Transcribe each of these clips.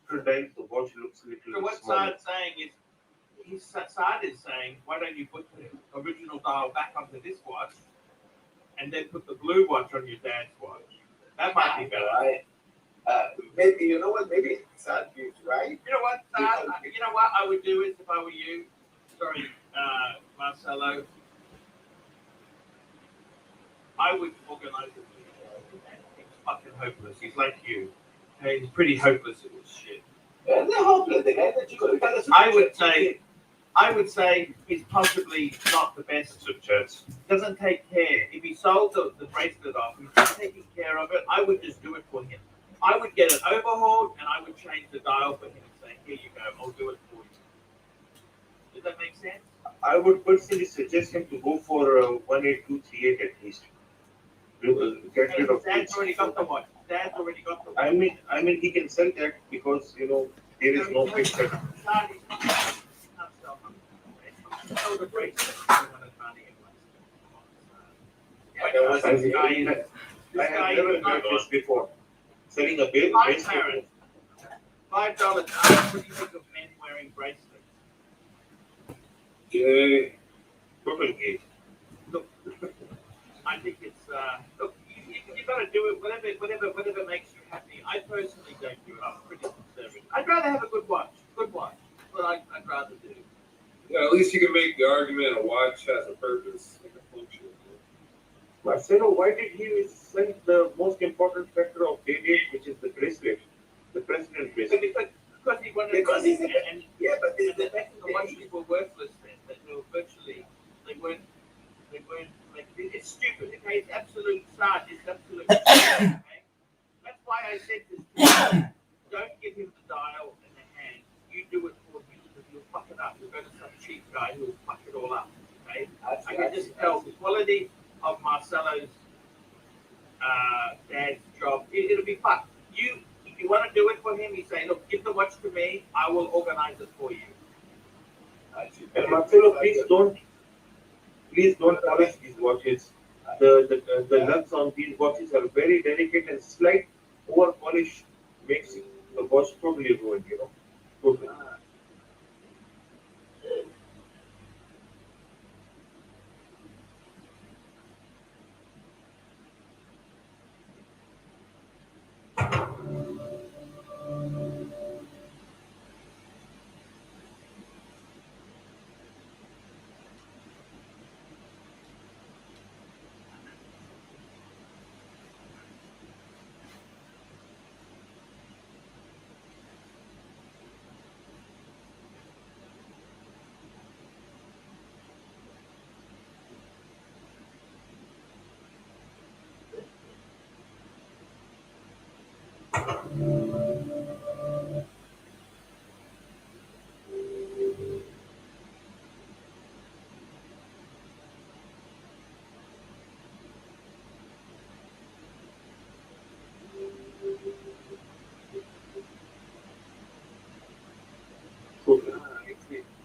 after dial, the watch looks a So little what small. Saad's saying is, Saad is saying, why don't you put the original dial back onto this watch and then put the blue watch on your dad's watch? That might be better. Maybe you know what? Maybe Sad is right. You know what, Saad? You know what I would do is if I were you. Sorry, Marcelo. I would organize it. He's fucking hopeless. He's like you. Hey, he's pretty hopeless at this shit. They're hopeless. The guy that you got to tell us. I would say he's possibly not the best success. Doesn't take care. If he sold the bracelet off, he's not taking care of it. I would just do it for him. I would get it overhauled and I would change the dial for him and say, here you go, I'll do it for you. Does that make sense? I would personally suggest him to go for 18238 at least. Get rid of Dad's this. already got the watch. Dad's already got the watch. I mean, he can sell that because there is no picture. So the bracelet. I have never heard this before. Selling a bracelet. $5. What do you think of men wearing bracelets? Total gate. Look, I think it's look. You got to do it. Whatever makes you happy. I personally don't do it. I'm pretty conservative. I'd rather have a good watch. Good watch. But I'd rather do. Yeah, at least you can make the argument a watch has a purpose and a function. Marcelo, why did he sell the most important factor of day-date, which is the bracelet, the president bracelet? Because he wanted Because money, he's and but the watches were worthless then. They were virtually, they weren't like, it's stupid. Okay, it's absolute sad. It's absolute stupid, okay? That's why I said this to him. Don't give him the dial in the hand. You do it for him because you'll fuck it up. You'll go to some cheap guy who'll fuck it all up, okay? I can just tell the quality of Marcelo's dad's job. It'll be fucked. If you want to do it for him, you say, look, give the watch to me. I will organize it for you. And Marcelo, please don't polish these watches. The lugs on these watches are very delicate and slight over polish makes the watch totally ruined, Totally. Totally.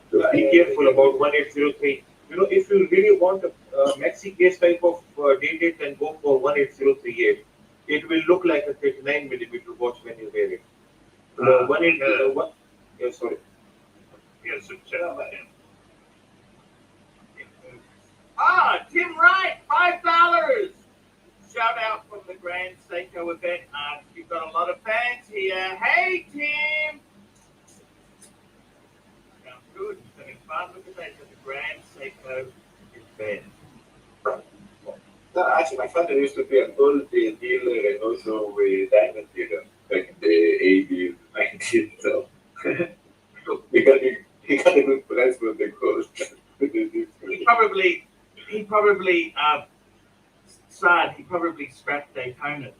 So be careful about 1803. If you really want a maxi case type of day-date, then go for 18038. It will look like a 39mm watch when you wear it. 180. Yeah, sorry. Yes, Tim Wright, $5. Shout out from the Grand Seiko event. You've got a lot of fans here. Hey, Tim. Sounds good. He's having fun. Look at that. At the Grand Seiko event. No, actually, my father used to be a gold dealer and also a diamond dealer back in the 80s, 90s. So he got a good price for the gold. He probably sad. He probably scrapped Daytonas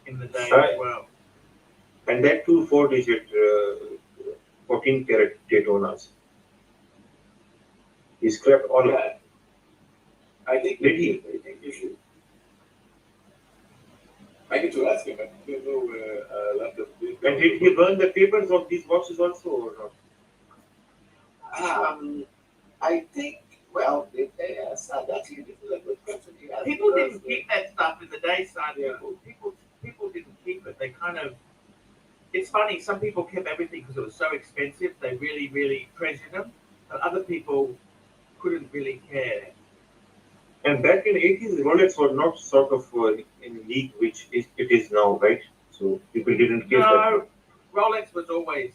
in the day Right. as well. And that too 4-digit 14 karat Daytonas. He scrapped all of it. I think Did he? I think you should. I need to ask him. I don't know a lot of things. And did he burn the papers of these watches also or not? I think, well, that's actually this is a good question. People didn't keep that stuff in the day, son. Yeah. People didn't keep it. They kind of it's funny. Some people kept everything because it was so expensive. They really, really treasured them, but other people couldn't really care. And back in 80s, Rolex were not sort of in league which it is now, right? So people didn't care that. No, Rolex was always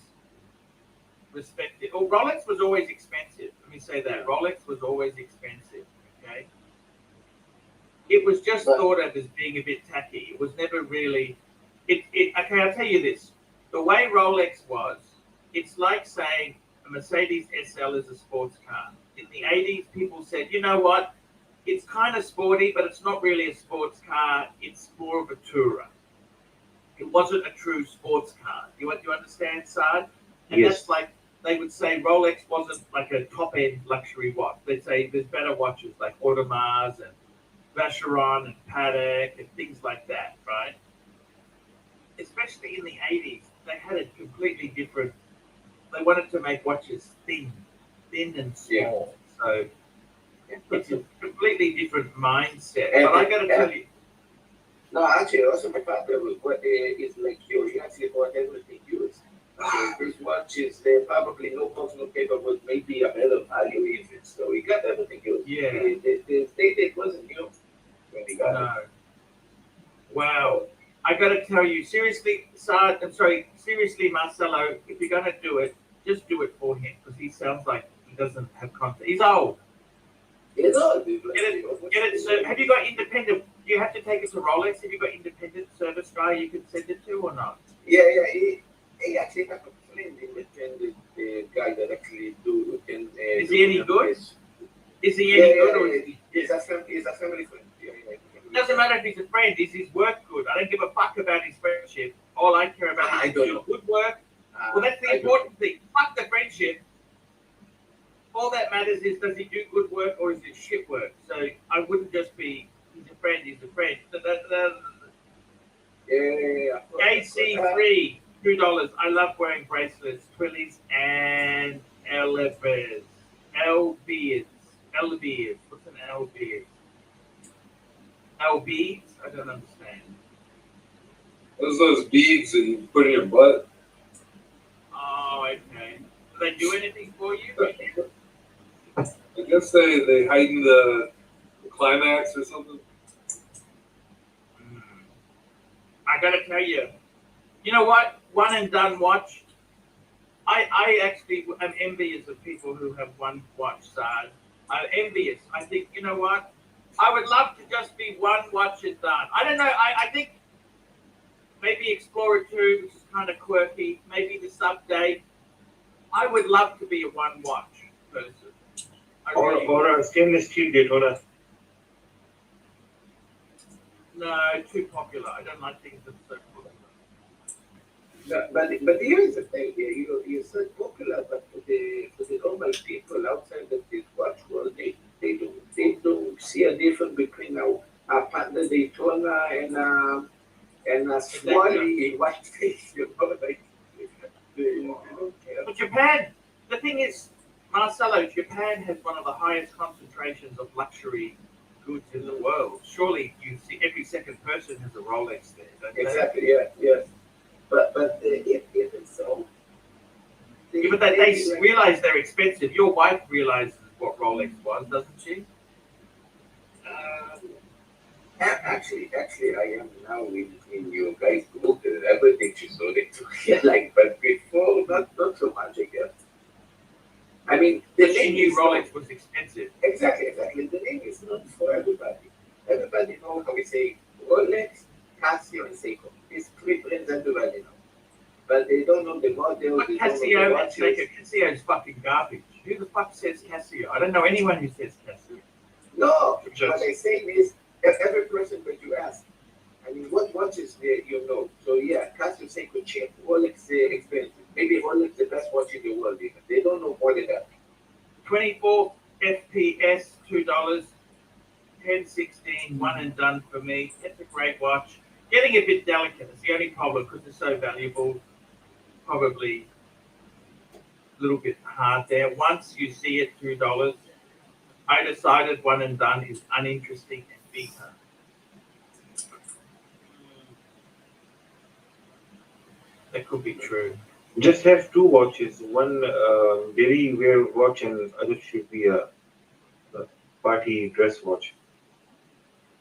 respected. Oh, Rolex was always expensive. Let me say that. Rolex was always expensive. Okay. It was just thought of as being a bit tacky. It was never really. Okay, I'll tell you this. The way Rolex was, it's like saying a Mercedes SL is a sports car. In the 80s, people said, you know what? It's kind of sporty, but it's not really a sports car. It's more of a tourer. It wasn't a true sports car. You understand, Saad? And Yes. that's like they would say Rolex wasn't like a top-end luxury watch. They'd say there's better watches like Audemars and Vacheron and Patek and things like that, right? Especially in the 80s, they had a completely different. They wanted to make watches thin and small. So it's a completely different mindset. But I got to tell you, No, actually, also my father was is like you. He actually bought everything used. His watches, they probably no functional paper was maybe a better value even. So he got everything used. Yeah. The state it wasn't new when he got it. no. Wow. I got to tell you, seriously, Saad, seriously, Marcelo, if you're going to do it, just do it for him because he sounds like he doesn't have contact. He's old. It's all Get it. So, have you got independent? You have to take it to Rolex. Have you got independent service guy you can send it to or not? Yeah. He actually have a friend, independent guy that actually do. Is he any good? Is he Yeah, any good or is he? He's a family friend. Doesn't matter if he's a friend. Is his work good? I don't give a fuck about his friendship. All I care about I is don't doing know. good work. Well, that's the important thing. Fuck the friendship. All that matters is does he do good work or is it shit work? So I wouldn't just be he's a friend. Yeah. AC3, $2. I love wearing bracelets, twillies, and LBs. LBs. What's an LB? LBs? I don't understand. Those beads that you put in your butt. Oh, okay. Do they do anything for you? I guess they heighten the climax or something. I gotta tell you, you know what? One and done watch. I actually am envious of people who have one watch, Saad. I'm envious. I think, you know what? I would love to just be one watch and done. I don't know. I think maybe Explorer 2, which is kind of quirky. Maybe the Sub-Date. I would love to be a one watch person. Or a stainless steel Daytona. No, too popular. I don't like things that are so popular. But here is the thing. You're so popular, but for the normal people outside of this watch world, they don't see a difference between a Panda Daytona and a Swally white face. You know, like they don't care. But Japan, the thing is, Marcelo, Japan has one of the highest concentrations of luxury goods in the world. Surely you see every second person has a Rolex there, don't they? Exactly. Yeah. But if it's so. Yeah, but they realize they're expensive. Your wife realizes what Rolex was, doesn't she? Actually, I am now in your guys' group. Everything she sold it to. Yeah, but before, not so much, I guess. I mean, the She name knew is Rolex was expensive. Exactly. The name is not for everybody. Everybody knows how we say Rolex, Casio, and Seiko. These three brands everybody knows. But they don't know the model. But They don't know the Casio and watches. Seiko. Casio's fucking garbage. Who the fuck says Casio? I don't know anyone who says Casio. No, what I'm saying is every person that you ask, I mean, what watches you know? So yeah, Casio, Seiko cheap, Rolex expensive. Maybe Rolex the best watch in the world even. They don't know more than that. 24 FPS, $2. 1016, one and done for me. It's a great watch. Getting a bit delicate. It's the only problem because it's so valuable. Probably a little bit hard there. Once you see it, $2. I decided one and done is uninteresting and bigger. That could be true. Just have two watches. One daily wear watch, and other should be a party dress watch.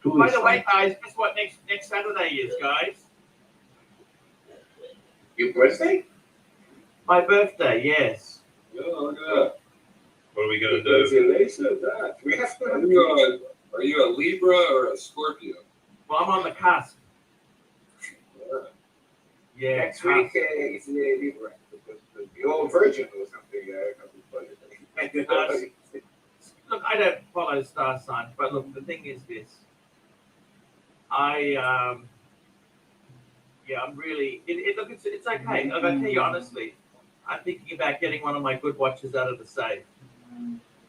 Two By is the way, fine. guys, guess what next Saturday is, guys? Your birthday? My birthday, yes. Yeah, look at that. What are we gonna do? Congratulations, that. We have to have Are you a Libra or a Scorpio? Well, I'm on the cusp. Yeah, next week is the Libra. The old Virgin or something. Look, I don't follow star signs, but look, the thing is this. I'm really. Look, it's okay. Look, I tell you honestly, I'm thinking about getting one of my good watches out of the safe.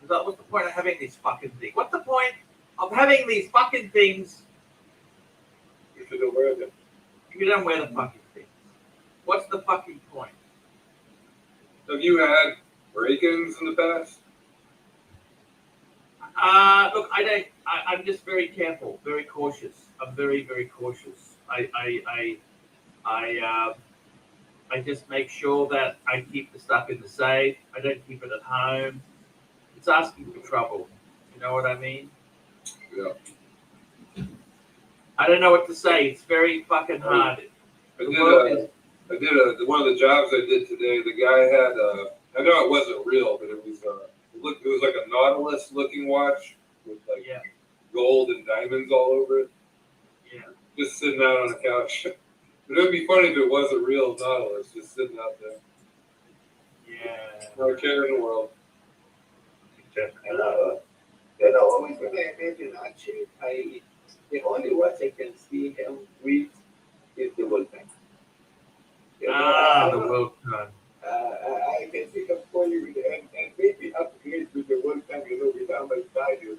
Because what's the point of having these fucking things? What's the point of having these fucking things You should wear them. if you don't wear the fucking things? What's the fucking point? Have you had break-ins in the past? Look, I don't. I'm just very careful, very cautious. I'm very, very cautious. I just make sure that I keep the stuff in the safe. I don't keep it at home. It's asking for trouble. You know what I mean? Yeah. I don't know what to say. It's very fucking hard. I did one of the jobs I did today. The guy had I know it wasn't real, but it was like a Nautilus looking watch with like gold and diamonds all over it. Yeah. Just sitting out on a couch. But it would be funny if it was a real Nautilus just sitting out there. Yeah. No care in the world. Always when I imagine actually, the only watch I can see him with is the World Bank. The World Cup. I can think of calling with and maybe upgrade with the World Bank, with how much value,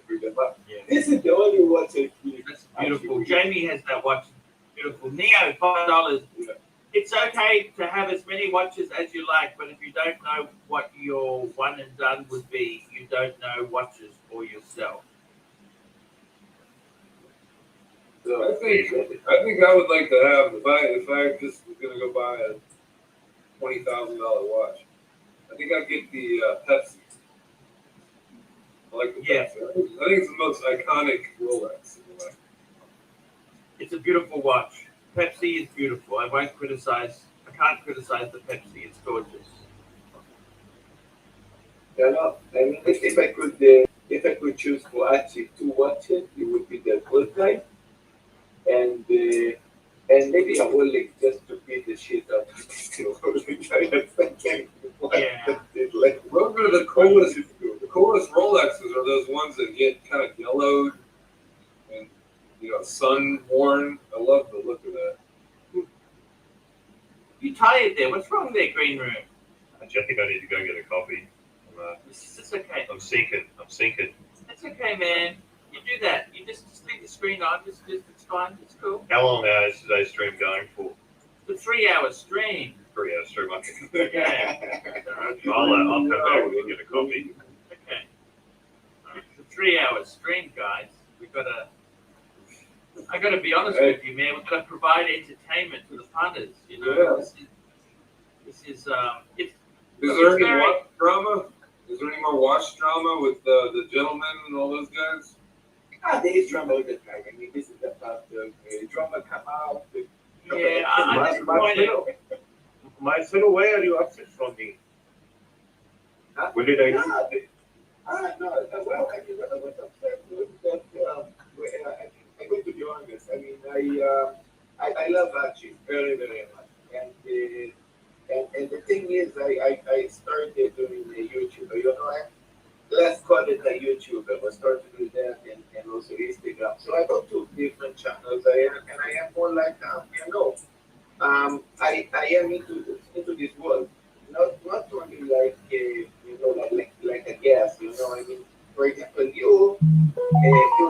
with the map. Yeah. This is the only watch I see. That's beautiful. Jamie has that watch. Beautiful. Neo, $5. Yeah. It's okay to have as many watches as you like, but if you don't know what your one and done would be, you don't know watches for yourself. So I think I would like to have if I just was gonna go buy a $20,000 watch. I think I'd get the Pepsi. I like the Pepsi. I think it's the most iconic Rolex. It's a beautiful watch. Pepsi is beautiful. I can't criticize the Pepsi. It's gorgeous. I mean, if I could choose for actually two watches, it would be the Gold Time and maybe a Rolex just to beat the shit out of Yeah. Those are the coolest. The coolest Rolexes are those ones that get kind of yellowed and sun worn. I love the look of that. You tired there? What's wrong there, Green Room? Actually, I think I need to go get a coffee. It's okay. I'm sinking. It's okay, man. You do that. You just leave the screen on. Just it's fine. It's cool. How long is today's stream going for? It's a 3-hour stream. 3 hours stream. Okay. Yeah. I'll come back and get a coffee. Okay. It's a 3-hour stream, guys. I gotta be honest with you, man. We've got to provide entertainment to the punters. This is it's. Is there any watch drama? Is there any more watch drama with the gentlemen and all those guys? There is drama all the time. I mean, this is about the drama come out. Yeah, I'm disappointed. Marcelo, why are you upset from me? Huh? What did I do? No. Well, I mean, what I was upset with that. I'm going to be honest. I mean, I love Archie very, very much, and the thing is, I started doing the YouTube. Let's call it a YouTuber. I started to do that and also Instagram. So I go to different channels. I am more like I am into this world. Not only like like a guest. I mean, for example, you're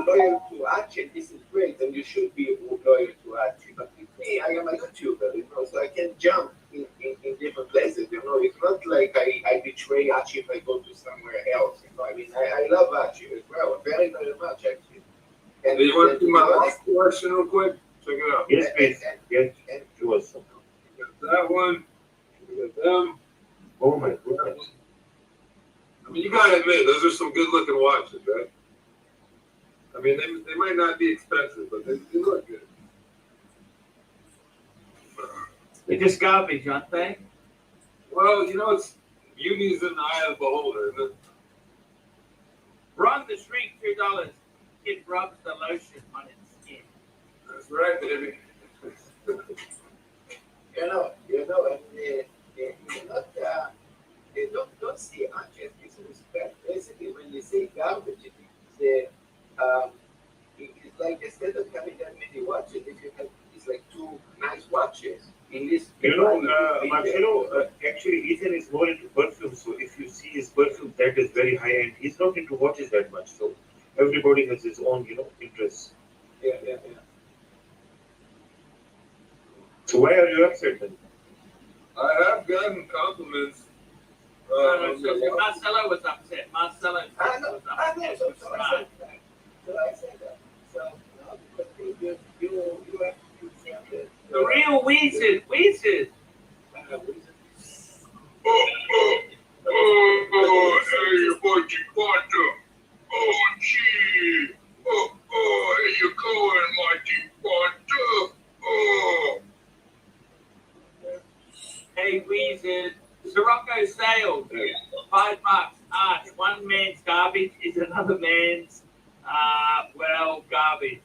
loyal to Archie. This is great, and you should be loyal to Archie. But with me, I am a YouTuber. So I can jump in different places. It's not like I betray Archie if I go to somewhere else. I mean, I love Archie as well, very, very much actually. And Do you want to do my last question real quick? Check it out. Yes, please. Yes, And yours. That one. We got them. Oh my goodness. I mean, you gotta admit, those are some good-looking watches, right? I mean, they might not be expensive, but they look good. They're just garbage, aren't they? Well, you know, it's beauty's in the eye of the beholder, isn't it? Run the shrink $2. It rubs the lotion on its skin. That's right, baby. And you're not, they don't see unjust disrespect. Basically, when you say garbage, it's like instead of having that many watches, if you have, it's like two nice watches. In this, Marcelo, actually, Ethan is more into perfume. So if you see his perfume, that is very high end. He's not into watches that much. So everybody has his own, interests. yeah. So why are you upset then? I have gotten compliments. Marcelo was upset. Marcelo I know, was I upset. know. It So was I fine. said that. So I said that. So no, because you have to accept it. The real wizard. Hey, Mighty Panther. Oh, gee. Here you going, Mighty Panther. Oh. Hey, wizard. Sirocco sales. $5. One man's garbage is another man's, garbage.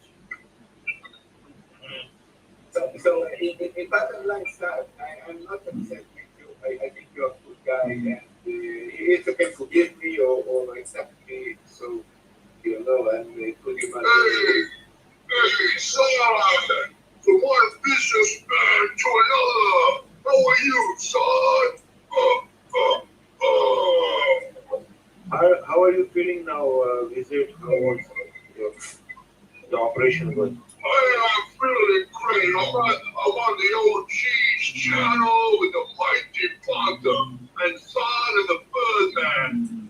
So in bottom line, sir, I'm not upset with you. I think you're a good guy, and it's okay, forgive me or accept me. So, and put him Hey, son. From one businessman to another. How are you, son? How are you feeling now, Wizard? How was the operation going? I am feeling great. I'm on the old cheese channel with the Mighty Panther and Son of the Birdman.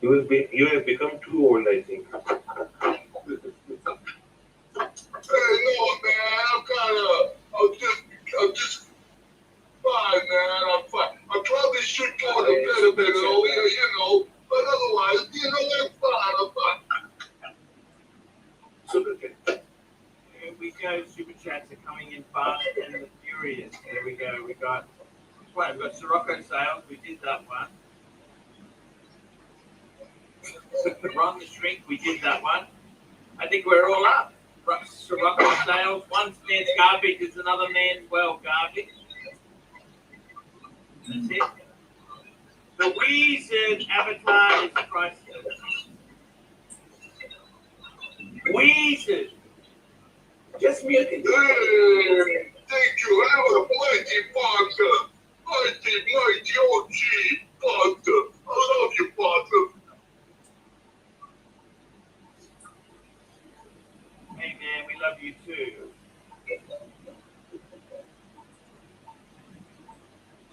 You have become too old, I think. Hey, no, man, I'm just fine, man. I'm fine. I probably should go to bed a bit earlier, but otherwise, I'm fine. I'm fine. Super good. Here we go. Super chats are coming in fast and furious. There we go. We've got Sirocco sales. We did that one. Run the shrink. We did that one. I think we're all up. Sirocco sales. One man's garbage is another man's, garbage. That's it. The wizard avatar is priceless. Wizard. Just mute it. Hey, thank you. I was a Mighty Panther. Mighty OG Panther. I love you, Panther. Hey man, we love you too.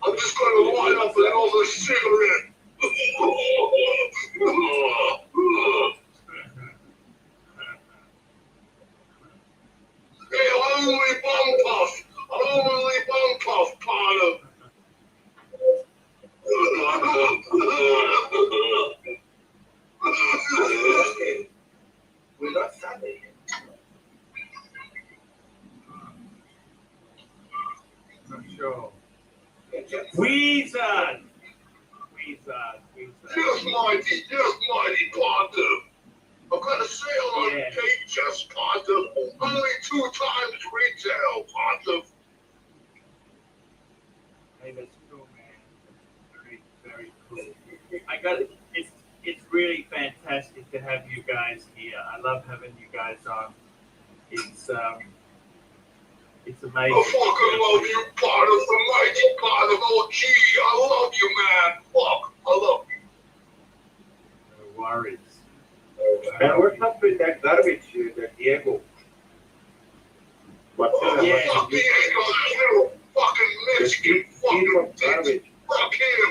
I'm just gonna light up another cigarette. Hey, only bum puff, Potter. We're not Sunday. I'm sure. Just Wizard. Just mighty Panther. I've got a sale on Yeah. cake chest, Panther. Only 2 times retail, Panther. Hey, that's cool, man. Very, very cool. I got it. It's really fantastic to have you guys here. I love having you guys on. It's amazing. I fucking love you, part of the mighty part of OG. I love you, man. Fuck, I love you. No worries. And what's up with that garbage, that Diego? What's up? Yeah. Fuck Diego, you fucking The Mexican heap fucking of bitch. garbage. Fuck him.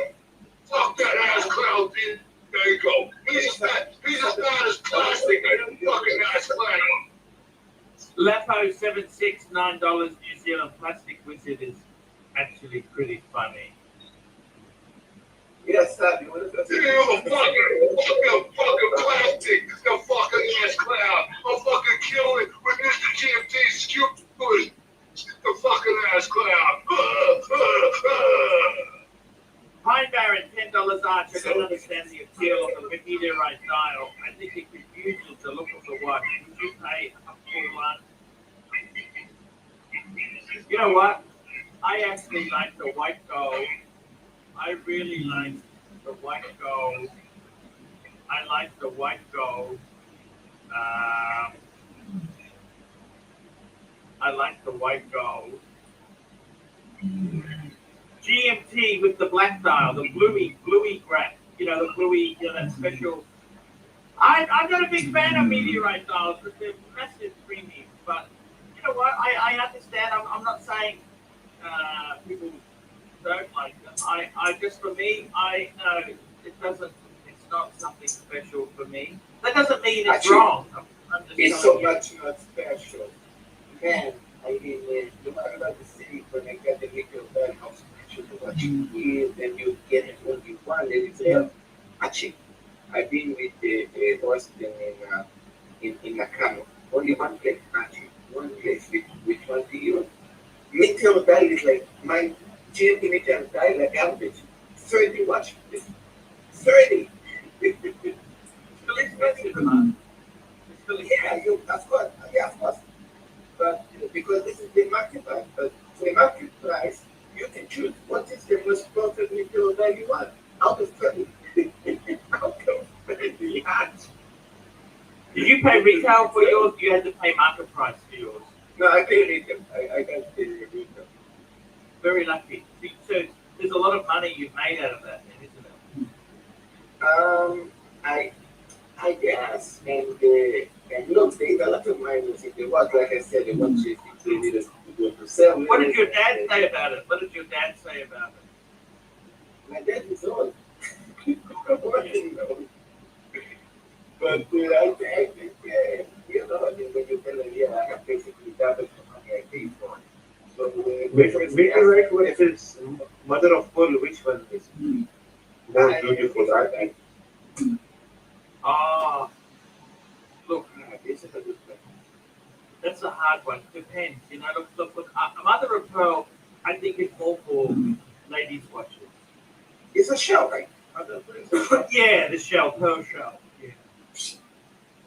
Fuck that ass clown, dude. There you go. He's as bad as plastic. And fucking nice clown. Lapo 76, $9 New Zealand. Plastic Wizard is actually pretty funny. Yes, sir. You want to fucking plastic. The fucking ass clown. I'll fucking kill it with Mr. GMT skewer. The fucking ass clown. Pine Baron, $10 Arch. I don't understand the appeal of the meteorite dial. I think it confuses the look of the watch. Would you pay up for one? You know what? I actually like the white gold. I really like the white gold. I like the white gold. I like the white gold. GMT with the black dial, the bluey graph. You know, the bluey, you know, that special. I'm not a big fan of meteorite dials, but they're massive premium. But you know what? I understand. I'm not saying people don't like them. I just, for me, I know it doesn't. It's not something special for me. That doesn't mean it's Actually, wrong. I'm just It's telling so you. much not special. Man, I mean, no matter what the city, when I get the little bag, how special the watch is, and you get it only one, and it's there. Actually, I've been with the Boston in Nakano. Only one place, actually. One place with 20 euros. Meteor dial is like my GMT meteor dial, like average. 30 watch. It's 30. Still expensive, huh? It's still Yeah, of course. Yeah, of course. But because this is the market price, but for the market price, you can choose what is the most perfect meteor dial you want. Out of 30. Out of 30. Did you pay retail for yours? You had to pay market price for yours. No, I pay retail. I can't pay retail. Very lucky. So there's a lot of money you've made out of that, then, isn't it? I guess, and look, there's a lot of minus in the watch. Like I said, the watch is really to go to sell. What did your dad say about it? What did your dad say about it? My dad is old. But I think, you know, when you tell them, yeah, I have basically double the money I paid for it. So, Meteorite versus mother of pearl, which one is more beautiful? I think. Look, this is a good question. that's a hard one. Depends. You know, look. Mother of pearl, I think it's more for ladies' watches. It's a shell, right? Yeah, the shell, pearl shell. Yeah.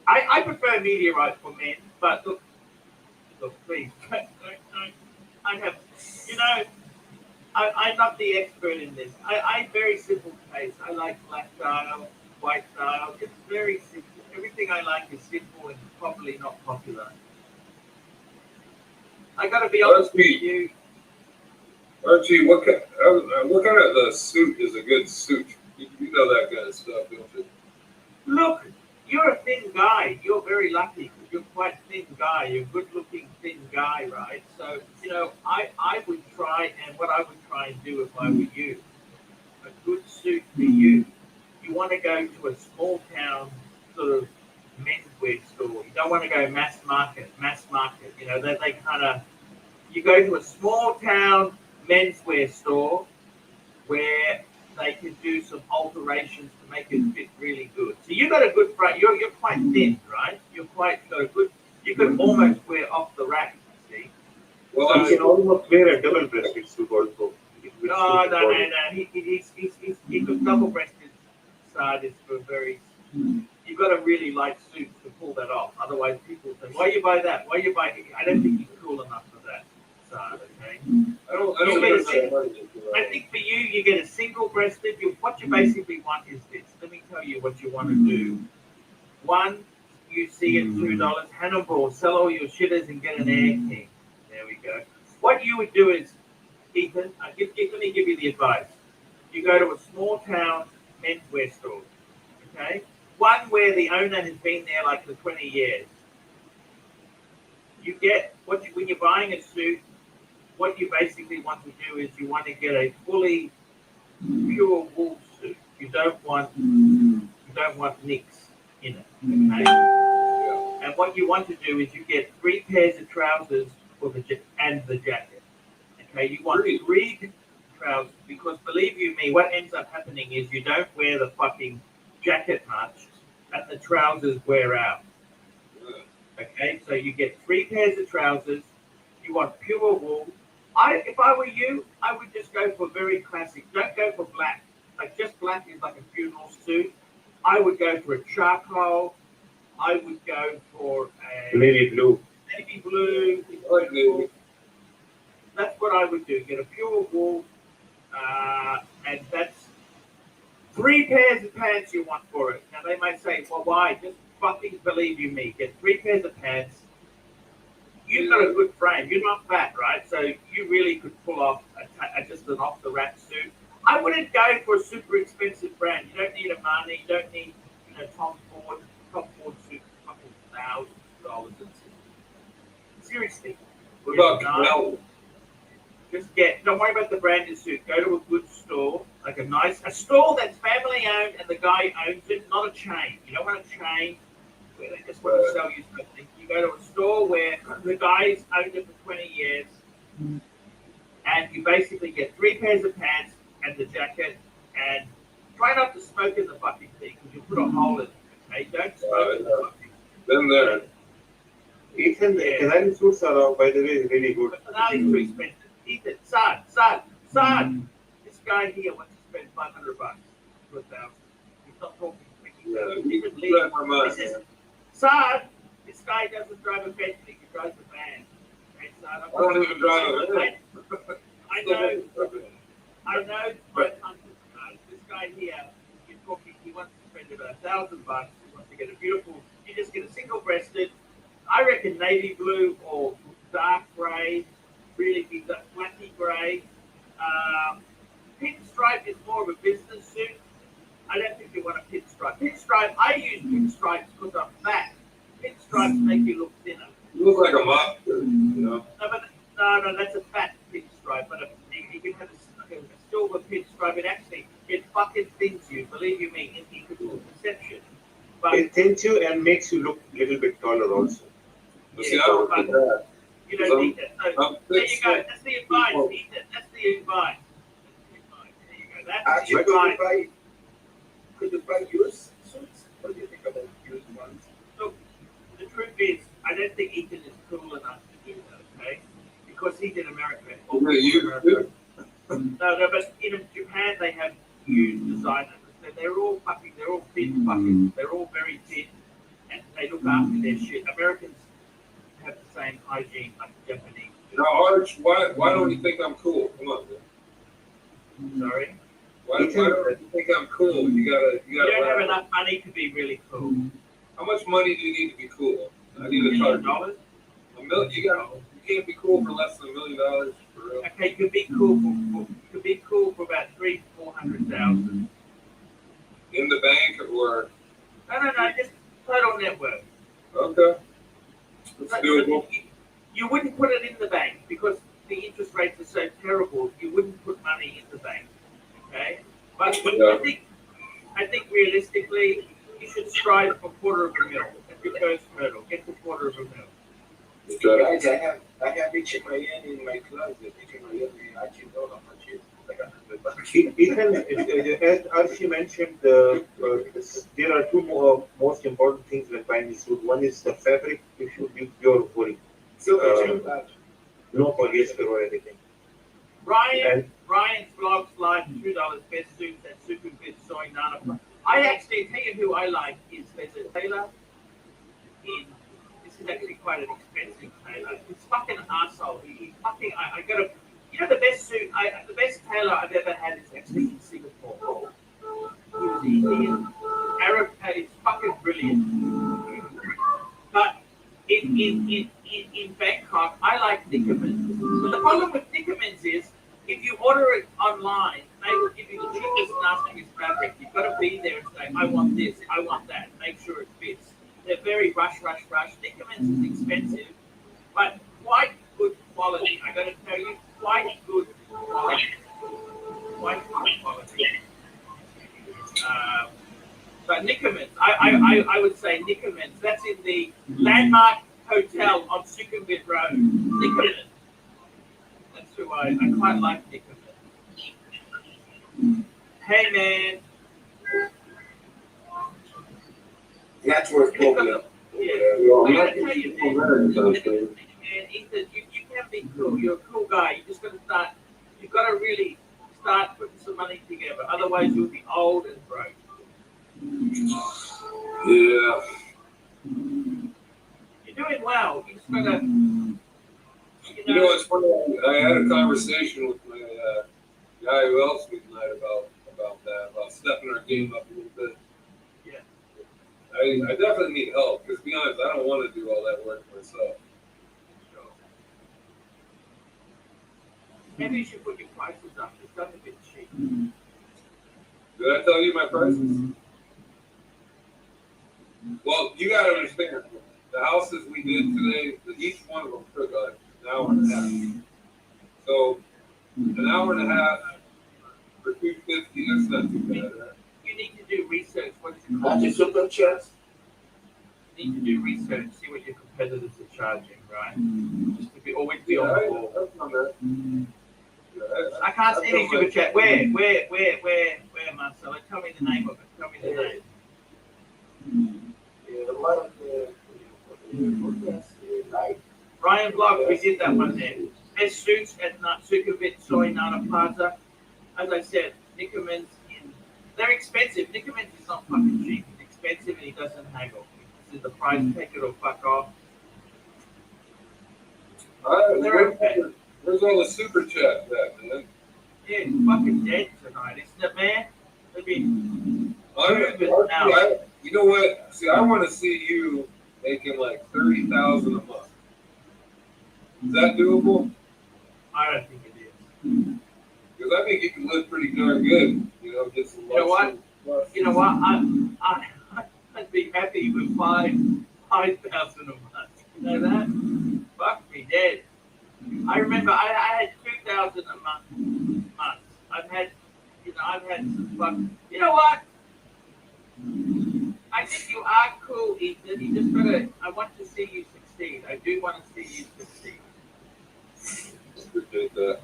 I prefer meteorite for men, but look, please, I have, you know, I'm not the expert in this. I very simple taste. I like black dial, white dial. It's very simple. Everything I like is simple and probably not popular. I gotta be honest with you. Archie, what kind of the suit is a good suit? You know that kind of stuff, don't you? Look, you're a thin guy. You're very lucky because you're quite a thin guy. You're a good-looking thin guy, right? So, you know, I would try, and what I would try and do if I were you, a good suit for you. You want to go to a small town sort of menswear store. You don't want to go mass market. You know, they kind of, you go to a small town menswear store where they can do some alterations to make it fit really good. So you got a good front. You're quite thin, right? You're quite got a good. You could almost wear off the rack. You see? Well, You can almost wear a double-breasted suit also. No. He could double-breasted side is for very. You've got a really light suit to pull that off. Otherwise, people say, "Why you buy that? Why you buy?" I don't think he's cool enough for that side. Okay. I don't You get a understand. I think for you get a single-breasted. What you basically want is this. Let me tell you what you want to do. One, you see it $2. Hannibal, sell all your shitters and get an Air King. There we go. What you would do is, Ethan, let me give you the advice. You go to a small town menswear store. Okay, one where the owner has been there like for 20 years. You get when you're buying a suit. What you basically want to do is you want to get a fully pure wool suit. You don't want don't want nicks in it. Okay? And what you want to do is you get 3 pairs of trousers for and the jacket. Okay, you want 3 trousers because believe you me, what ends up happening is you don't wear the fucking jacket much, and the trousers wear out. Okay, so you get 3 pairs of trousers. You want pure wool. If I were you, I would just go for very classic. Don't go for black. Like just black is like a funeral suit. I would go for a charcoal. I would go for a Navy blue. navy blue. Like navy. That's what I would do. Get a pure wool, and that's 3 pairs of pants you want for it. Now they might say, well, why? Just fucking believe you me. Get 3 pairs of pants. You've got a good frame. You're not fat, right? So you really could pull off just an off-the-rack suit. I wouldn't go for a super expensive brand. You don't need Armani. You don't need, Tom Ford. Tom Ford suit is fucking $1,000. Seriously. What about Canelo? Just don't worry about the branded suit. Go to a good store, like a store that's family owned and the guy owns it, not a chain. You don't want a chain where they just want to sell you something. You go to a store where the guy's owned it for 20 years and you basically get 3 pairs of pants and the jacket and try not to smoke in the fucking thing because you'll put a hole in it. Okay? Don't smoke in the fucking Then there. Ethan, the design suits are, by the way, really good. But now he's too expensive. Ethan, son, this guy here wants to spend $500 for 1,000. He's not talking to me. This is, son, this guy doesn't drive a Bentley, he drives a van. Okay, son, I don't even drive a van. I know my country. This guy here, you're talking, he wants to spend about $1,000. He wants to get a beautiful, you just get a single-breasted, I reckon navy blue or dark grey, really big, flaky grey. Pinstripe is more of a business suit. I don't think you want a pinstripe. Pinstripe, I use pinstripes because I'm fat. Pinstripes make you look thinner. You look like a mobster, No, that's a fat pinstripe. But you can have a silver pinstripe. It fucking thins you. Believe you me, in equal perception. But It thins you and makes you look a little bit taller also. See, I don't think that. you don't need that. So, I'm there you fixed. go. That's the advice, Ethan. That's the advice. There you go. That's Actually, the advice. could you buy used suits? What do you think about used ones? Look, the truth is, I don't think Ethan is cool enough to do that, okay? Because he's in America. You No, but in Japan they have huge designers. They're all thin fuckers. They're all very thin, and they look after their shit. Americans have the same hygiene like Japanese. Now, Arch, why don't you think I'm cool? Come on, man. Sorry, Why don't you think I'm cool? You you don't have gotta. enough money to be really cool. How much money do you need to be cool? I need $1 to million. charge $1 million. You can't be cool for less than $1 million for real. Okay, you could be cool for about 300,000-400,000. In the bank or No, just total net worth. okay. It's But doable. you wouldn't put it in the bank because the interest rates are so terrible. You wouldn't put money in the bank, okay? But Yeah. I think realistically, you should strive for $250,000. That's your first hurdle. Get to $250,000. Guys, I have each Mayan in my closet. Each Mayan, I actually don't know how much it is. Like $100. Ethan, as Archie mentioned, there are two most important things when buying a suit. One is the fabric. You should be pure wool, So, no polyester or anything. Ryan's vlogs live $2 best suits at Super Fit Soy Nana. I actually tell you who I like is there's a tailor in. This is actually quite an expensive tailor. He's fucking arsehole. He fucking I got a. You know the best suit, the best tailor I've ever had is actually in Singapore. He was Arab. It's fucking brilliant. But in Bangkok, I like Nickermans. But the problem with Nickermans is, if you order it online, they will give you the cheapest, nastiest fabric. You've got to be there and say, I want this, I want that, make sure it fits. They're very rush. Nickermans is expensive, but quite good quality. I got to tell you, quite good quality. But Nickerman's, I would say Nickerman's. That's in the Landmark Hotel on Sukhumvit Road. Nickerman's. That's who I quite like Nickerman's. Hey man. That's worth pulling up. Yeah. Well, I I'm gotta not tell you, people man. better than Man, something. Ethan, you can be cool. You're a cool guy. You just gotta start. You've got to really start putting some money together. Otherwise, you'll be old and broke. Yeah. You're doing well. You just gotta. You know, it's funny. I had a conversation with my guy who helps me tonight about that, about stepping our game up a little bit. Yeah. I definitely need help because, to be honest, I don't want to do all that work myself. Maybe you should put your prices up. It's done a bit cheap. Did I tell you my prices? Well, you got to understand, the houses we did today, each one of them took an hour and a half. So, an hour and a half for $250, that's not too bad, right? You need to do research. What is it Not called? your super chats. You need to do research. See what your competitors are charging, right? Just to always be Yeah, on the ball. that's not bad. Yeah, I can't see any super chat. Where, Marcelo? Tell me the name of it. Tell me the name. Yeah, one of the like. Ryan Block, we did that one there. Best suits at Sukhumvit Soy Nana Plaza. As I said, Nickerman's they're expensive. Nickerman's is not fucking cheap. He's expensive and he doesn't haggle. This is the price, take it or fuck off. They're okay. Where's all the super chat at, man? Yeah, it's fucking dead tonight, isn't it, man? I mean, You know what? See, I want to see you making like $30,000 a month. Is that doable? I don't think it is. Because I think you can live pretty darn good. You know, get some. You know what? You know what? I'd be happy with $5,000 a month. You know that? Fuck me dead. I remember I had 2,000 a month. I've had some fuck. You know what? I think you are cool, Ethan. You just gotta. I want to see you succeed. I do want to see you succeed. Appreciate that.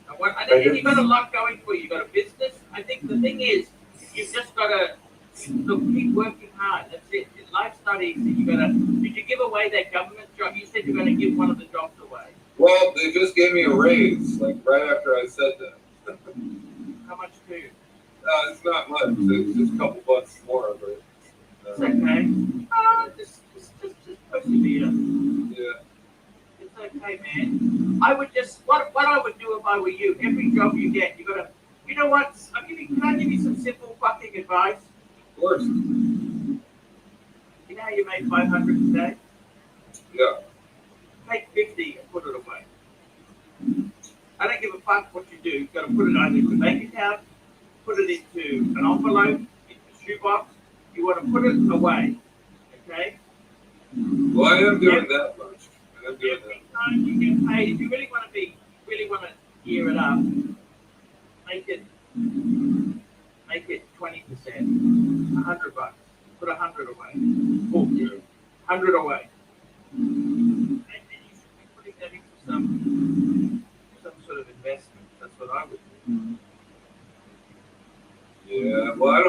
I think you've got a lot going for you. You've got a business. I think the thing is, you've just got to keep working hard. That's it. Life's not easy. You got to. Did you give away that government job? You said you're going to give one of the jobs away. Well, they just gave me a raise, like right after I said that. How much too? It's not much. It's just a couple bucks more, but. It's okay. Just persevere. Yeah. It's okay, man. I would just what I would do if I were you. Every job you get, you gotta. You know what? Can I give you some simple fucking advice? Of course. You know how you make 500 a day? Yeah. Take 50 and put it away. I don't give a fuck what you do. You've got to put it either into a bank account, put it into an envelope, into a shoebox. You want to put it away, okay? Well, I am doing that much. I am doing Every that. time you get paid, if you really want to gear it up, make it 20%, $100. Put 100 away. 100 away. And then you should be putting that into some sort of investment. That's what I would do. Yeah, well,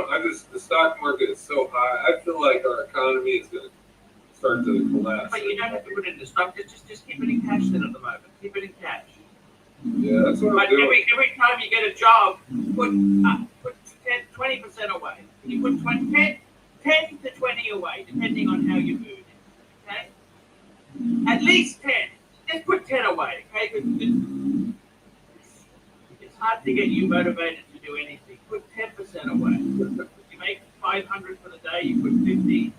the stock market is so high. I feel like our economy is going to start to collapse. But you don't have to put it into stock. Just keep it in cash then at the moment. Keep it in cash. Yeah, that's what But I'm doing. every time you get a job, put 20% away. You put 10 to 20 away, depending on how you move it. Okay? At least 10. Just put 10 away, okay? Because it's hard to get you motivated to do anything. Put 10% away. You make 500 for the day, you put 50,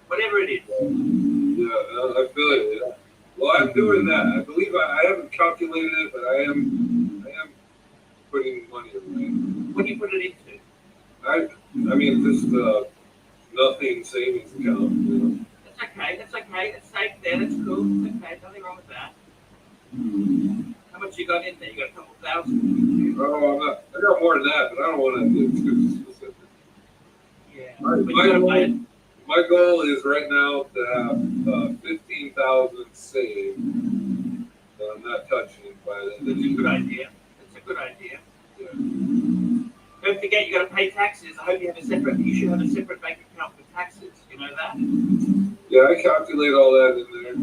whatever it is. Yeah, I feel it. Yeah. Well, I'm doing that. I believe I haven't calculated it, but I am putting money away. What do you put it into? I mean, just nothing savings account. You know? That's okay. That's safe there. That's cool. That's okay. Nothing wrong with that. How much you got in there? You got a couple thousand? Oh, I got more than that, but I don't want to get too specific. Yeah. Yeah. My, But you gotta buy it. my goal is right now to have 15,000 saved. So I'm not touching it by That's a then. good idea. That's a good idea. Don't forget, you got to pay taxes. I hope you have a separate. You should have a separate bank account for taxes. You know that. Yeah, I calculate all that in there.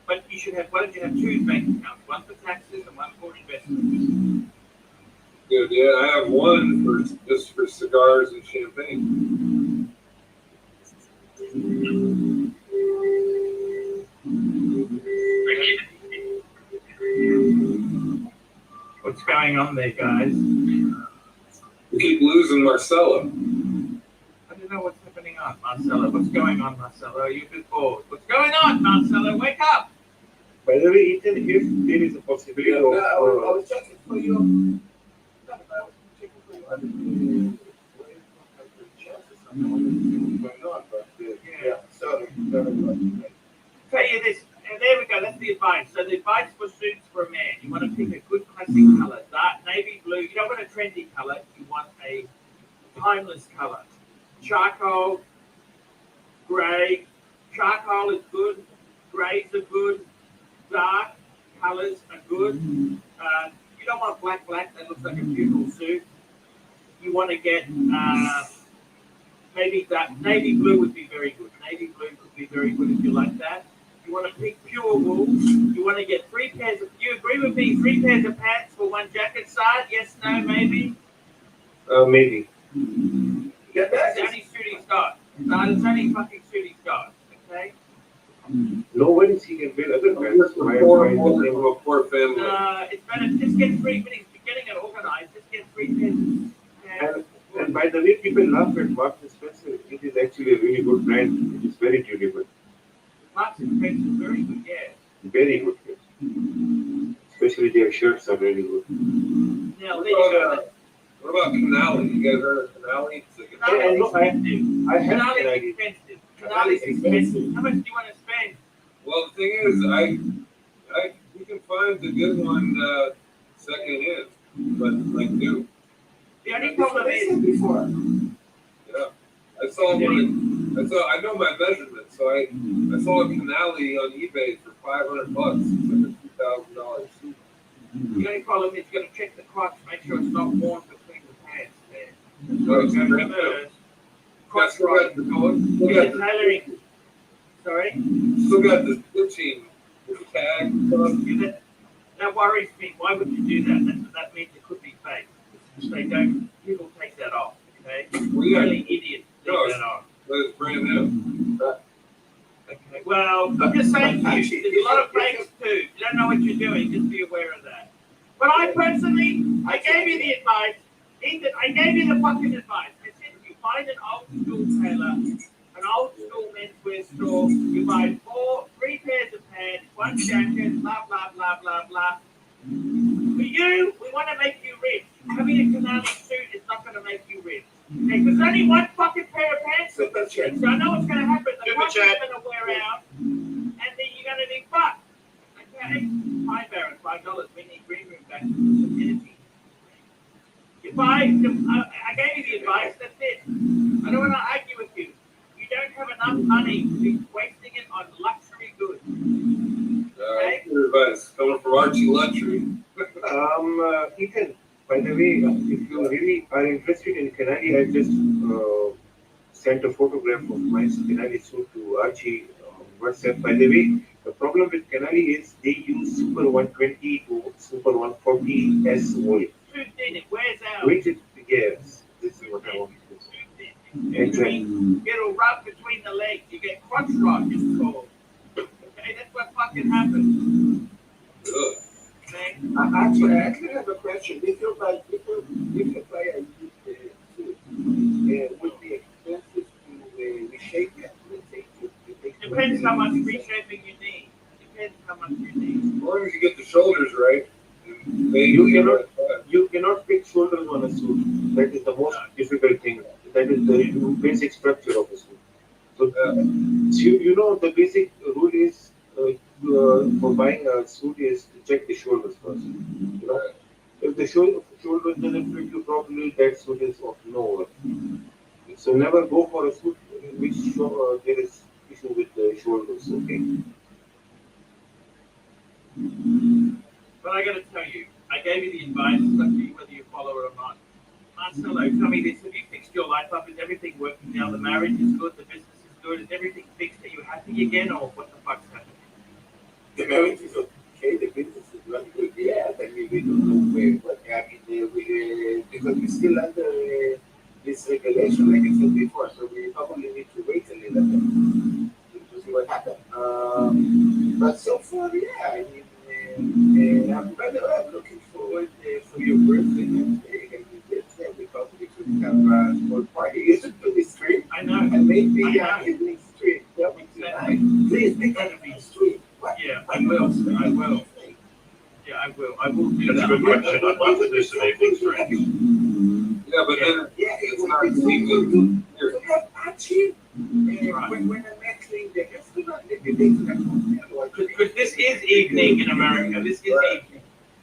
But you should have. Why don't you have two bank accounts? One for taxes and one for investments. Good, yeah. I have one for just for cigars and champagne. What's going on there, guys? We keep losing Marcella. I don't know what's happening on Marcelo. What's going on, Marcelo? You've been bored. What's going on, Marcelo? Wake up! By the way, Ethan, if there is a possibility of I was checking for you. I was checking for you. Going on, but yeah, sorry. Tell you this, and there we go. That's the advice. So the advice for suits for a man: you want to pick a good classic color, dark navy blue. You don't want a trendy color. You want a timeless color. Charcoal, grey. Charcoal is good. Greys are good. Dark colors are good. You don't want black. That looks like a funeral suit. You want to get maybe that navy blue would be very good. Navy blue could be very good if you like that. You want to pick pure wool. You want to get 3 pairs of. You agree with me? 3 pairs of pants for 1 jacket side? Yes, no, maybe. maybe. Yeah, that's the only suit he's got. It's only fucking suit he's got. Okay. No worries, he can build other I'm just a poor family. It's better. Just get 3 when he's getting it organized. Just get 3 pairs. And by the way, people laugh at Marks and Spencer. It is actually a really good brand. It is very durable. Marks and Spencer is very good. Yeah. Very good. Especially their shirts are really good. Now there you go. What about Canali? You guys heard of Canali? Canali's I have Canali's an idea. expensive. Canali's expensive. How much do you want to spend? Well, the thing is, you can find the good one second hand, but like new. The only problem is, before. Yeah, I saw one. I know my measurements, so I saw a Canali on eBay for $500. It's like a $2,000 suit. the only problem is you got to check the crotch, make sure it's not worn between the pants there. So it's Crotch still right. got the Tailoring. Sorry? still got the stitching, the tag stuff. That worries me. Why would you do that? That means it could be fake. They don't. People take that off. Okay. Really idiots take that off. But it's brand new. Okay. Well, I'm just saying to you, there's a lot of fakes too. You don't know what you're doing. Just be aware of that. But I personally, I gave you the advice. Ethan, I gave you the fucking advice. I said if you find an old school tailor, an old school menswear store, you buy 3 pairs of pants, 1 jacket, blah blah blah blah blah. For you, we want to make you rich. Having a Canali suit is not going to make you rich. Okay, because only 1 fucking pair of pants is the trick. So I know what's going to happen. The one's going to wear out, and then you're going to be fucked. Okay? Hi, Baron, $5. We need green room back to some energy. I gave you the advice, that's it. I don't want to argue with you. You don't have enough money to be wasting it on luxury goods. Okay? Good advice coming from Archie Luxury. Ethan, by the way, if you really are interested in Canali, I just sent a photograph of my Canali suit to Archie on WhatsApp. By the way, the problem with Canali is they use Super 120 to Super 140 S oil. Too thin, it wears out. Which is, yes, this is what I want to say. Exactly. It'll rub between the legs. You get crotch rot, it's called. Okay, that's what fucking happens. Good. Okay? I actually have a question. If you buy a used suit, would be expensive to reshape it? Depends how much reshaping you need. Depends how much you need. As long as you get the shoulders right, You cannot fix shoulders on a suit. That is the most difficult thing. That is the basic structure of a suit. So, you know, the basic rule is for buying a suit is to check the shoulders first. You know, if the shoulders doesn't fit you properly, that suit is of no worth. So never go for a suit in which there is issue with the shoulders. Okay. But I got to tell you, I gave you the advice. It's up to you whether you follow it or not. Marcelo, tell me this: have you fixed your life up? Is everything working now? The marriage is good. The business is good. Is everything fixed? Are you happy again, or what the fuck's happening? The marriage is okay. The business is not good. Yeah, I mean, we don't know what happened there. Because we're still under this regulation, like I said before. So we probably need to wait a little bit to see what happens. But so far, yeah, I mean, I'm looking forward for your birthday next day. We probably should have a small party. You should do the stream. I know. And maybe I know. evening stream. That would be Exactly. nice. Please make that a stream. Yeah, I will. I will. Yeah, I will. I will do That's a that. good question. I'd love to do some evening streams. Yeah, but then Yeah, it's not even here. to have Archie when I'm actually in the restaurant, maybe they could have hotel. Because this is evening in America. This is evening.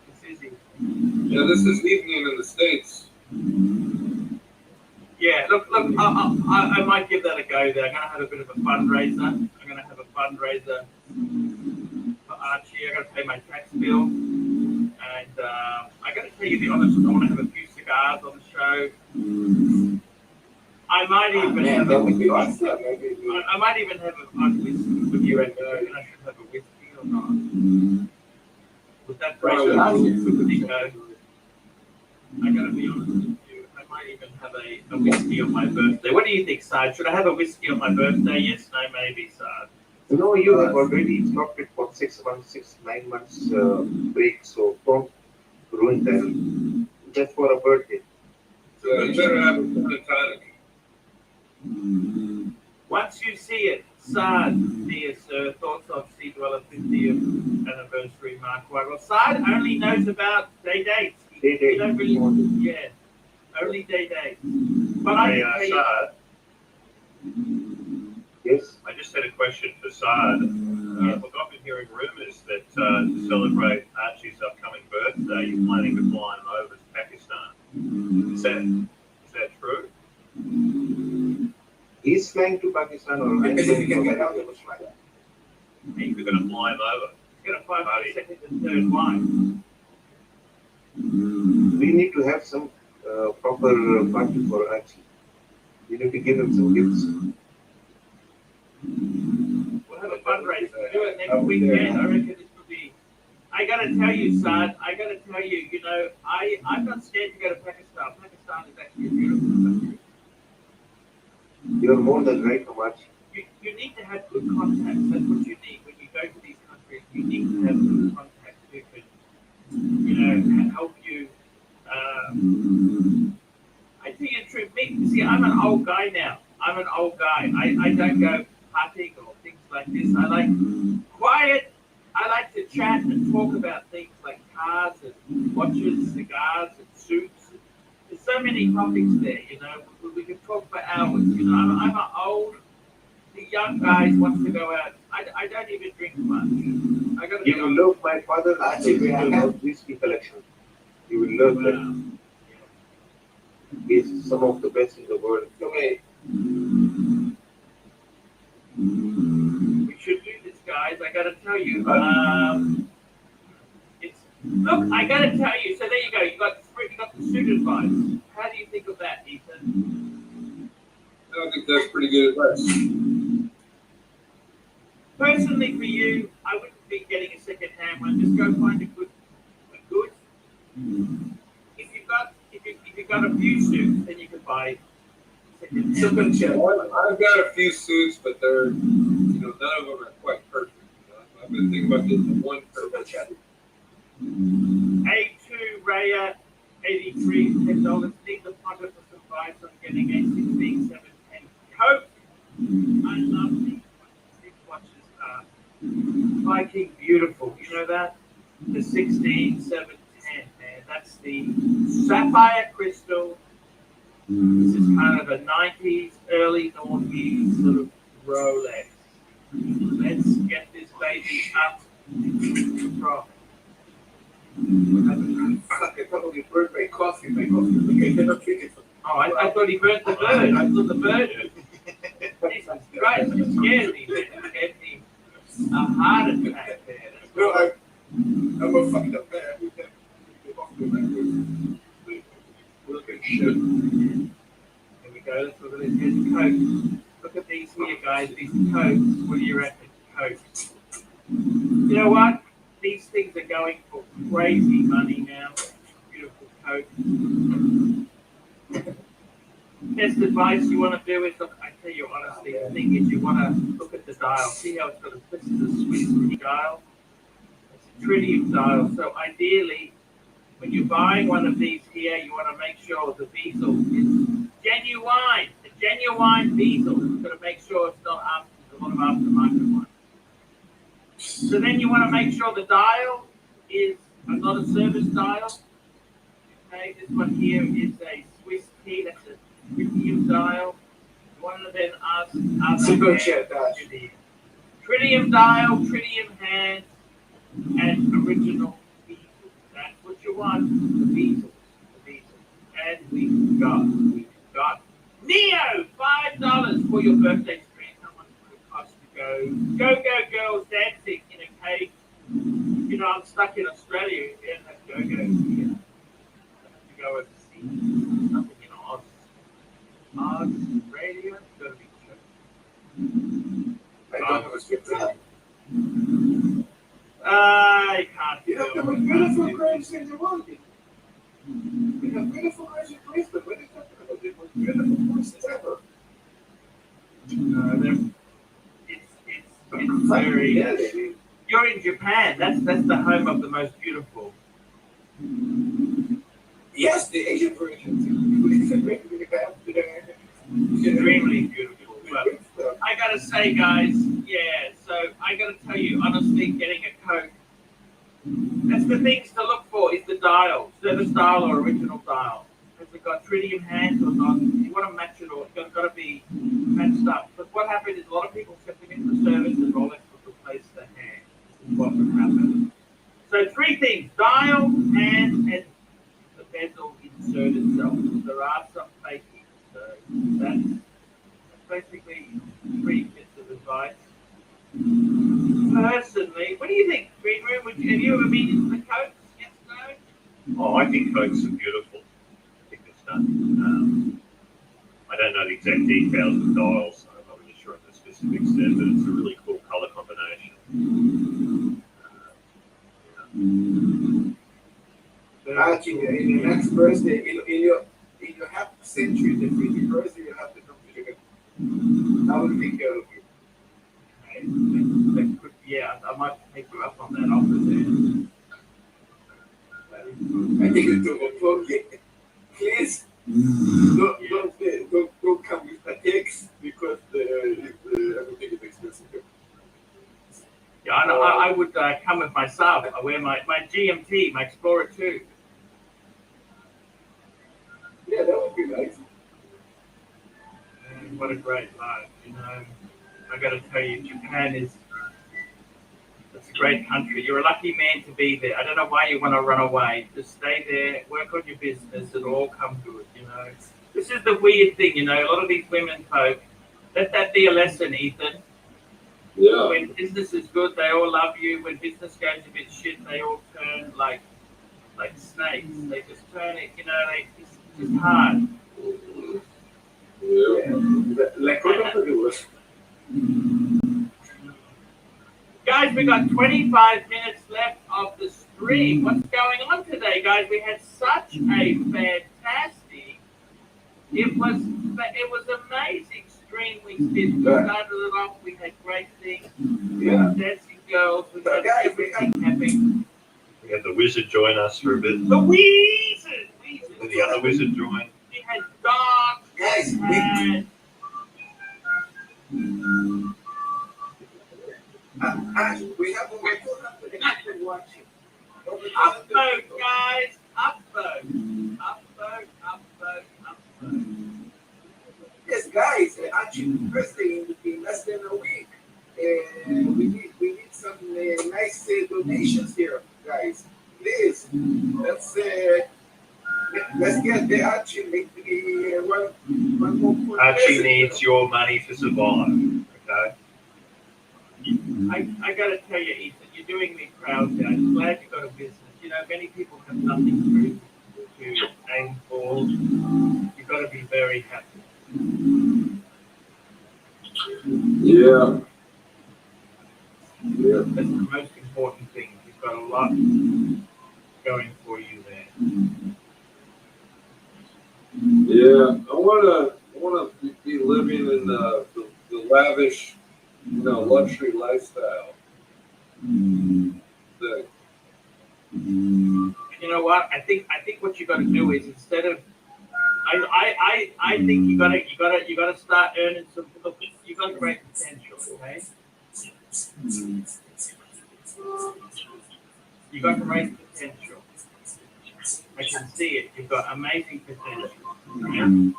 This is evening. Yeah, this is evening in the States. Yeah, look, I might give that a go there. I'm going to have a bit of a fundraiser. I'm going to have a fundraiser for Archie. I got to pay my tax bill. And I got to tell you the honest, I want to have a few cigars on the show. I might even have that would be a, awesome. I might even have a whiskey. Would you reckon I should have a whiskey or not? Would that break the I got to be honest with you. I might even have a whiskey on my birthday. What do you think, Sard? Should I have a whiskey on my birthday? Yes, no, maybe, Sard. No, you have already stopped it for 6 months, 9 months break. So don't ruin that. Just for a birthday. So you better have a gin and tonic. Once you see it, Sard, dear sir, thoughts of Sea Dweller 50th anniversary mark. Well, Sard only knows about day dates. Day You don't really, yeah, only day dates. But I Hey, can tell you, Saad, Yes. I just had a question for Saad. Look, I've been hearing rumours that to celebrate Archie's upcoming birthday, you're planning to fly him over to Pakistan. Is that true? He's flying to Pakistan or Because if you can get out of the flight. You're going to fly him over? you're going to find the second and third line. We need to have some proper party for Archie. We need to give him some gifts. We'll have a fundraiser. We'll do it next weekend. I reckon this will be. I gotta tell you, Saad. I gotta tell you. You know, I'm not scared to go to Pakistan. Pakistan is actually a beautiful country. You're more than welcome, Archie. You need to have good contacts. That's what you need when you go to these countries. You need to have good contacts who can, you know, help you. I tell you the truth. Me, see, I'm an old guy now. I'm an old guy. I don't go partying or things like this. I like quiet. I like to chat and talk about things like cars and watches, cigars and suits. There's so many topics there, you know. We can talk for hours. You know, I'm an old. The young guys want to go out. I don't even drink much. I got to You will love my father. Archie will love whiskey collection. You will love that. He's some of the best in the world. Okay. We should do this, guys. I gotta tell you. It's look. I gotta tell you. So there you go. You got the suit advice. How do you think of that, Ethan? I think that's pretty good advice. Personally, for you, I wouldn't be getting a second-hand one. Just go find a good. If you've got a few suits, then you can buy second-hand. I've got a few suits, but they're, you know, none of them are quite perfect. You know? I've been thinking about getting the one perfect. A2 Raya 83, $10. Need the pocket for some advice on getting a 16, 7, 10 Coke. I love these watches. These watches are Viking beautiful. You know that? The 16, 7, 10, man. That's the sapphire crystal. This is kind of a 90s, early noughties sort of Rolex. Let's get this baby up from. Fuck, I probably burned my coffee. My coffee. Okay, they're not drinking. Oh, I thought he burnt the bird. I thought the bird. Jesus Christ, it scared me, man. It gave me a heart attack there. No, I'm a fucked up man. We can get off the record. Look at shit. Here we go. Let's look at this. Here's Coke. Look at these here, guys. These Cokes. What do you reckon? Coke. You know what? These things are going for crazy money now. Beautiful Coke. Best advice you want to do is look. I tell you honestly, the thing is you want to look at the dial. See how it's got a this is a Swiss dial. It's a tritium dial. So ideally, when you're buying one of these here, you want to make sure the bezel is genuine. A genuine bezel. You've got to make sure it's not after. There's a lot of aftermarket ones. So then you want to make sure the dial is not a service dial. Okay, this one here is a Swiss T. That's a tritium dial. You want to then ask tritium dial, tritium hand, and original bezel. That's what you want. The bezel. And we've got Neo, $5 for your birthday screen. How much would it cost to go girls dancing in a cave? You know, I'm stuck in Australia and that go here. I have to go overseas. Nothing in Oz. Radio, it's gotta be cheap. I don't know what's that. I can't You do have the most it. beautiful grapes in the world. We have beautiful grapes in place, but when you're talking about the most beautiful horses ever. It's very. Yeah, they- You're in Japan. That's the home of the most beautiful. Yes, the Asian version. Extremely beautiful. But I gotta say, guys, yeah. So I gotta tell you, honestly, getting a Coke. That's the things to look for. Is the dial, service dial or original dial? Has it got tritium hands or not? You want to match it, or it's got to be matched up. But what happened is a lot of people stepping into service and Rolex would replace the hand. This is what would happen. So three things: dial, hand, and the bezel insert itself. There are some fakings. So that's basically three bits of advice. Personally, what do you think, Green Room? Have you ever been into the Cokes? Yes, no? Oh, I think Cokes are beautiful. I think it's done. I don't know the exact details of the dials, so I'm not really sure of the specifics there, but it's a really cool color combination. Actually, in the next birthday, in your half century, the 50th birthday, you have to come to Japan. I will take care of you. Yeah, I might take you up on that offer there. I think it's okay. Please don't come with the text because everything is expensive. Yeah, I would come with my sub. I wear my GMT, my Explorer 2. Yeah, that would be nice. And what a great life, you know. I got to tell you, Japan it's a great country. You're a lucky man to be there. I don't know why you want to run away. Just stay there, work on your business. It'll all come good, you know. This is the weird thing, you know. A lot of these women folk, let that be a lesson, Ethan. Yeah. When business is good, they all love you. When business goes a bit shit, they all turn like snakes. They just turn it, you know. It's just hard. Yeah. Like what of the worst. Guys, we got 25 minutes left of the stream. What's going on today, guys? We had such a fantastic. It was amazing stream we did. We started it off. We had great things. Yeah. Dancing girls. We had Guys, everything happening. We had the wizard join us for a bit. The wizard. The other wizard joined. We had dogs. Guys, We had we have over 200 people watching. upvote, guys. Upvote. Yes, guys, actually, birthday in less than a week. We need some nice donations here, guys. Please, let's Let's get the Archie make the one more. Archie needs your money to survive. Okay. I gotta tell you, Ethan, you're doing me proud there. I'm glad you got a business. You know, many people have nothing to aim for. You've got to be very happy. Yeah. Yeah. That's the most important thing. You've got a lot going for you there. Yeah. I wanna be living in the lavish, luxury lifestyle. The, You know what? I think what you got to do is instead of I think you gotta start earning some. Look, you got great potential, okay? You got great potential. I can see it. You've got amazing potential. Okay?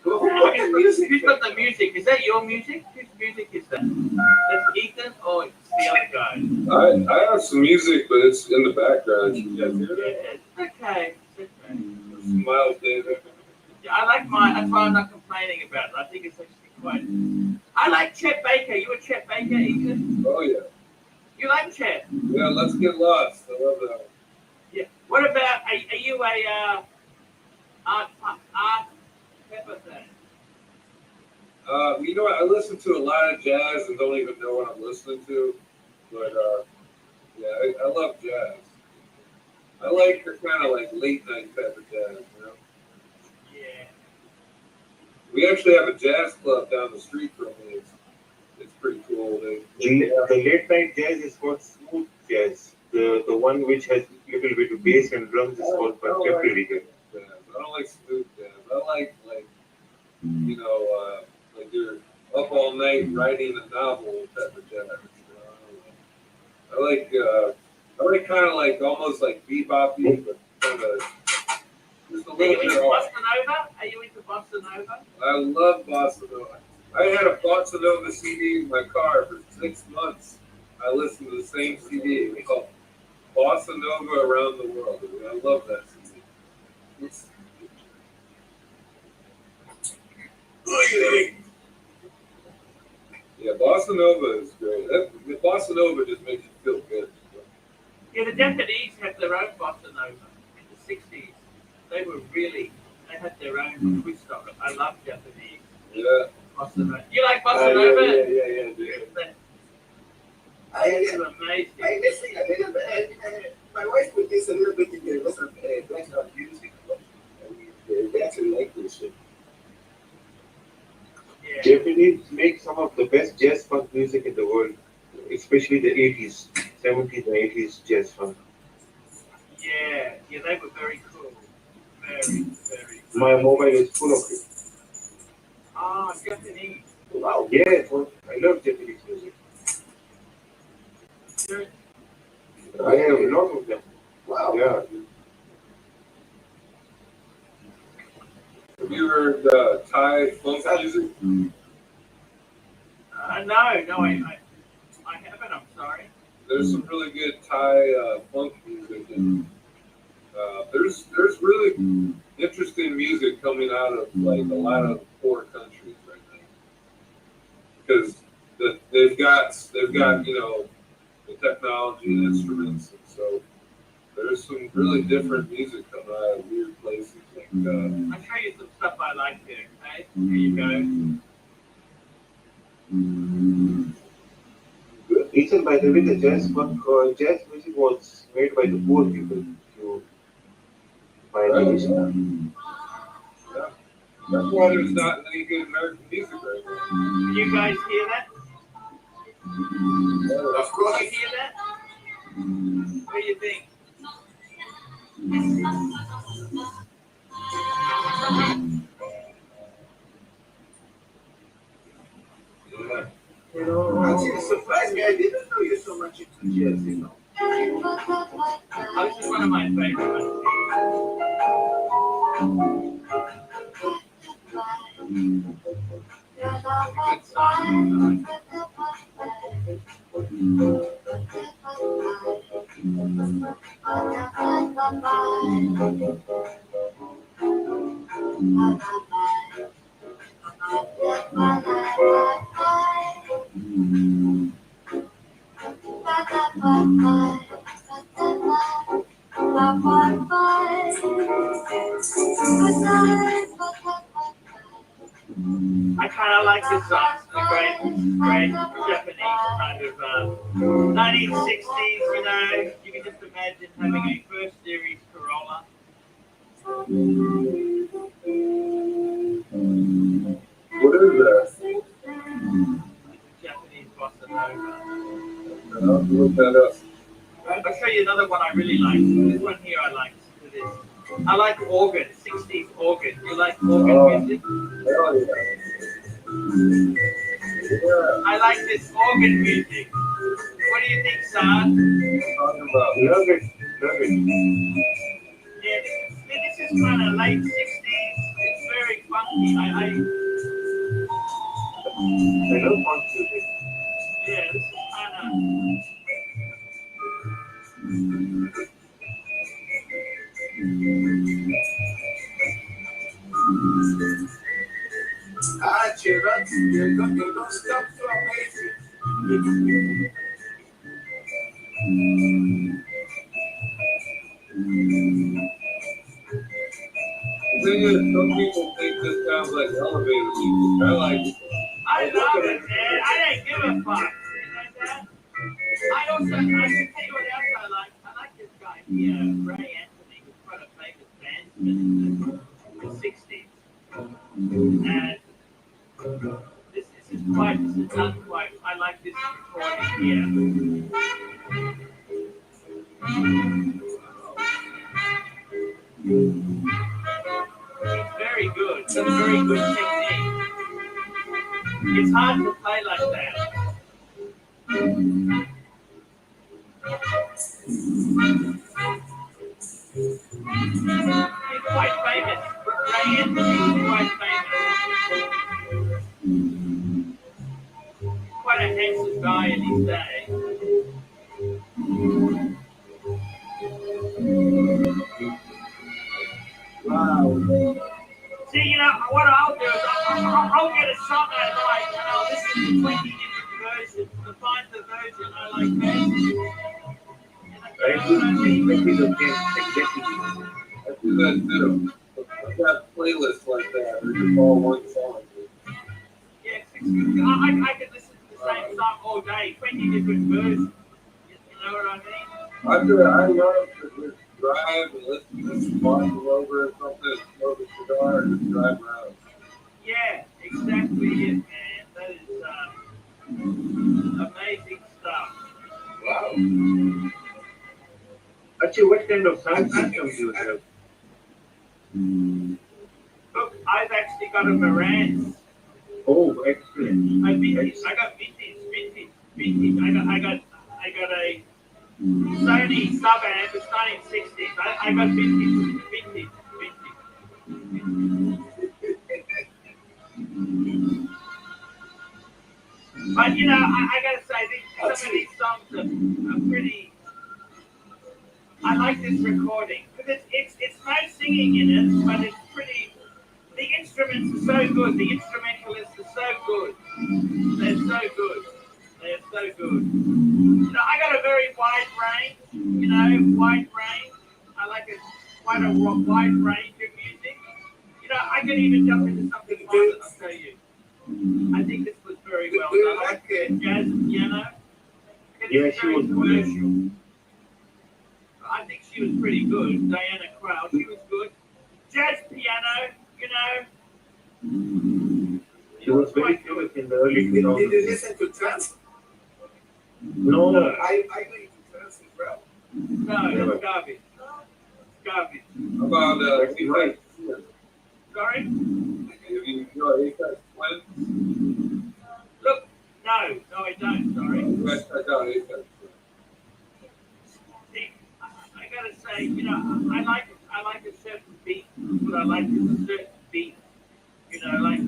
Who's got the music? Is that your music? Whose music is that? That's Ethan or it's the other guy? I have some music, but it's in the background. You guys hear that? Yeah, it's okay. It's okay. Some mild data. Yeah, I like mine. That's why I'm not complaining about it. I think it's actually quite. I like Chet Baker. You a Chet Baker, Ethan? Oh yeah. You like Chet? Yeah, let's get lost. I love that one. Yeah. What about? Are you a art pepper fan? You know what? I listen to a lot of jazz and don't even know what I'm listening to. But yeah, I love jazz. I like the kind of like late night type of jazz, Yeah. We actually have a jazz club down the street from me. It's pretty cool. The late night jazz is called smooth jazz. The one which has little bit of bass and drums is called contemporary jazz. I don't like smooth jazz. I like like you're up all night writing a novel type of jazz. I like kind of like almost like beboppy, but kind of just a Are little you bit into off. Bossa Nova? Are you into Bossa Nova? I love Bossa Nova. I had a Bossa Nova CD in my car for 6 months. I listened to the same CD. It's called Bossa Nova Around the World. I love that CD. Yeah, Bossa Nova is great. The Bossa Nova just makes you feel good. Yeah, the Japanese had their own Bossa Nova in the 60s. They had their own twist of it. I love Japanese. Yeah. Bossa Nova. You like Bossa Nova? Yeah. It's amazing. I listen a little bit. My wife put this a little bit in there. What's background music? They actually like this shit. Yeah. Japanese make some of the best jazz funk music in the world, especially the 80s, 70s and 80s jazz funk. Yeah, they were very cool. Very, very cool. My mobile is full of it. Ah, Japanese. Wow, yeah, I love Japanese music. They're- I have a lot of them. Wow. Yeah. Have you heard Thai funk music? no, I haven't. I'm sorry. There's some really good Thai funk music, and there's really interesting music coming out of like a lot of poor countries right now, because they've got the technology and instruments, and so there's some really different music coming out of weird places. Like I'll show you some stuff I like there. Okay, here you go. Ethan, by the way, the jazz funk, jazz music was made by the poor people. By the way. that's why there's not any good American music right now. Can you guys hear that? Of course. Can you hear that? What do you think? Actually, surprised me. I didn't know you're so much into jazz, This is one of my favorite good song. I kind of like this song. It's a great Japanese kind of 1960s, you know. You can just imagine having a first series Corolla. What is that? It's a Japanese bossa nova. I'll look that up. I'll show you another one I really like. This one here I like. Listen to this. I like organ, 60s organ. You like organ music? Hell yeah. Yeah. I like this organ music. What do you think, Saad? Talking about Love it. Yeah, this is kind of late 60s. It's very funky. I love funk music. Yeah, this is kind of. Children, you don't stop so amazing. the thing is, some people think this sounds like elevator music. I like it. I love it, man. I ain't give a fuck. You know that? I can tell you what else I like. I like this guy here, Ray Anthony, who's quite a famous bandsman in the 60s. And this is done quite. I like this recording here. It's very good. It's a very good technique. It's hard to play like that. He's quite famous. Ray Anthony is quite famous. Quite a handsome guy in his day. Wow. See, you know, what I'll do is I'll get a song I like and I'll listen to 20 different versions to find the version I like best. I do exactly the same. Exactly. I do that too. I've got playlists like that. They're just all one song. Yeah, I could listen to the same song all day, 20 different versions. You know what I mean? I love to just drive and listen to some bottle over or something, smoke a cigar, and just drive around. Yeah, exactly it, man. That is amazing stuff. Wow. Actually, what kind of sound system do you have? Look, I've actually got a Marantz. Oh, excellent. I got vintage. I got a Sony sub-amp. It's 1960s. I got vintage. But you know, I gotta say, some of these songs are pretty. I like this recording because it's no singing in it, but it's pretty. The instruments are so good. The instrumentalists are so good. They're so good. You know, I got a very wide range. You know, wide range. I like quite a wide range of music. You know, I can even jump into something fun that I'll tell you. I think this was very well done. I like the jazz piano. Yeah, she was commercial. I think she was pretty good. Diana Crowd, she was good. Jazz piano, you know. She was very famous in the early Did 2000s. you listen to trance? No, I went to trance as well. No, it's garbage. Garbage. How about, that's right. Sorry? Have you enjoyed Apex Twins? Look, no, I don't, sorry. I got Apex. See, I gotta say, you know, I like a certain beat. What I like is a certain beat. You know, like,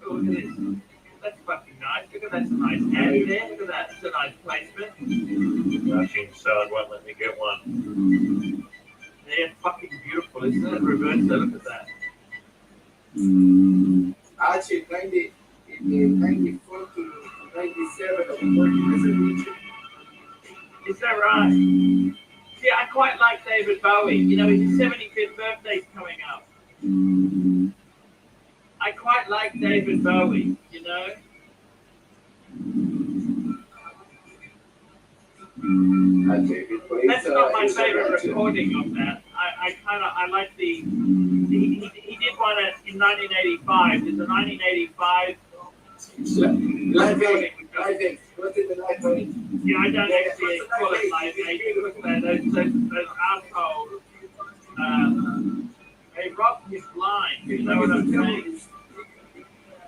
oh, look at this. That's fucking nice. Look at that's a nice hand there. Look at that. It's a nice placement. Russian side won't let me get one. They're fucking beautiful, isn't it? Reverse, look at that. Actually, 94 to 97 of 40%. Is that right? See, I quite like David Bowie. You know, his 75th birthday's coming up. I quite like David Bowie, you know? That's not my favorite recording of that. I like the, he did one in 1985. There's a 1985 recording. What is the live aid? Yeah, I don't actually call it live aid. Look at that, those assholes. They robbed his line, you know what I'm saying?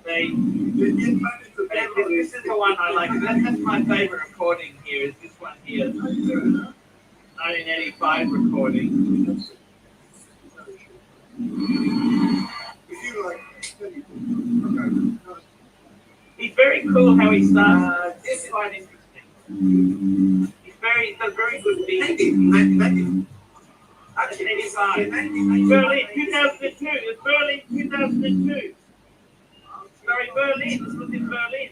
This is the one I like. That's my favorite recording here, is this one here. 1985 recording. He's very cool how he starts. It's quite interesting. He's does very good beats. 1985. Berlin, 2002. It's Berlin, 2002. Sorry, Berlin. This was in Berlin.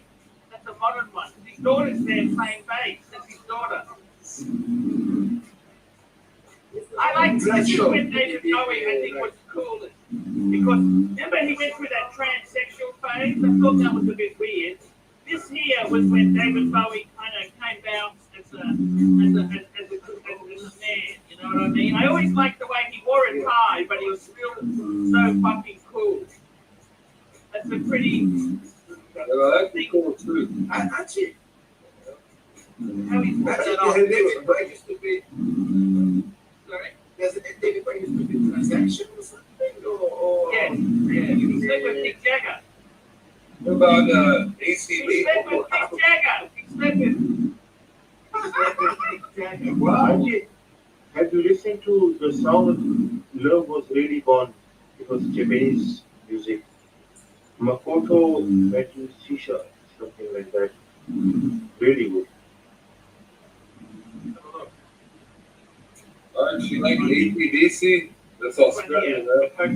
That's a modern one. His daughter's there playing bass. That's his daughter. I like this is when David Bowie, I think, was coolest. Because remember he went through that transsexual phase? I thought that was a bit weird. This here was when David Bowie kind of came down as a man. You know what I mean? I always liked the way he wore a tie, but he was still so fucking cool. That's a pretty. That'd be cool too. Actually, How he's put that on. David Bowie used to be. Sorry? Does David Bowie used to be transaction or something? Or Yes, yeah. He slept with Mick Jagger. What about He ACB? slept with Mick Jagger. He slept with Mick Jagger. Wow. Have you listened to the song Love Was Really Born? It was Japanese music. Makoto Matsushisha, something like that. Really good. Aren't you like APDC? That's all Here, scripted, right?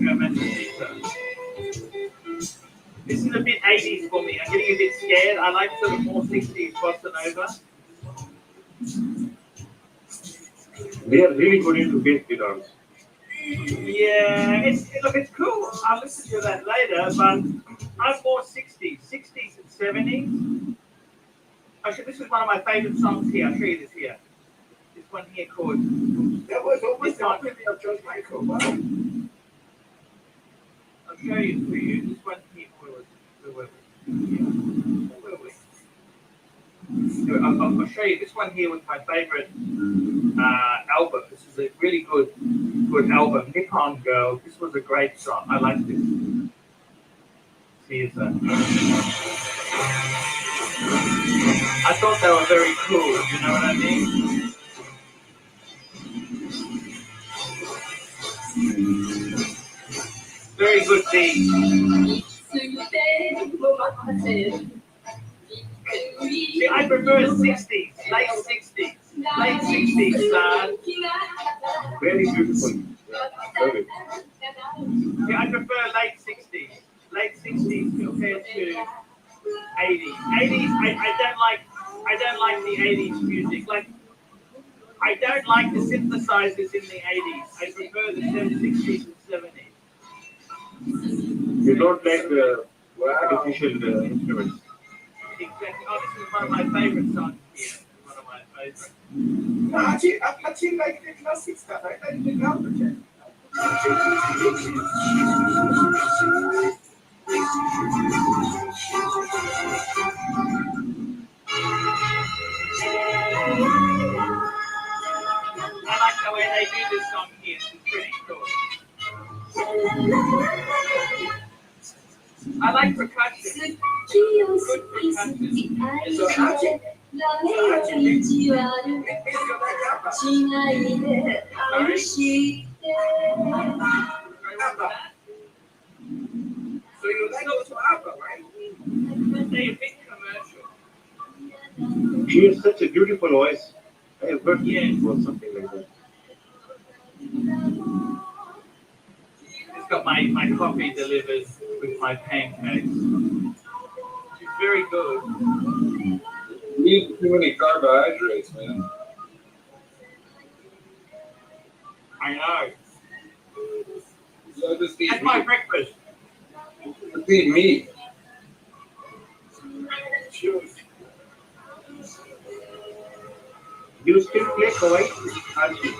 This is a bit 80s for me. I'm getting a bit scared. I like sort of more 60s bossa nova. They are really good into bass guitars. Yeah, it's cool. I'll listen to that later, but I'm more 60s and 70s. Actually, this is one of my favorite songs here. I'll show you this here. This one here called. that was always the opinion of George Michael. Wow. I'll show you for you. This one here. Where were we? I'll show you. This one here was my favorite album. This is a really good album. Nippon Girl. This was a great song. I like this. Here's that. I thought they were very cool. You know what I mean? Very good beat. See, I prefer 60s, late 60s, son. Very beautiful. Love it. Yeah, I prefer late 60s compared to 80s. 80s, I don't like the 80s music. Like, I don't like the synthesizers in the 80s. I prefer the 60s and 70s. You don't like the artificial instruments. Exactly. Oh, this is one of my favorite songs here. One of my favorites. I actually like the classic stuff. I like the Lumberjack. I like the way they do this song here. It's pretty cool. I like percussion. Good percussion. So actually, so you like also ABBA, right? They're a bit commercial. She has such a beautiful voice. I have heard Yeah. or something like that. It's got my coffee delivered with my pancakes. She's very good. You eat too many carbohydrates, man. I know. So just eat That's my meat. breakfast. Just eat meat. Do you still play Kawaii? Archie?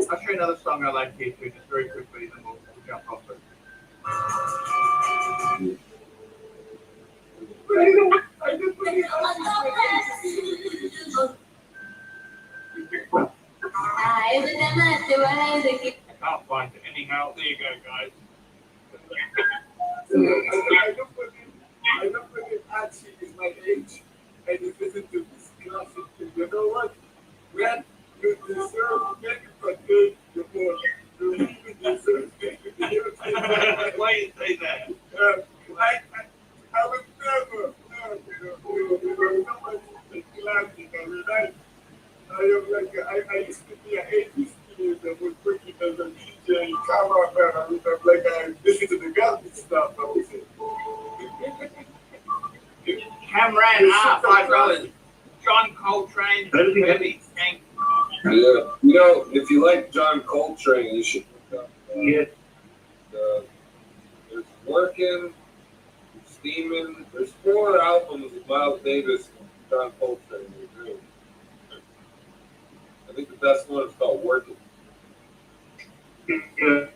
I'll show you another song I like here too, just very quickly, then we'll jump off it. I can't find it anyhow. There you go, guys. I don't believe Archie is my age and you listen to this classic thing. You know what? When you deserve maybe for good, you're more. You really deserve maybe. Why you say that? I would never, nobody classic. I mean, I am like, I used to be an 80s kid that was working as a DJ, cameraman. I mean, I'm like, I listen to the garbage stuff. I was Cameron $5. John Coltrane, I don't think I- Heavy Tank. Yeah. You know, if you like John Coltrane, you should look up. Yeah. There's Working, Steaming. There's 4 albums of Miles Davis and John Coltrane. Really. I think the best one is called Working. Yeah.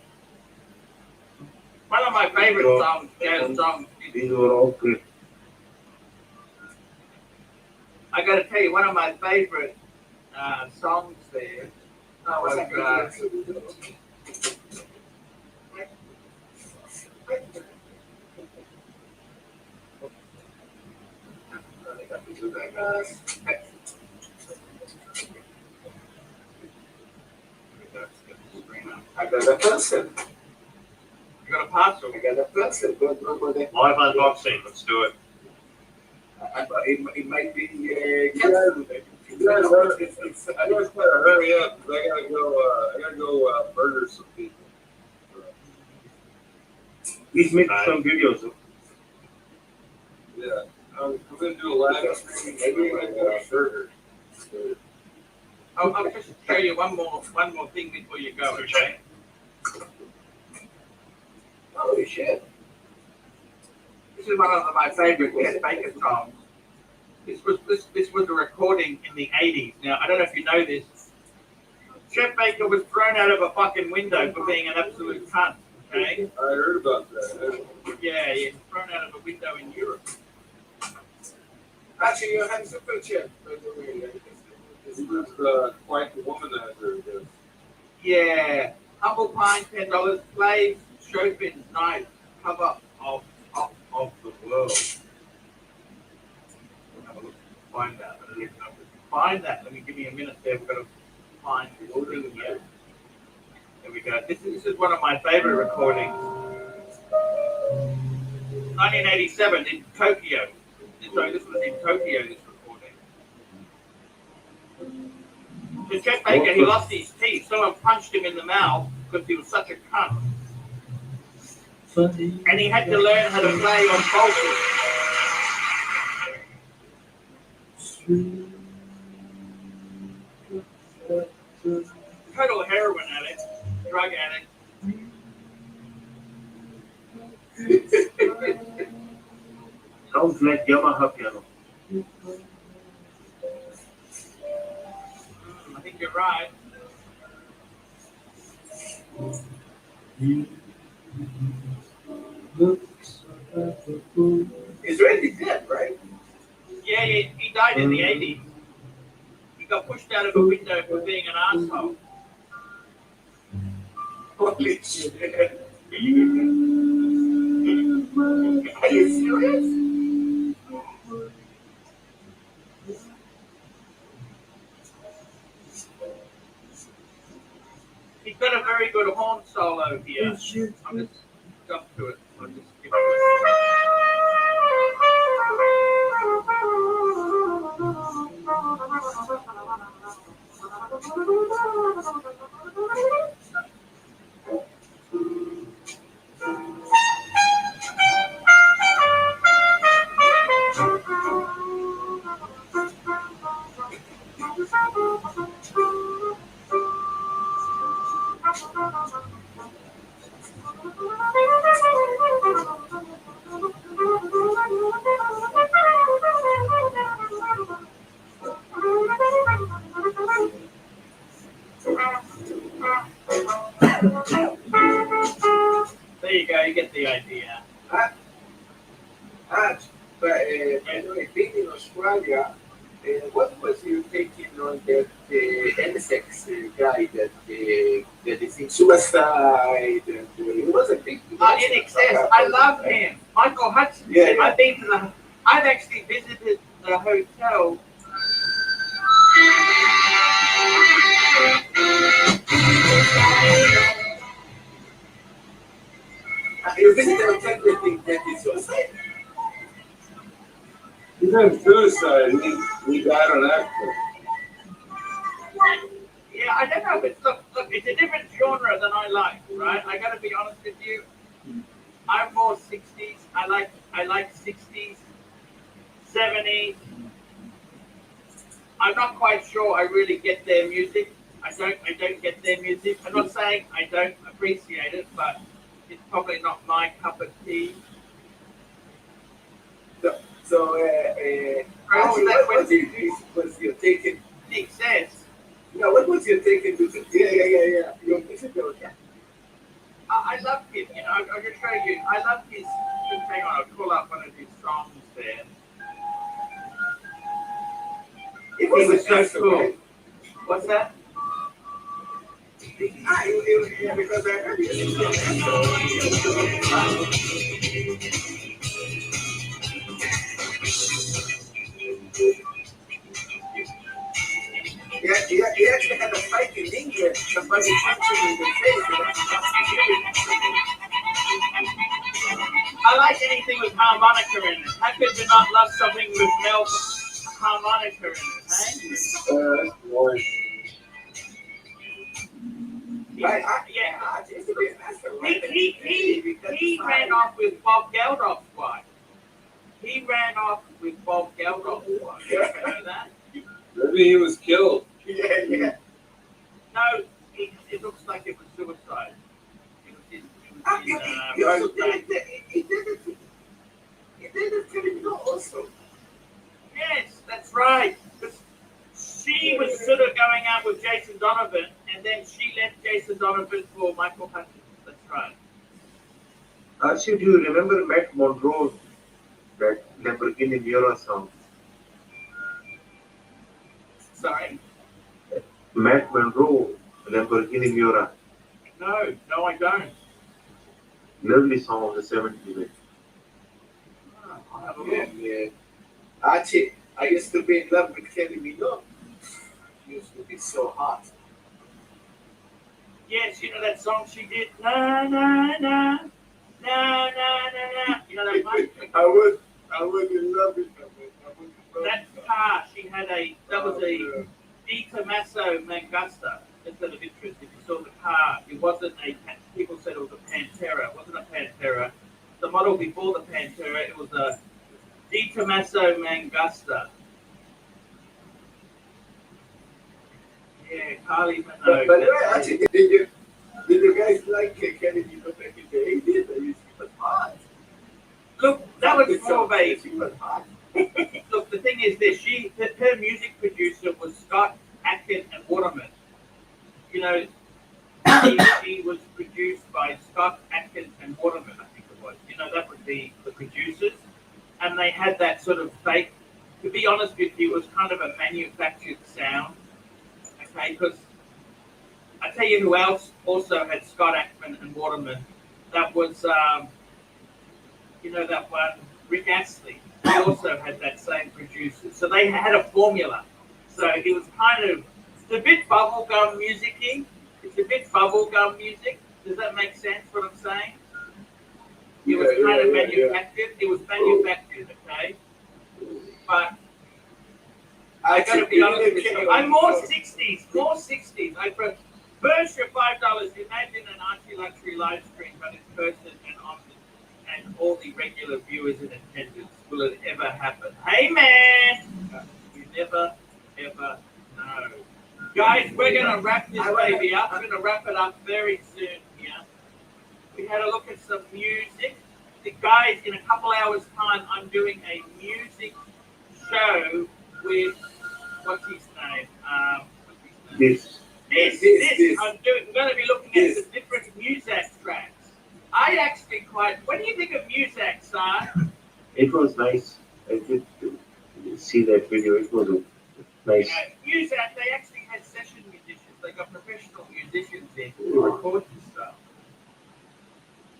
One of my favorite songs, jazz songs. These were all great. I got to tell you, one of my favorite songs there was I got a person. You got a parcel. I got a person. Go there. Live unboxing. Let's do it. It might be I always try to hurry up because I gotta go murder some people. Please make some videos. Yeah, I'm gonna do a live stream. Maybe like burgers. I'll just show you one more thing before you go, okay? Holy shit. This is one of my favorite Chet Baker songs. This was a recording in the 80s. Now, I don't know if you know this. Chet Baker was thrown out of a fucking window for being an absolute cunt, okay? I heard about that. Yeah, he was thrown out of a window in Europe. Actually, you had super chat, by the way. He was quite the womanizer, I guess. Yeah. Humble Pine, $10. Slaves, Chopin's Night, cover of the world. Have a look. Find that. I don't even know if we can find that. Let me give me a minute there. We've got to find this thing here. There we go. This is one of my favorite recordings. 1987 in Tokyo. Sorry, this was in Tokyo, this recording. So Chet Baker, he lost his teeth. Someone punched him in the mouth because he was such a cunt. And he had to learn how to play on pulses. Total heroin addict, drug addict. Sounds like Yamaha piano. I think you're right. He's already dead, right? Yeah, he died in the 80s. He got pushed out of a window for being an asshole. Holy shit. Are you serious? He's got a very good horn solo here. I'm just jump to it. I'll just skip it. you go. You get the idea. But by the way, being in Australia, what was you taking on that NSX guy that is in suicide? And, it was a big. In excess. I love him. Michael Hudson. Yeah, yeah. I've actually visited the hotel. You visited a hotel that is suicide? He didn't suicide. He died on accident. Yeah, I don't know, but look, it's a different genre than I like, right? I gotta be honest with you. I'm more 60s. I like 60s, 70s. I'm not quite sure I really get their music. I don't get their music. I'm not saying I don't appreciate it, but it's probably not my cup of tea. So, what was your taking? The excess. No, what was your taking to? Yeah. Your visit or yeah. I love him, you know, I'll just show you. I love his, hang on, I'll pull up one of his songs there. It was so awesome, cool. right? What's that? Yeah, because I heard he actually had a fight in England. Somebody punched him in the face. I like anything with harmonica in it. How could you not love something with male harmonica in it, eh? Boy. He ran off with Bob Geldof's wife. He ran off with Bob Geldof's wife. You know that? Maybe he was killed. Yeah. No, it looks like it was suicide. It He did it to him also. Yes, that's right. She was sort of going out with Jason Donovan, and then she left Jason Donovan for Michael Hutchins. That's right. Actually, do you remember Matt Monroe, that Lamborghini Miura song? Sorry? Matt Monroe, Lamborghini Miura. No, I don't. Lovely song of the 70s. I'll have a look. Yeah. Actually, I used to be in love with Kelly Minogue. She used to be so hot. Yes, you know that song she did? Na, na, na, na, na, na, na. You know that one? I was in love with her. That car, that was a Di Tommaso Mangusta. Just out of interest, if you saw the car, it wasn't people said it was a Pantera. It wasn't a Pantera. The model before the Pantera, it was a Di Tommaso Mangusta. Yeah, Carly Minogue. But actually, did you guys like Kelly Minogue back in the 80s? She was hot. Look, that was more of a. She was hot. Look, the thing is this: her music producer was Scott Atkin and Waterman. You know, she was produced by Scott Atkin and Waterman, I think it was. You know, that would be the producers, and they had that sort of fake. To be honest with you, it was kind of a manufactured sound. Okay, because I tell you who else also had Scott Atkin and Waterman. That was, you know, that one Rick Astley. He also had that same producer. So they had a formula. So it was kind of, it's a bit bubblegum music-y. It's a bit bubblegum music. Does that make sense what I'm saying? It was kind of manufactured. It was manufactured, okay? But I gotta be honest with you. I'm more 60s. I first your $5. Imagine an Archie Luxury live stream, but in person and all the regular viewers in attendance. Will it ever happen? Hey man, you never ever know. Guys, we're gonna wrap this baby up. We're gonna wrap it up very soon here. We had a look at some music. The guys, in a couple hours time, I'm doing a music show with what's his name? This. I'm going to be looking at some different music tracks. I actually quite. What do you think of music, son? It was nice. I did see that video. It was a nice. Music. They actually had session musicians. They got professional musicians in to record this stuff.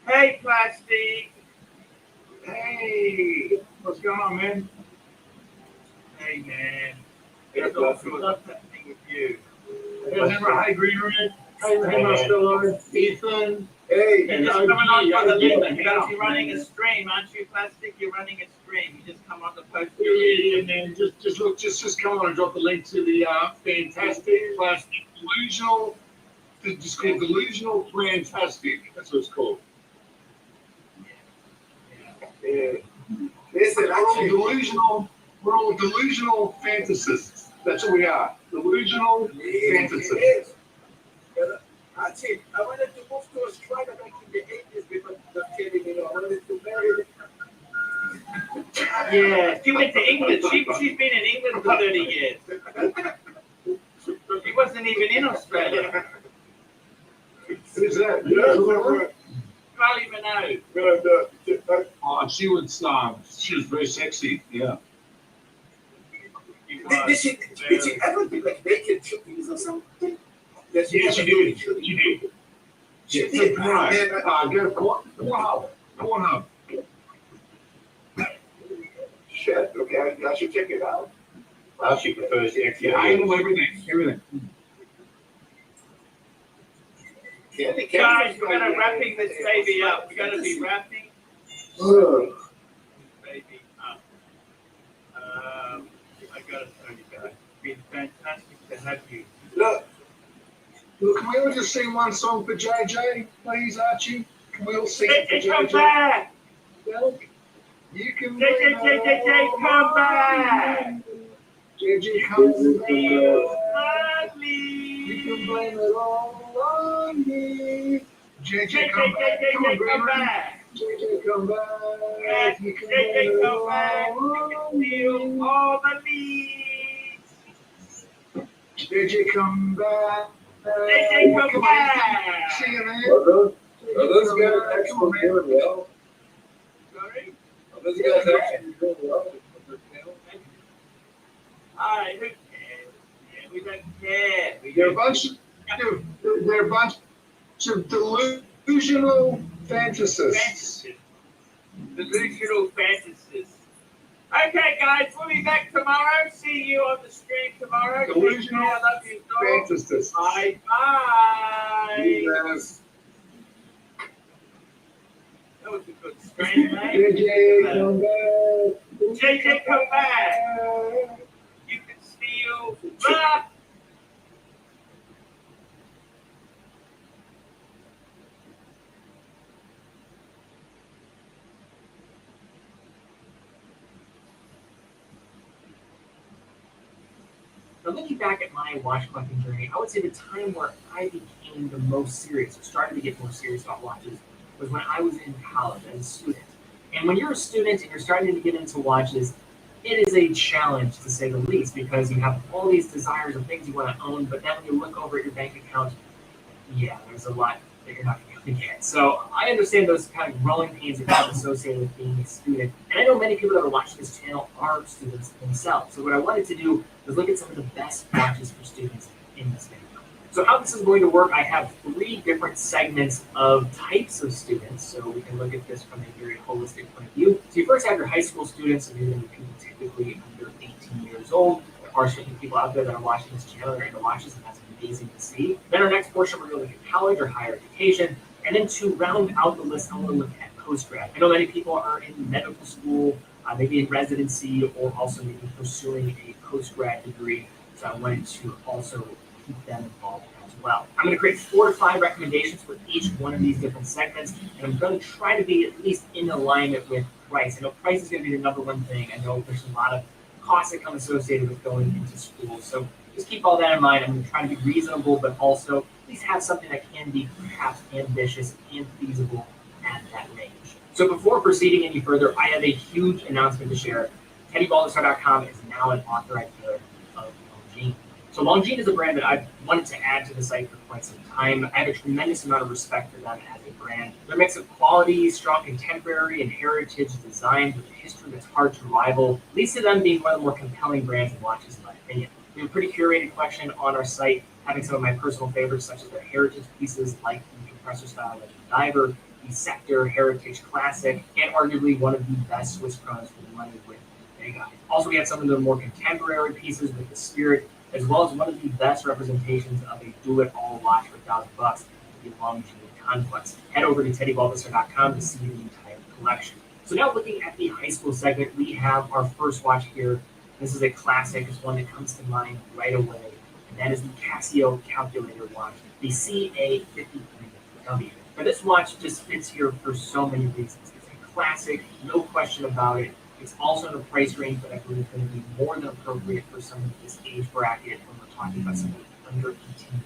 Hey, Plastic. Hey, what's going on, man? Hey, man. Hey, It's all Plastic. good. What's happening with you? Hi, Green Room. Hey, Marcelo. Ethan. Hey, You're And just OG, coming on for the OG, link. man. You're going to be running a stream, aren't you, Plastic? You're running a stream. You just come on the post. Yeah, man. Just come on and drop the link to the fantastic plastic delusional. It's called delusional fantastic. That's what it's called. listen, We're all actually, delusional. We're all delusional fantasists. That's what we are. Delusional fantasists. yes. Actually, I wanted to move to Australia back in the 80s because of kidding, I wanted to marry. Yeah, she went to England. She's been in England for 30 years. She wasn't even in Australia. Who's that? Yeah, Can't even know. Oh, she was very sexy. Yeah. Did she ever do like naked shootings or something? Yes, Yeah, she did. She did. She did. Right. Man, Get a Pornhub. shit, okay, I should check it out. Now she prefers the Yeah, I know everything. Guys, we're gonna wrapping this baby up. We're gonna be wrapping Ugh. this baby up. I gotta tell you guys, it's been fantastic to have you. Look, Well, can we all just sing one song for JJ, please, Archie? Can we all sing it for JJ, come JJ? back! Well, you can JJ, come back! JJ, come back. Feel You can lovely. blame it all on me. JJ, come back. Come on, JJ, come Grandma. back! JJ, come back. You can blame JJ, it come all back! You can on feel me. all the needs. JJ, come back. JJ, come Come on, back! sing it, man. are those Come guys back. actually Come on, man. doing well? Sorry? Are those guys actually doing well? Alright, who cares? Yeah, we don't care. They're a bunch of delusional fantasists. Delusional fantasists. Okay, guys, we'll be back tomorrow. See you on the stream tomorrow. Delusional I love you, dog. Fantasists. Bye bye. Yes. That was a good stream, mate. JJ, come back. JJ, come back. You can steal. Bye. Now, looking back at my watch collecting journey, I would say the time where I became the most serious, or started to get more serious about watches, was when I was in college as a student. And when you're a student and you're starting to get into watches, it is a challenge to say the least, because you have all these desires of things you want to own, but then when you look over at your bank account, yeah, there's a lot that you're not going to get. So I understand those kind of growing pains that come associated with being a student. And I know many people that are watching this channel are students themselves. So what I wanted to do was look at some of the best watches for students in this video. So how this is going to work, I have 3 different segments of types of students. So we can look at this from a very holistic point of view. So you first have your high school students, and these are people typically under 18 years old. There are certainly people out there that are watching this channel that are into watches, and that's amazing to see. Then our next portion, we're going to look at college or higher education. And then to round out the list, I want to look at postgrad. I know many people are in medical school, maybe in residency, or also maybe pursuing a postgrad degree. So I wanted to also keep them involved as well. I'm going to create 4 to 5 recommendations for each one of these different segments, and I'm going to try to be at least in alignment with price. I know price is going to be the number one thing. I know there's a lot of costs that come associated with going into school. So just keep all that in mind. I'm going to try to be reasonable, but also at least have something that can be perhaps ambitious and feasible at that range. So before proceeding any further, I have a huge announcement to share. TeddyBaldister.com is now an authorized dealer of Longines. So Longines is a brand that I've wanted to add to the site for quite some time. I have a tremendous amount of respect for them as a brand. Their mix of quality, strong contemporary, and heritage designs with a history that's hard to rival leads to them being one of the more compelling brands in watches, in my opinion. We have a pretty curated collection on our site, having some of my personal favorites, such as their heritage pieces like the compressor style Legend Diver, the Sector Heritage Classic, and arguably one of the best Swiss chronos for the money with the big eye. Also, we have some of the more contemporary pieces with the Spirit, as well as one of the best representations of a do-it-all watch for $1,000, the Longitude Conquest. Head over to teddybalthasar.com to see the entire collection. So now looking at the high school segment, we have our first watch here. This is a classic. It's one that comes to mind right away, and that is the Casio calculator watch, the CA53W. Now this watch just fits here for so many reasons. It's a classic, no question about it. It's also in a price range that I believe is going to be more than appropriate for someone of this age bracket when we're talking about somebody under 18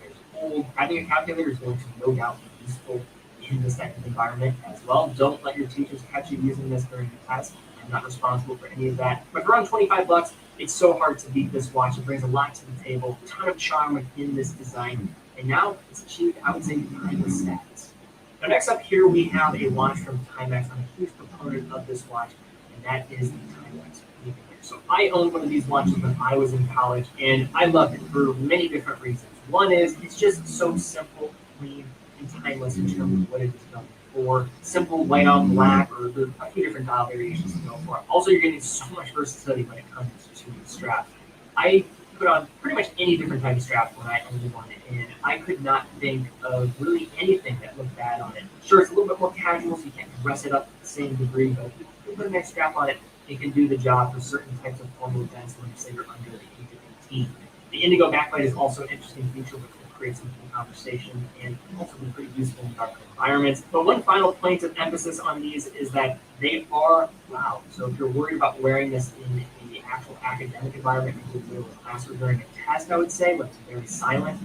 years old. Having a calculator is going to no doubt be useful in this type of environment as well. Don't let your teachers catch you using this during the class. I'm not responsible for any of that. But for around $25, it's so hard to beat this watch. It brings a lot to the table, a ton of charm within this design, and now it's achieved, I would say, timeless status. Now next up here, we have a watch from Timex. I'm a huge proponent of this watch, and that is the Timex. So I owned one of these watches when I was in college, and I loved it for many different reasons. One is it's just so simple, clean, and timeless in terms of what it is done for. Simple white on black, or there's a few different dial variations to go for. Also, you're getting so much versatility when it comes to the strap. I put on pretty much any different type of strap when I owned one, and I could not think of really anything that looked bad on it. Sure, it's a little bit more casual, so you can't dress it up to the same degree, but if you put a nice strap on it, it can do the job for certain types of formal events when you say you're under the age of 18. The indigo backlight is also an interesting feature which will create some cool conversation and also be pretty useful in dark environments. But one final point of emphasis on these is that they are loud. So if you're worried about wearing this in the actual academic environment, in a class or during a test, I would say, when it's very silent,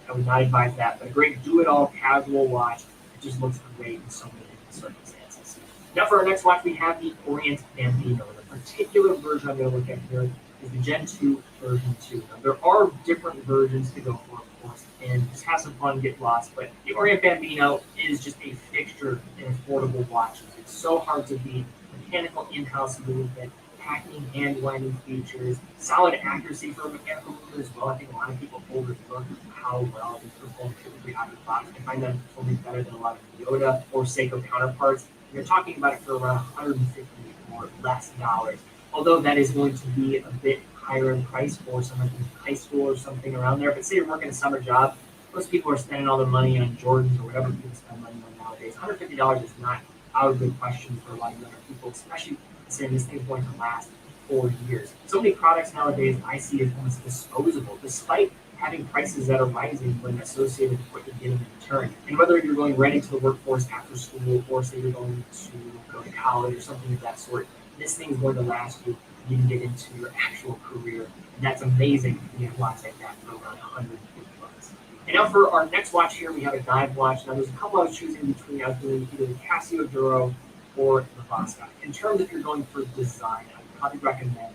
I would not advise that. But a great do-it-all casual watch, it just looks great in so many different circumstances. Now for our next watch, we have the Orient Bambino. The particular version I'm going to look at here is the Gen 2 version 2. Now, there are different versions to go for, of course, and just have some fun, get lost, but the Orient Bambino is just a fixture in affordable watches. It's so hard to beat. Mechanical in-house movement, packing, hand winding features, solid accuracy for a mechanical movement as well. I think a lot of people overlook how well these perform typically out of the box. I find them performing better than a lot of Toyota or Seiko counterparts. You're talking about it for around $150 or less dollars. Although that is going to be a bit higher in price for someone in high school or something around there. But say you're working a summer job, most people are spending all their money on Jordans or whatever people spend money on nowadays. $150 is not out of the question for a lot of younger people, especially saying this thing's going to last 4 years. So many products nowadays I see as almost disposable, despite having prices that are rising when associated with what you're getting in return. And whether you're going right into the workforce after school, or say you're going to go to college or something of that sort, this thing is going to last you. You can get into your actual career, and that's amazing. You get watch like that for around $150. And now for our next watch here, we have a dive watch. Now there's a couple I was choosing between. I was doing either the Casio Duro or the Vostok. In terms if you're going for design, I would probably recommend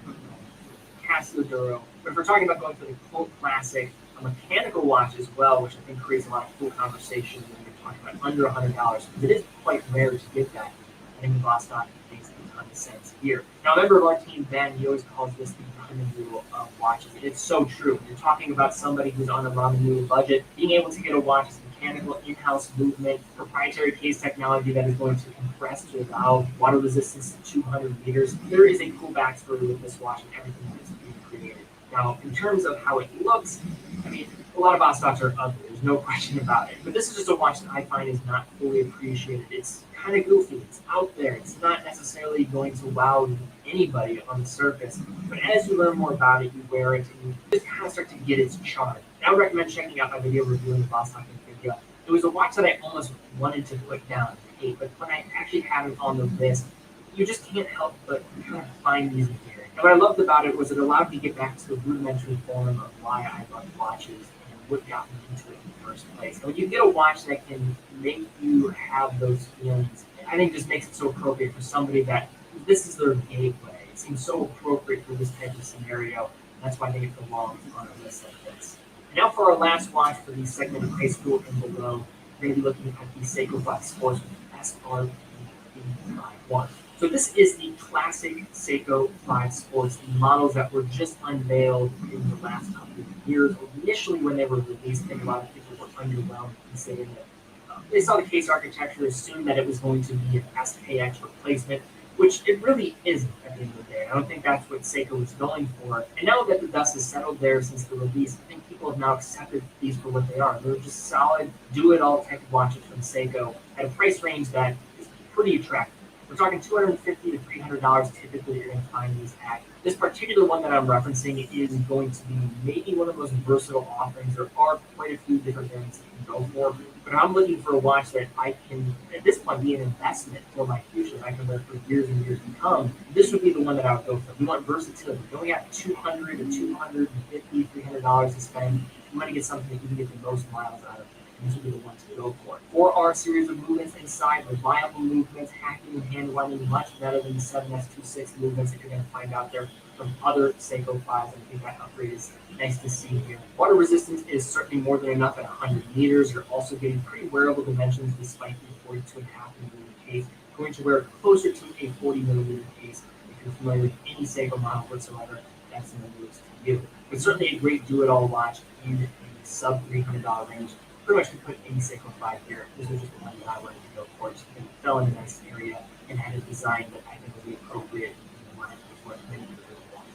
Casio Duro. But if we're talking about going for the quote classic, a mechanical watch as well, which I think creates a lot of cool conversation when you're talking about under $100, because it is quite rare to get that. I think the Vostok makes a ton of sense here. Now, a member of our team, Ben, he always calls this the ramen noodle of watches. And it's so true. When you're talking about somebody who's on a ramen noodle budget, being able to get a watch is mechanical, in-house movement, proprietary case technology that is going to compress to allow water resistance to 200 meters. There is a cool backstory with this watch and everything that is being created. Now, in terms of how it looks, I mean, a lot of Vostoks are ugly. There's no question about it. But this is just a watch that I find is not fully appreciated. It's kind of goofy. It's out there. It's not necessarily going to wow anybody on the surface. But as you learn more about it, you wear it, and you just kind of start to get its charm. And I would recommend checking out my video reviewing the Vostok Infinity. It was a watch that I almost wanted to put down and hate, but when I actually had it on the list, you just can't help but kind of find these here. And what I loved about it was it allowed me to get back to the rudimentary form of why I love watches and what got me into it in the first place. And when you get a watch that can make you have those feelings, I think it just makes it so appropriate for somebody that this is their gateway. It seems so appropriate for this type of scenario. And that's why I think it belongs on a list like this. And now for our last watch for the segment of high school and below, going to be looking at the Seiko Flex Sports SR1. So this is the classic Seiko 5 Sports, the models that were just unveiled in the last couple of years. Initially, when they were released, I think a lot of people were underwhelmed considering that they saw the case architecture, assumed that it was going to be an SKX replacement, which it really isn't at the end of the day. I don't think that's what Seiko was going for. And now that the dust has settled there since the release, I think people have now accepted these for what they are. They're just solid, do-it-all type of watches from Seiko at a price range that is pretty attractive. We're talking $250 to $300 typically you're going to find these at. This particular one that I'm referencing is going to be maybe one of the most versatile offerings. There are quite a few different variants that you can go for, but I'm looking for a watch that I can, at this point, be an investment for my future that I can wear for years and years to come. This would be the one that I would go for. We want versatility. You only have $200 to $250, $300 to spend. You want to get something that you can get the most miles out of. These would be the ones to go for. 4R series of movements inside, reliable movements, hacking and hand running, much better than the 7S26 movements that you're going to find out there from other Seiko 5s. I think that upgrade is nice to see here. Water resistance is certainly more than enough at 100 meters. You're also getting pretty wearable dimensions despite the 42.5 millimeter case. Going to wear it closer to a 40 millimeter case. If you're familiar with any Seiko model whatsoever, that's in the news to you. But certainly a great do-it-all watch in the sub $300 range. Pretty much could put any Seiko 5 here. This was just the one that I wanted to go for. Just it fell in a nice area and had a design that I think would be appropriate in the market for what many people want.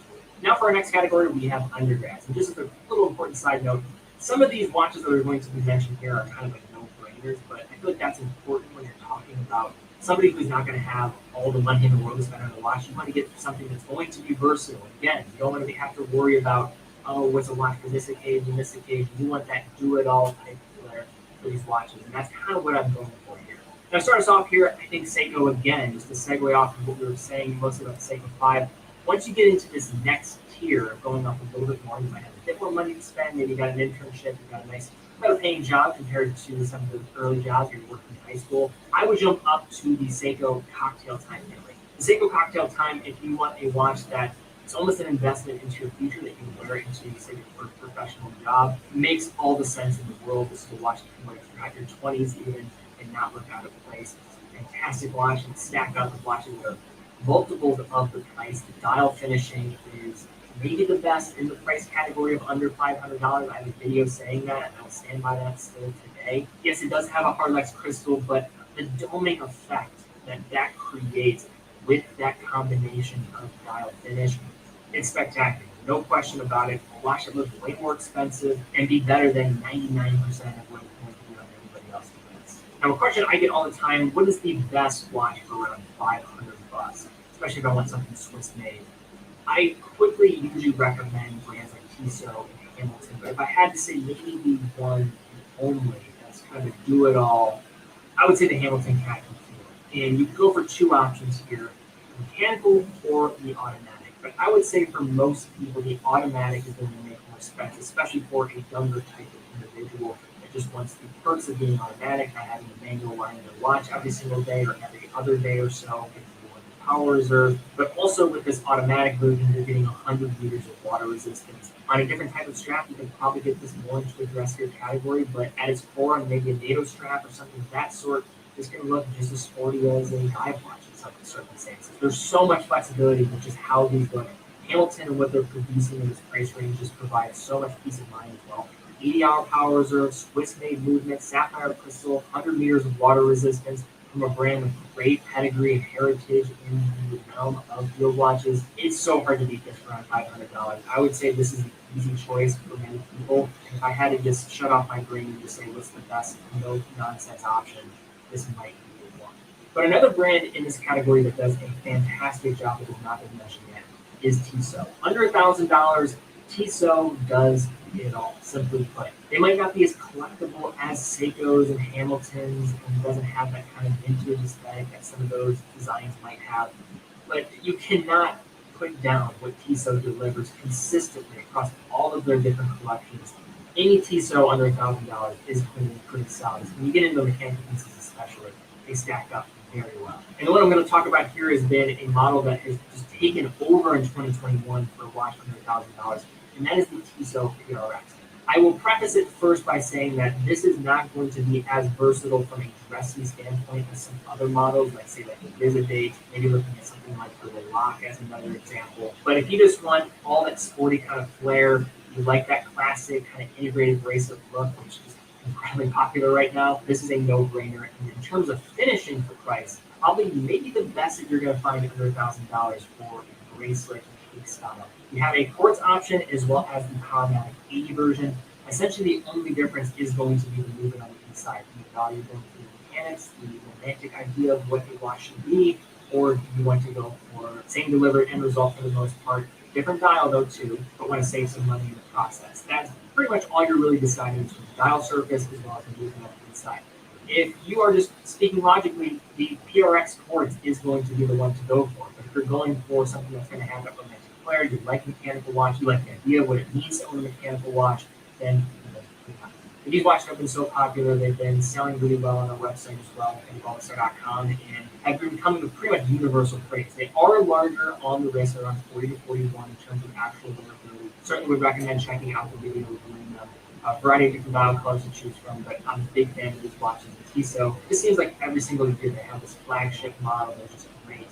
Now for our next category, we have undergrads. And just as a little important side note, some of these watches that are going to be mentioned here are kind of like no-brainers, but I feel like that's important when you're talking about somebody who's not going to have all the money in the world to spend on a watch. You want to get something that's going to be versatile. Again, you don't want to have to worry about, oh, what's a watch for this occasion, this occasion. You want that do-it-all type for these watches, and that's kind of what I'm going for here. Now, to start us off here, I think Seiko, again, just to segue off of what we were saying mostly about the Seiko 5, once you get into this next tier of going up a little bit more, you might have a bit more money to spend, maybe you got an internship, you got a nice, better paying job compared to some of the early jobs you're working in high school. I would jump up to the Seiko Cocktail Time family. The Seiko Cocktail Time, if you want a watch that it's almost an investment into your future that you can wear into your professional job. It makes all the sense in the world. This is a watch you can wear throughout your 20s even and not look out of place. It's a fantastic watch and stacked up with watches that are multiples of the price. The dial finishing is maybe the best in the price category of under $500. I have a video saying that, and I'll stand by that still today. Yes, it does have a Hardlex crystal, but the doming effect that creates with that combination of dial finish, it's spectacular. No question about it. A watch that looks way more expensive and be better than 99% of what it's going to be on anybody else's list. Now, a question I get all the time, what is the best watch for around $500? Especially if I want something Swiss made. I quickly usually recommend brands like Kiso and Hamilton, but if I had to say maybe the one only that's kind of do it all, I would say the Hamilton Cat and Field. And you can go for two options here, the mechanical or the automatic. But I would say for most people, the automatic is going to make more sense, especially for a younger type of individual that just wants the perks of being automatic, not having a manual line in their watch every single day or every other day or so, power reserve, but also with this automatic movement, you're getting 100 meters of water resistance. On a different type of strap, you can probably get this more into the dressier category, but at its core, maybe a NATO strap or something of that sort, it's going to look just as sporty as a dive watch in some circumstances. There's so much flexibility with just how these look. Hamilton and what they're producing in this price range just provides so much peace of mind as well. 80-hour power reserve, Swiss-made movement, sapphire crystal, 100 meters of water resistance, from a brand with great pedigree and heritage in the realm of field watches. It's so hard to beat this for around $500. I would say this is an easy choice for many people. If I had to just shut off my brain and just say what's the best no nonsense option, this might be the one. But another brand in this category that does a fantastic job that has not been mentioned yet is Tissot. Under $1,000, Tissot does it all, simply put. They might not be as collectible as Seikos and Hamiltons, and doesn't have that kind of vintage aesthetic that some of those designs might have. But you cannot put down what Tissot delivers consistently across all of their different collections. Any Tissot under $1,000 is pretty solid. When you get into the mechanical pieces especially, they stack up very well. And what I'm going to talk about here has been a model that has just taken over in 2021 for a watch under $1,000, and that is the Kiso Prx. I will preface it first by saying that this is not going to be as versatile from a dressy standpoint as some other models, like say like the ZzZzZzz, maybe looking at something like the Lock as another example. But if you just want all that sporty kind of flair, you like that classic kind of integrated bracelet look, which is incredibly popular right now, this is a no-brainer. And in terms of finishing for price, probably maybe the best that you're going to find under $1,000 for a bracelet style. You have a quartz option as well as the Powermatic 80 version. Essentially, the only difference is going to be the movement on the inside. The value going to the mechanics, the romantic idea of what a watch should be, or do you want to go for same delivered end result for the most part. Different dial though too, but want to save some money in the process. That's pretty much all you're really deciding between the dial surface as well as the movement on the inside. If you are just speaking logically, the PRX quartz is going to be the one to go for. But if you're going for something that's going to have that romantic flair, you like mechanical watch, you like the idea of what it means to own a mechanical watch, then these watches have been so popular, they've been selling really well on our website as well, at and have been becoming a pretty much universal praise. They are larger on the wrist, around 40 to 41 in terms of actual wearability. Certainly would recommend checking out the video reviewing them. A variety of different dial colors to choose from, but I'm a big fan of these watches. The Kiso, it seems like every single year they have this flagship model that's just great.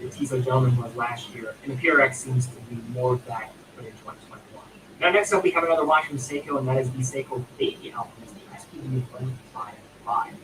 The Kiso Gentleman was last year, and the PRX seems to be more of that for in 2021. Now, next up, we have another watch from Seiko, and that is the Seiko Baby Alchemist, the SPB 155.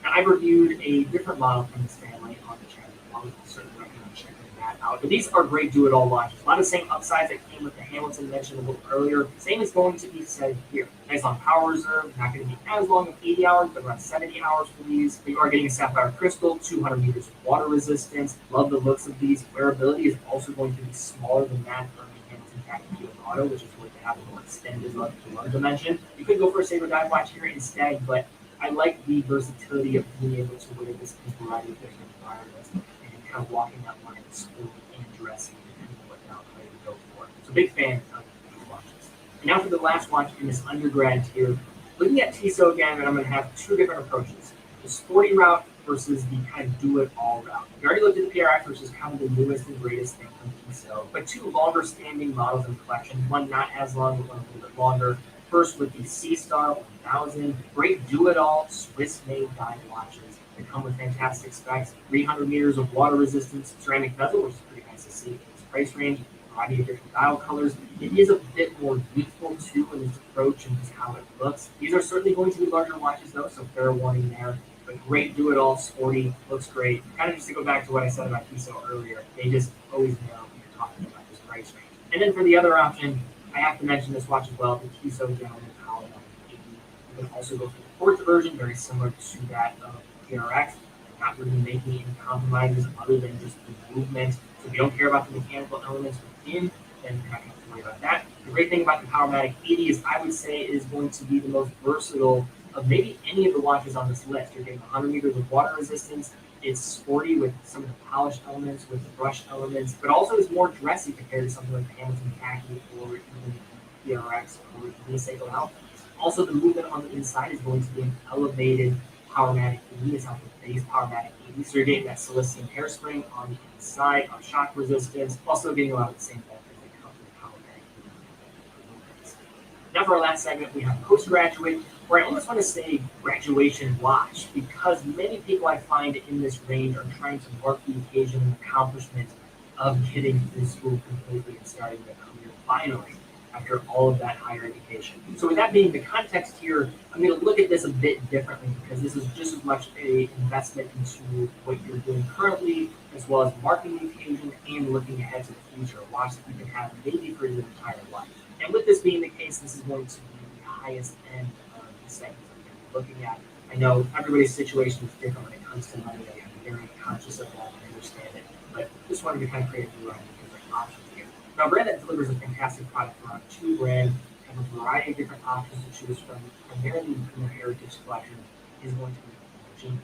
Now, I've reviewed a different model from this family on the channel. I would certainly recommend checking that out. But these are great do-it-all watches. A lot of the same upsides that came with the Hamilton mentioned a little earlier. Same is going to be said here. Nice long power reserve, not going to be as long as 80 hours, but around 70 hours for these. But you are getting a sapphire crystal, 200 meters of water resistance. Love the looks of these. Wearability is also going to be smaller than that for the Hamilton Tactical Auto, which is what they have a more extended lug dimension. You could go for a saber dive watch here instead, but I like the versatility of being able to wear this in a variety of different environments and kind of walking that line of sport and dressing depending on what now play to go for. So big fan of these watches. And now for the last watch in this undergrad tier, looking at Tissot again, and I'm going to have two different approaches. The sporty route versus the kind of do-it-all route. We already looked at the PRX, which is kind of the newest and greatest thing from Tissot, but two longer-standing models in the collection, one not as long, but one a little bit longer. First with the C-Star 1000, great do-it-all Swiss-made dive watches that come with fantastic specs, 300 meters of water resistance, ceramic bezel, which is pretty nice to see in its price range, a variety of different dial colors. It is a bit more youthful too in its approach and just how it looks. These are certainly going to be larger watches though, so fair warning there. But great do-it-all, sporty, looks great. Kind of just to go back to what I said about Kiso earlier, they just always know when you're talking about this price range. And then for the other option, I have to mention this watch as well, the Kiso Gentleman Powermatic 80. You can also go for the quartz version, very similar to that of PRX. Not really making any compromises other than just the movement. So if you don't care about the mechanical elements within, then you're not going to have to worry about that. The great thing about the Powermatic 80 is I would say is going to be the most versatile of maybe any of the watches on this list. You're getting 100 meters of water resistance. It's sporty with some of the polished elements, with the brushed elements, but also is more dressy compared to something like the Hamilton Khaki or even the PRX or even the Seiko Alchemist. Also, the movement on the inside is going to be an elevated Powermatic 80. It's not the base Powermatic 80. So you're getting that silicium hairspring on the inside, on shock resistance, also getting a lot of the same benefits that come from the Powermatic 80. Now for our last segment, we have postgraduate, where I almost want to say graduation watch, because many people I find in this range are trying to mark the occasion and accomplishment of getting through school completely and starting their career finally after all of that higher education. So with that being the context here, I'm going to look at this a bit differently because this is just as much an investment into what you're doing currently, as well as marking the occasion and looking ahead to the future, a watch that you can have maybe for your entire life. And with this being the case, this is going to be the highest end of the segment that we're looking at. I know everybody's situation is different when it comes to money. I'm very conscious of that and understand it, but just wanted to kind of create a variety of different options here. Now, a brand that delivers a fantastic product around two brands, have a variety of different options to choose from, primarily from their heritage collection, is going to be Longines.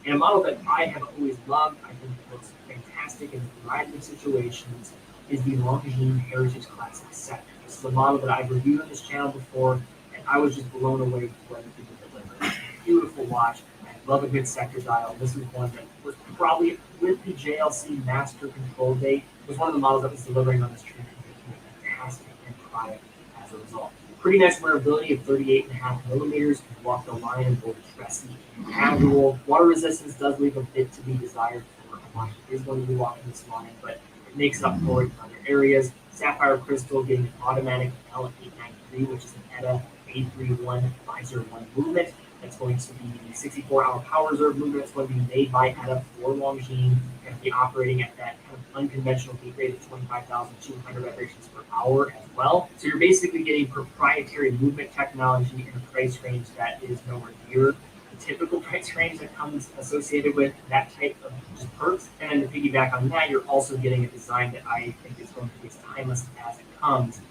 And a model that I have always loved, I think looks fantastic in a variety of situations, is the Longines Heritage Classic Sector. This is a model that I've reviewed on this channel before, and I was just blown away with what it delivered. Beautiful watch. I love a good sector dial. This is one that was probably, with the JLC master control date, was one of the models that was delivering on this trend and making a fantastic end product as a result. Pretty nice wearability of 38.5 millimeters. Can walk the line in both dressy and casual. Water resistance does leave a bit to be desired for a watch that is going to be walking this line, but it makes up for it in other areas. Sapphire crystal getting an automatic L893, which is an ETA A31 501 movement. That's going to be the 64-hour power reserve movement. It's going to be made by ETA for Longines. Going to be operating at that kind of unconventional beat rate of 25,200 vibrations per hour as well. So you're basically getting proprietary movement technology in a price range that is nowhere near the typical price range that comes associated with that type of just perks. And then to piggyback on that, you're also getting a design that I think is going to be as timeless as it comes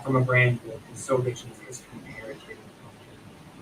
from a brand that is so rich in its history and heritage.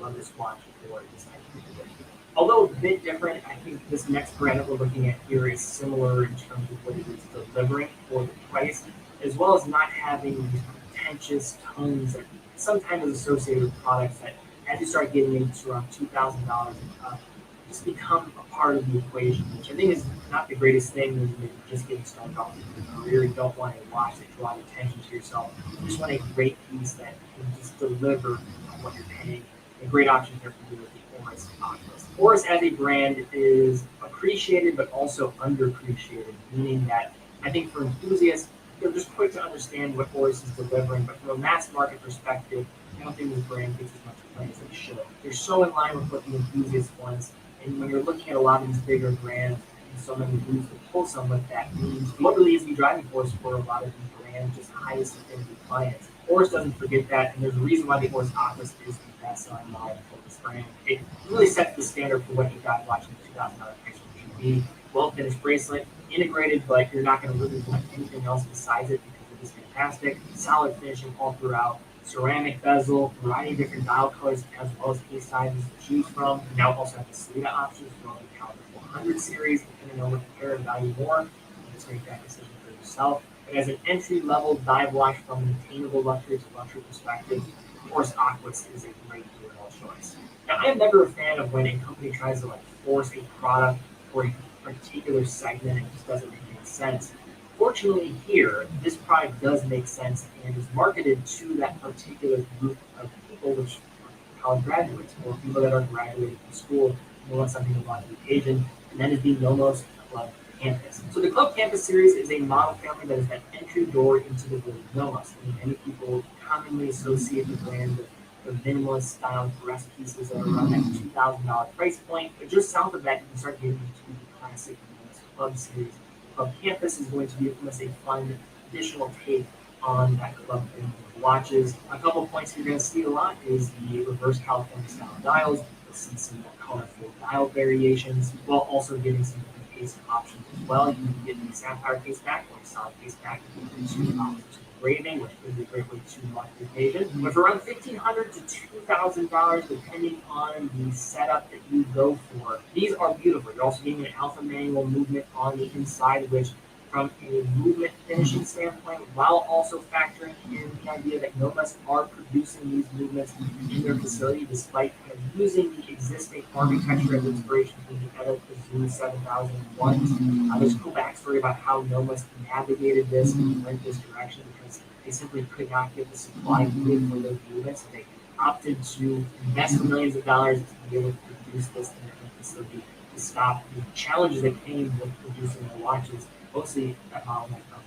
Love this watch for this type of thing. Although a bit different, I think this next brand that we're looking at here is similar in terms of what it is delivering for the price, as well as not having these pretentious tones that sometimes is associated with products that, as you start getting into around $2,000 and up, just become a part of the equation, which I think is not the greatest thing when you're just getting started off in your career. You don't want a watch that draws attention to yourself. You just want a great piece that can just deliver on what you're paying. A great option here for you with the Oris Aquas. Oris as a brand is appreciated but also underappreciated, meaning that I think for enthusiasts, they're just quick to understand what Oris is delivering, but from a mass market perspective, I don't think this brand gets as much play as they should. They're so in line with what the enthusiast wants, and when you're looking at a lot of these bigger brands, and so many lose the pulse on what that means, what really is the driving force for a lot of these brands, just highest affinity clients. Oris doesn't forget that, and there's a reason why the Oris Aquas is the best-selling model for this brand. It really sets the standard for what you got watching the $2,000 price range should be. Well-finished bracelet, integrated, but you're not going to really want anything else besides it because it is fantastic. Solid finishing all throughout. Ceramic bezel, variety of different dial colors, as well as case sizes to choose from. You now also have the Salida options for the Caliber 400 series, depending on what you care and value more. Just make that decision for yourself. But as an entry-level dive watch from an attainable luxury to luxury perspective, of course, Aquas is a great overall choice. Now, I am never a fan of when a company tries to force a product for a particular segment and it just doesn't make any sense. Fortunately here, this product does make sense and is marketed to that particular group of people, which are college graduates or people that are graduating from school and want something to watch the occasion, and that is the Nomos Club Campus. So the Club Campus series is a model family that is that entry door into the world of Nomos. I mean, many people commonly associate the brand with the minimalist style dress pieces that are around that $2,000 price point, but just south of that, you can start getting into the classic Nomos Club series. Club Campus is going to be almost a fun additional take on that club family of watches. A couple of points you're going to see a lot is the reverse California style dials. You'll see some more colorful dial variations, while also getting some different case options as well. You can get the sapphire case back or a solid case back with two options. Engraving, which is a great way to mark the occasion. But for around $1,500 to $2,000, depending on the setup that you go for, these are beautiful. You're also getting an alpha manual movement on the inside, which from a movement finishing standpoint, while also factoring in the idea that Nomos are producing these movements in their facility, despite kind of using the existing architecture as inspiration from the ETA Kazoo 7001. There's a cool backstory about how Nomos navigated this and went this direction because they simply could not get the supply needed for those movements. So they opted to invest millions of dollars to be able to produce this in their facility to stop the challenges that came with producing their watches. Mostly that bottleneck of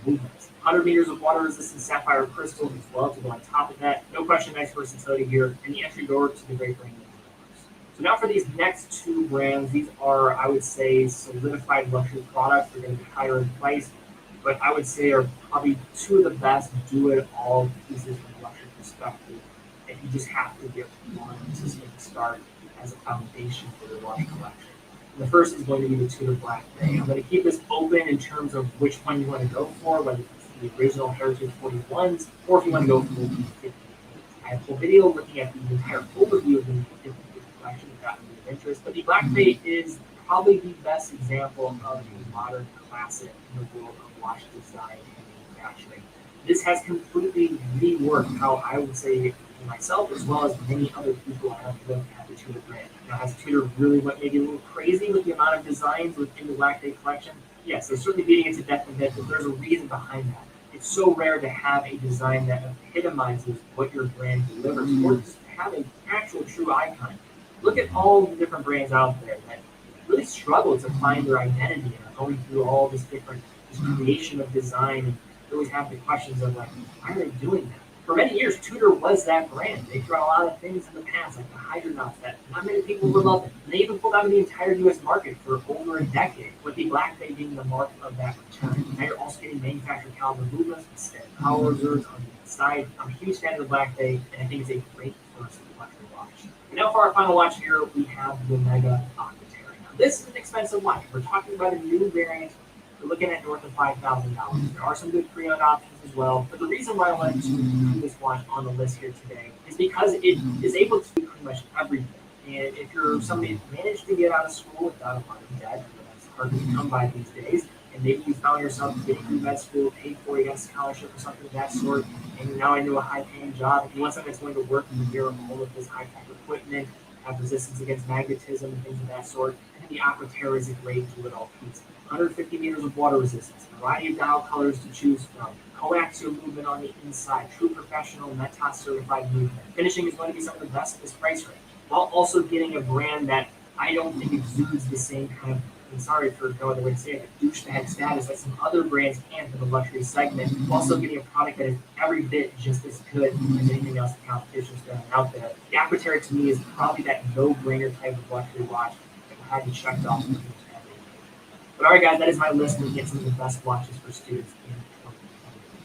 movements. 100 meters of water resistant sapphire crystal as well to go on top of that. No question, nice versatility here, and the entry door to the great brand. So now for these next two brands, these are, I would say, solidified luxury products. They're going to be higher in price, but I would say are probably two of the best do-it-all pieces from a luxury perspective. If you just have to get one to start as a foundation for your watch collection. The first is going to be the Tudor Black Bay. I'm going to keep this open in terms of which one you want to go for, whether it's the original Heritage 41s or if you want to go for the 50. I have a full video looking at the entire overview of the 50 collection if that would be of interest. But the Black Bay is probably the best example of a modern classic in the world of watch design and manufacturing. This has completely reworked how I would say myself as well as many other people have looked at the Tudor brand. Now, has Tudor really went maybe a little crazy with the amount of designs within the Black Bay collection? Yes, they're certainly beating it to death with it, but there's a reason behind that. It's so rare to have a design that epitomizes what your brand delivers, or just have an actual true icon. Look at all the different brands out there that really struggle to find their identity and are going through all this creation of design, and you always have the questions of like, why are they doing that? For many years, Tudor was that brand. They threw out a lot of things in the past, like the Hydronauts, that not many people were loving. And they even pulled out of the entire U.S. market for over a decade, with the Black Bay being the mark of that return. Now you're also getting manufactured caliber movements instead of power reserves on the inside. I'm a huge fan of the Black Bay, and I think it's a great first luxury watch. And now for our final watch here, we have the Omega Octotera. Now this is an expensive watch. We're talking about a new variant. We're looking at north of $5,000. There are some good pre-owned options as well. But the reason why I wanted to include this watch on the list here today is because it is able to do pretty much everything. And if you're somebody who managed to get out of school without a lot of debt, that's hard to come by these days, and maybe you found yourself getting through med school, paid for, you got a scholarship or something of that sort, and you're now into a high-paying job, and you want something that's going to work in your all of this high-tech equipment, have resistance against magnetism and things of that sort, and the Octotera is a great do-it-all piece. 150 meters of water resistance, a variety of dial colors to choose from, coaxial movement on the inside, true professional METAS certified movement. Finishing is going to be some of the best at this price range, while also getting a brand that I don't think exudes the same kind of, I'm sorry for no other way to say it, douchebag status that some other brands can for the luxury segment, also getting a product that is every bit just as good as anything else the competition's got out there. The Octotera to me is probably that no-brainer type of luxury watch that will have you checked off. But all right, guys, that is my list. We get some of the best watches for students in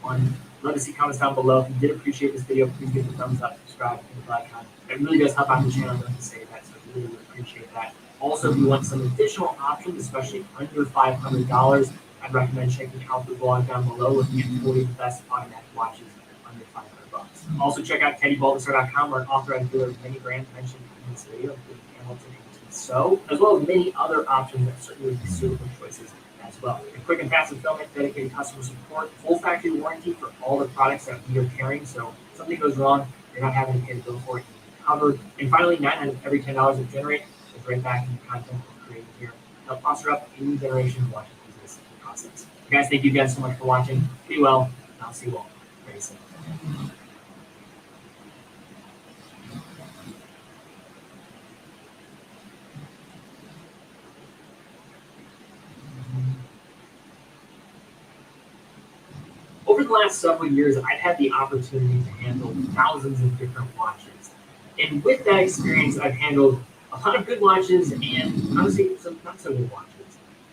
2021. Love to see comments down below. If you did appreciate this video, please give it a thumbs up, subscribe, hit the icon. It really does help out the channel. I don't have to say that, so I really would appreciate that. Also, if you want some additional options, especially under $500, I'd recommend checking out the blog down below, looking at 40 of the best automatic watches under $500. Also, check out TeddyBaldisar.com, where an authorized dealer of many brands mentioned in this video, including Hamilton, so, as well as many other options that certainly would be suitable choices as well. A quick and fast fulfillment, dedicated customer support, full factory warranty for all the products that we are carrying. So, if something goes wrong, you're not having to pay the bill for it. Covered. And finally, 9 out of every $10 that generate is right back in the content we're creating here. Help foster up a new generation of watching business process. Guys, thank you guys so much for watching. Be well, and I'll see you all very soon. Over the last several years, I've had the opportunity to handle thousands of different watches. And with that experience, I've handled a lot of good watches and honestly some not so good watches.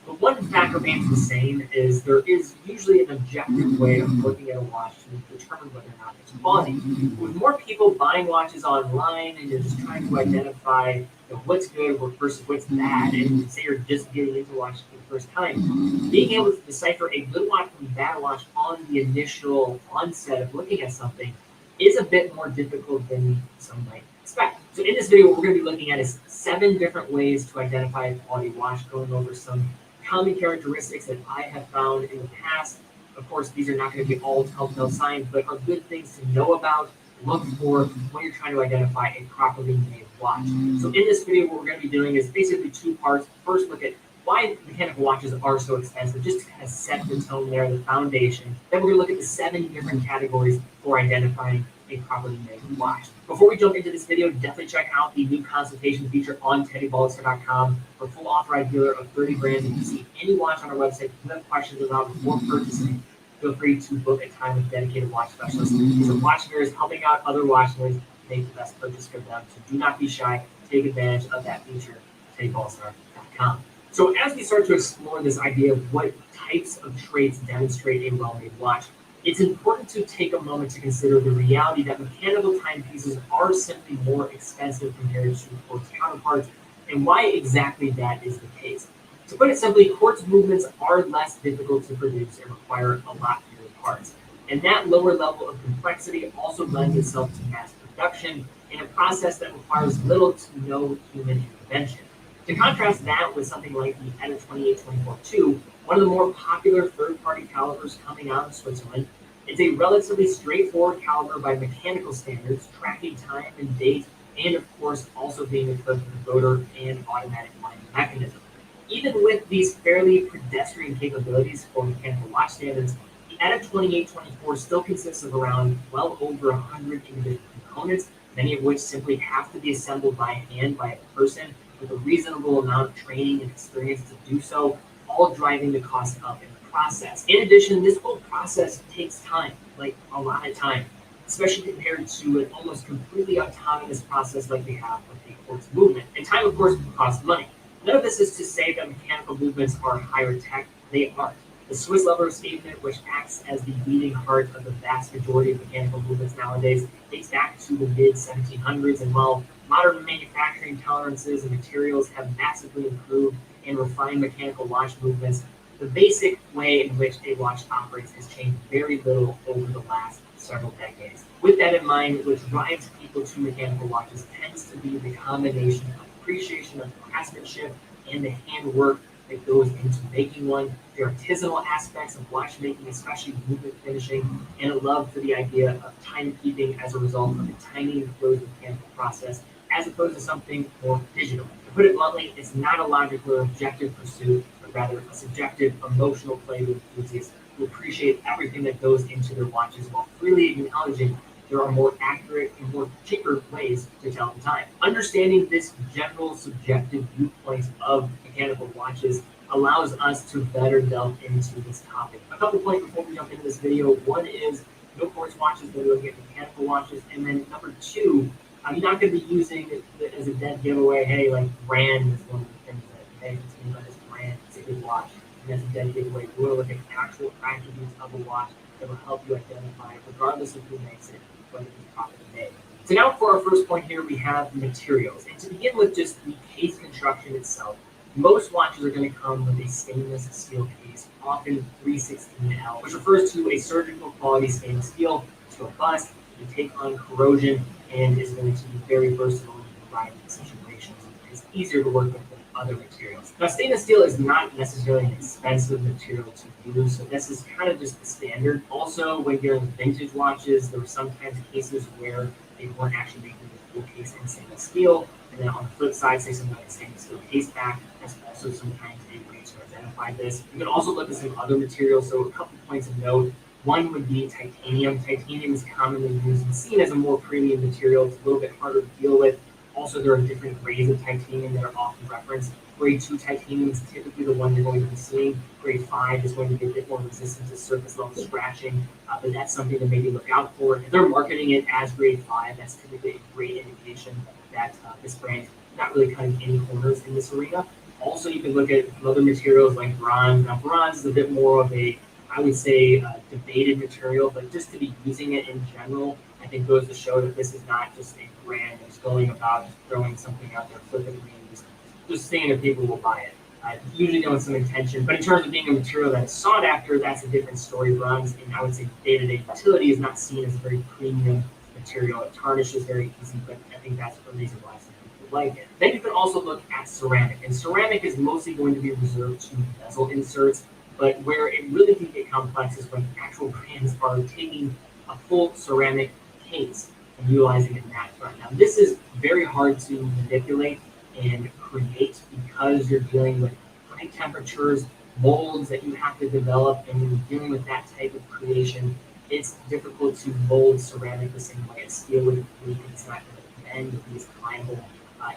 But one fact remains the same is there is usually an objective way of looking at a watch to determine whether or not it's quality. With more people buying watches online and you're just trying to identify what's good versus what's bad, and say you're just getting into watches for the first time, being able to decipher a good watch from a bad watch on the initial onset of looking at something is a bit more difficult than some might expect. So in this video, what we're going to be looking at is 7 different ways to identify a quality watch, going over some common characteristics that I have found in the past. Of course, these are not going to be all telltale signs, but are good things to know about, look for when you're trying to identify a properly made watch. So in this video, what we're going to be doing is basically 2 parts. First, look at why mechanical watches are so expensive, just to kind of set the tone there, the foundation. Then we're going to look at the 7 different categories for identifying a properly made watch. Before we jump into this video, definitely check out the new consultation feature on TeddyBaldisar.com. We're a full authorized dealer of 30 brands. If you see any watch on our website, if you have questions about before purchasing, feel free to book a time with a dedicated watch specialist. These are watch mirrors helping out other watch mirrors make the best purchase for them. So do not be shy. Take advantage of that feature at TeddyBaldisar.com. So as we start to explore this idea of what types of traits demonstrate a well-made watch, it's important to take a moment to consider the reality that mechanical timepieces are simply more expensive compared to quartz counterparts, and why exactly that is the case. To put it simply, quartz movements are less difficult to produce and require a lot fewer parts. And that lower level of complexity also lends itself to mass production in a process that requires little to no human intervention. To contrast that with something like the ETA 28242, one of the more popular third-party calibers coming out of Switzerland, it's a relatively straightforward caliber by mechanical standards, tracking time and date, and of course also being equipped with a rotor and automatic winding mechanism. Even with these fairly pedestrian capabilities for mechanical watch standards, the Addict 2824 still consists of around well over 100 individual components, many of which simply have to be assembled by hand by a person with a reasonable amount of training and experience to do so, all driving the cost up in the process. In addition, this whole process takes time, like a lot of time, especially compared to an almost completely autonomous process like we have with the quartz movement. And time, of course, costs money. None of this is to say that mechanical movements are higher tech. They aren't. The Swiss lever statement, which acts as the beating heart of the vast majority of mechanical movements nowadays, dates back to the mid-1700s, and while modern manufacturing tolerances and materials have massively improved and refined mechanical watch movements, the basic way in which a watch operates has changed very little over the last several decades. With that in mind, what drives people to mechanical watches tends to be the combination of appreciation of craftsmanship and the handwork that goes into making one, the artisanal aspects of watchmaking, especially movement finishing, and a love for the idea of timekeeping as a result of a tiny enclosed mechanical process, as opposed to something more digital. To put it bluntly, it's not a logical or objective pursuit, but rather a subjective, emotional play with enthusiasts who appreciate everything that goes into their watches while freely acknowledging there are more accurate and more cheaper ways to tell the time. Understanding this general subjective viewpoint of mechanical watches allows us to better delve into this topic. A couple points before we jump into this video. One is no quartz watches, we're looking at mechanical watches. And then number two, I'm not going to be using it as a dead giveaway. Hey, like brand is one of the things that, hey, it's made by this brand, it's a good watch. And that's a dead giveaway. We're going to look at actual attributes of a watch that will help you identify it, regardless of who makes it, whether it's properly made. So now for our first point here, we have materials. And to begin with just the case construction itself, most watches are going to come with a stainless steel case, often 316L, which refers to a surgical quality stainless steel. It's robust, can take on corrosion, and is going to be very versatile in a variety of situations. It's easier to work with than other materials. Now, stainless steel is not necessarily an expensive material to use, so this is kind of just the standard. Also, when dealing with vintage watches, there were sometimes cases where they weren't actually making the full case in stainless steel. And then on the flip side, say something like a stainless steel case back, that's also sometimes a way to identify this. You can also look at some other materials. So a couple points of note. One would be titanium. Titanium is commonly used and seen as a more premium material. It's a little bit harder to deal with. Also, there are different grades of titanium that are often referenced. Grade 2 titanium is typically the one you're going to be seeing. Grade 5 is going to be a bit more resistant to surface level scratching, but that's something to maybe look out for. If they're marketing it as grade 5, that's typically a great indication that this brand is not really cutting any corners in this arena. Also, you can look at other materials like bronze. Now, bronze is a bit more of a, I would say, debated material, but just to be using it in general, I think goes to show that this is not just a brand that's going about just throwing something out there flippantly and just saying that people will buy it. Usually doing some intention, but in terms of being a material that is sought after, that's a different story. Bronze, and I would say day-to-day utility, is not seen as a very premium material. It tarnishes very easy, but I think that's the reason why some people like it. Then you can also look at ceramic, and ceramic is mostly going to be reserved to bezel inserts, but where it really can get complex is when actual brands are taking a full ceramic case and utilizing it in that front. Now, this is very hard to manipulate and create because you're dealing with high temperatures, molds that you have to develop, and when you're dealing with that type of creation, it's difficult to mold ceramic the same way as steel would be. It's not going to bend and be as pliable.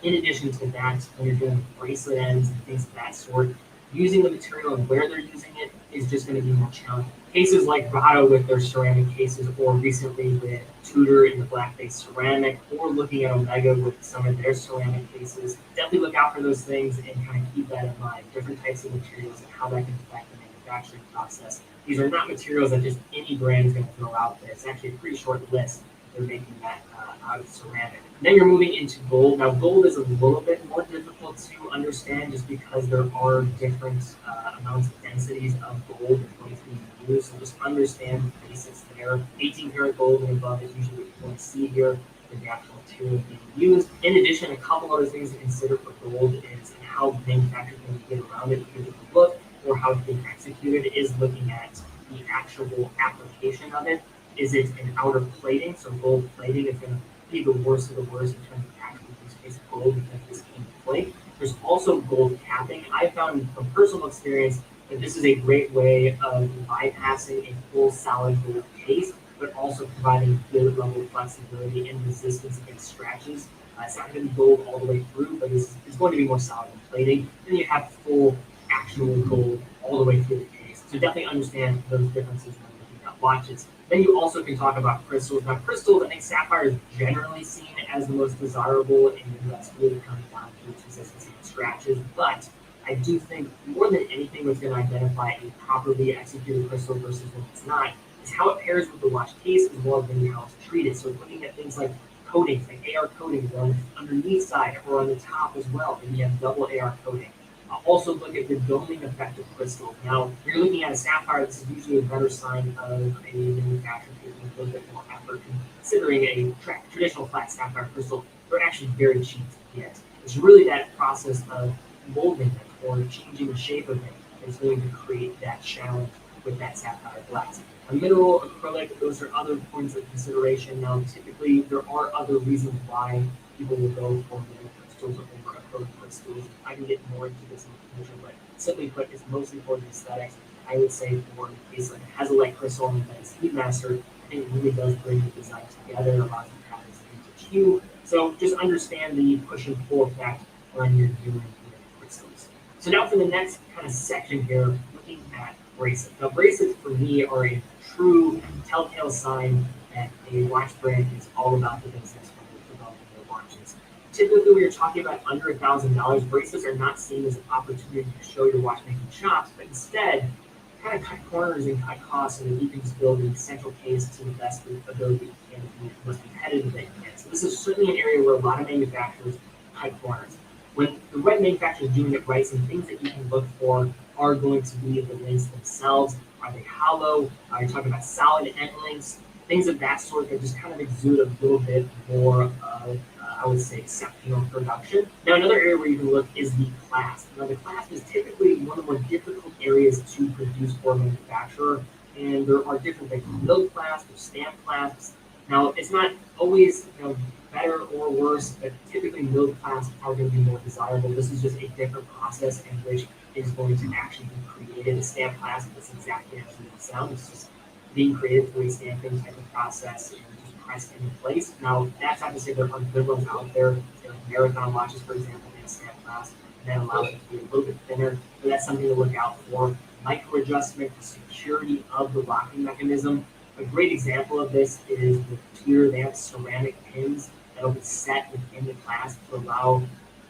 In addition to that, when you're doing bracelet ends and things of that sort, using the material and where they're using it is just going to be more challenging. Cases like Grotto with their ceramic cases, or recently with Tudor in the black-based ceramic, or looking at Omega with some of their ceramic cases, definitely look out for those things and kind of keep that in mind. Different types of materials and how that can affect the manufacturing process. These are not materials that just any brand is going to throw out there. It's actually a pretty short list. They're making that out of ceramic. And then you're moving into gold. Now, gold is a little bit more difficult to understand just because there are different amounts of densities of gold and what is being used. So just understand the basics there. 18 karat gold and above is usually what you want to see here in the actual material being used. In addition, a couple other things to consider for gold is how manufacturers can get around it, either with the look or how it's being executed, is looking at the actual application of it. Is it an outer plating? So gold plating is going to be the worst of the worst in terms of actual use case of gold because this came to plate. There's also gold capping. I found from personal experience that this is a great way of bypassing a full solid gold case, but also providing good level of flexibility and resistance against scratches. It's not going to be gold all the way through, but it's going to be more solid in plating. Then you have full actual gold all the way through the case. So definitely understand those differences when looking at watches. Then you also can talk about crystals. Now crystals, I think sapphire is generally seen as the most desirable, and that's really coming down to its resistance against scratches. But I do think more than anything what's going to identify a properly executed crystal versus when it's not is how it pairs with the watch case as well as maybe how it's treated. So looking at things like coatings, like AR coatings on the underneath side or on the top as well, and you have double AR coating. Also look at the doming effect of crystals. Now, if you're looking at a sapphire, this is usually a better sign of a manufacturer taking a little bit more effort, considering a traditional flat sapphire crystal, they're actually very cheap to get. It's really that process of molding it or changing the shape of it is going to create that challenge with that sapphire glass. A mineral, acrylic, those are other points of consideration. Now, typically, there are other reasons why people will go for mineral crystals over acrylic crystals. I can get more into this in the future, but simply put, it's mostly for the aesthetics. I would say for a case like a Hazellite crystal and then Speedmaster, I think it really does bring the design together, allows you to have this vintage hue. So just understand the push and pull effect when you're doing crystals. So now for the next kind of section here, looking at bracelets. Now bracelets for me are a true telltale sign that a watch brand is all about the business when they're developing their watches. Typically, when you're talking about under $1,000, bracelets are not seen as an opportunity to show your watchmaking chops, but instead kind of cut corners and cut costs so that you can just build an essential case to the best ability you can and be the most competitive that you can. So this is certainly an area where a lot of manufacturers cut corners. When the right manufacturer is doing it right, some things that you can look for are going to be the links themselves. Are they hollow? Are you talking about solid end links? Things of that sort that just kind of exude a little bit more of, I would say, exceptional production. Now, another area where you can look is the clasp. Now, the clasp is typically one of the more difficult areas to produce for a manufacturer, and there are different things, milled clasps or stamp clasps. Now, it's not always better or worse, but typically milled clasps are going to be more desirable. This is just a different process in which is going to actually be created. A stamp clasp is exactly as it sounds. It's just being created through a stamping type of process and just pressed into place. Now, that's not to say there are good ones out there. Marathon watches, for example, they have stamp clasp, and that allows it to be a little bit thinner. But that's something to look out for. Micro adjustment, the security of the locking mechanism. A great example of this is the Tier. They have ceramic pins that'll be set within the clasp to allow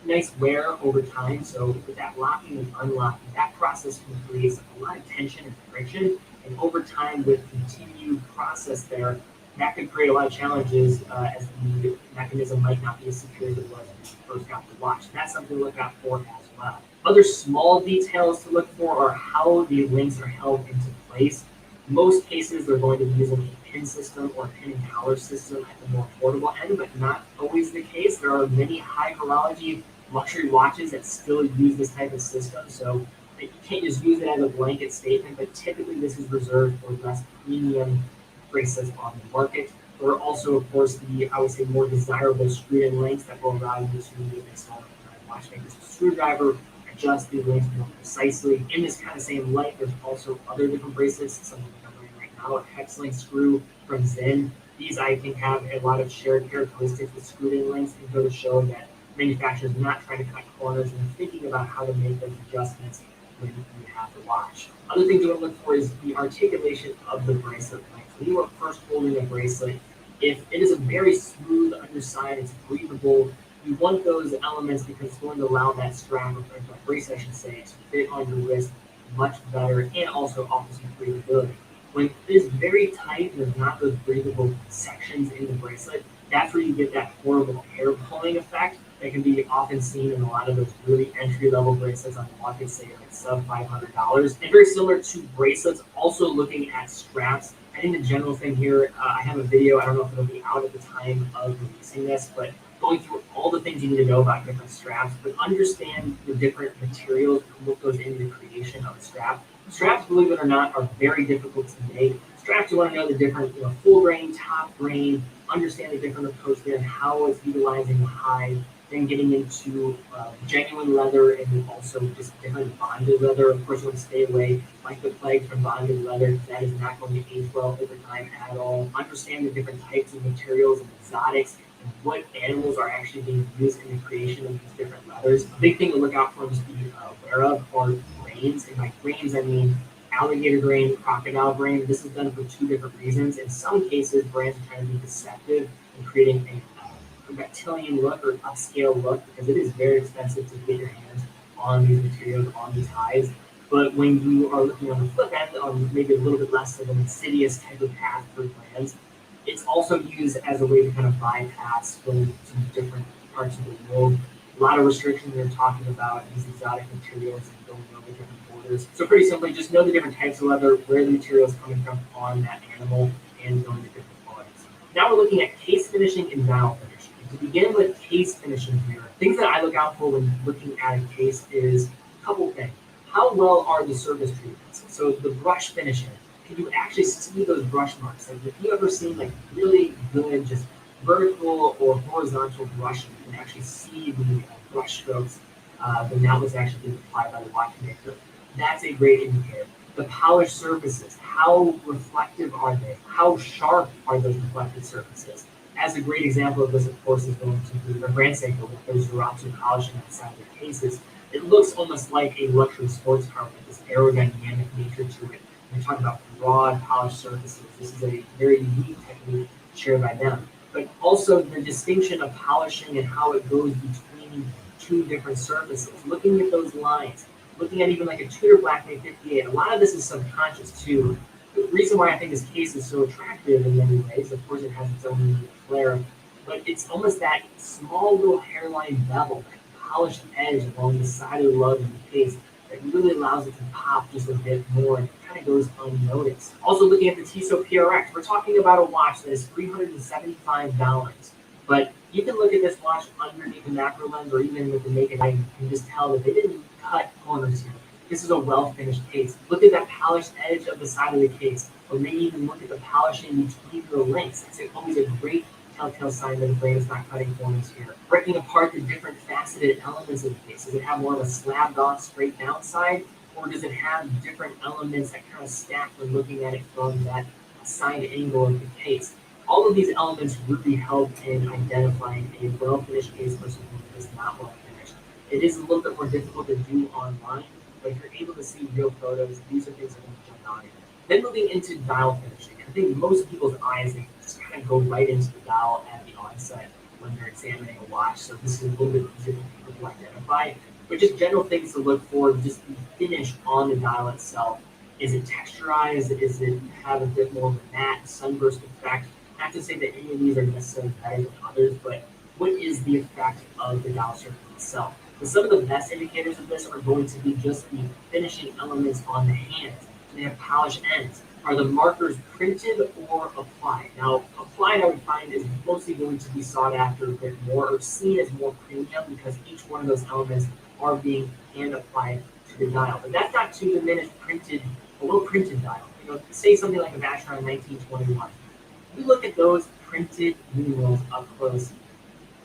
nice wear over time. So with that locking and unlocking, that process can create a lot of tension and friction. And over time, with continued process there, that could create a lot of challenges as the mechanism might not be as secure as it was when you first got the watch. That's something to look out for as well. Other small details to look for are how the links are held into place. In most cases, they're going to be using a pin system or a pin and collar system at the more affordable end, but not always the case. There are many high horology luxury watches that still use this type of system. So you can't just use it as a blanket statement, but typically this is reserved for less premium bracelets on the market. There are also, of course, the, I would say, more desirable screw-in links that will allow you to install a watchmaker's screwdriver, adjust the links more precisely. In this kind of same light, there's also other different bracelets, some of them I'm wearing right now, a hex link screw from Zen. These, I think, have a lot of shared characteristics with screwed-in links and go to show that manufacturers are not trying to cut corners and thinking about how to make those adjustments when you have the watch. Other things you want to look for is the articulation of the bracelet length. When you are first holding a bracelet, if it is a very smooth underside, it's breathable, you want those elements because it's going to allow that strap, or that bracelet, I should say, to fit on your wrist much better and also offer some breathability. When it is very tight, there's not those breathable sections in the bracelet, that's where you get that horrible hair pulling effect that can be often seen in a lot of those really entry-level bracelets on the market, say like sub $500. And very similar to bracelets, also looking at straps. I think the general thing here, I have a video, I don't know if it'll be out at the time of releasing this, but going through all the things you need to know about different straps, but understand the different materials and what goes into the creation of a strap. Straps, believe it or not, are very difficult to make. Straps, you want to know the different, full grain, top grain, understand the different approach there and how it's utilizing the hide then getting into genuine leather and then also just different bonded leather. Of course, you want to stay away like the plague from bonded leather. That is not going to age well over time at all. Understand the different types of materials and exotics and what animals are actually being used in the creation of these different leathers. A big thing to look out for and just be aware of are grains. And by grains, I mean alligator grain, crocodile grain. This is done for two different reasons. In some cases, brands are trying to be deceptive and creating a reptilian look or upscale look because it is very expensive to get your hands on these materials, on these hides. But when you are looking on the flip end, on maybe a little bit less of an insidious type of path for brands, it's also used as a way to kind of bypass going to different parts of the world. A lot of restrictions they're talking about these exotic materials and going over different borders. So pretty simply, just know the different types of leather, where the material is coming from on that animal, and going to different qualities. Now we're looking at case finishing and dial finishing. To begin with case finishing here, things that I look out for when looking at a case is a couple things. How well are the surface treatments? So the brush finishing, can you actually see those brush marks? Like if you ever seen like really good just vertical or horizontal brushing, you can actually see the brush strokes, then that was actually being applied by the watchmaker. That's a great indicator. The polished surfaces, how reflective are they? How sharp are those reflective surfaces? As a great example of this, of course, is going to be the Bracelets with those Zeratsu polishing inside their cases. It looks almost like a luxury sports car with this aerodynamic nature to it. We're talking about broad polished surfaces. This is a very unique technique shared by them. But also the distinction of polishing and how it goes between two different surfaces. Looking at those lines, looking at even like a Tudor Blackmate 58. A lot of this is subconscious too. The reason why I think this case is so attractive in many ways, of course, it has its own unique flair, but it's almost that small little hairline bevel, that polished edge along the side of the lug in the case that really allows it to pop just a bit more and it kind of goes unnoticed. Also looking at the Kiso Prx, we're talking about a watch that is $375, but you can look at this watch underneath the macro lens or even with the naked eye and just tell that they didn't cut corners here. This is a well-finished case. Look at that polished edge of the side of the case, or maybe even look at the polishing between the links. That's always a great telltale sign that the blade is not cutting corners here. Breaking apart the different faceted elements of the case. Does it have more of a slabbed off straight down side, or does it have different elements that kind of stack when looking at it from that side angle of the case? All of these elements really help in identifying a well-finished case versus one that is not well-finished. It is a little bit more difficult to do online, but if you're able to see real photos, these are things that are going to jump out at you. Then moving into dial finishing. I think most people's eyes, they just kind of go right into the dial at the onset when they're examining a watch. So this is a little bit easier for people to identify. But just general things to look for, just the finish on the dial itself. Is it texturized? Is it have a bit more of a matte sunburst effect? Not to say that any of these are necessarily better than others, but what is the effect of the dial surface itself? But some of the best indicators of this are going to be just the finishing elements on the hands. Do they have polished ends? Are the markers printed or applied? Now, applied I would find is mostly going to be sought after a bit more or seen as more premium because each one of those elements are being hand applied to the dial. But that's not to diminish printed, a little printed dial. You know, say something like a Vacheron 1921. You look at those printed numerals up close,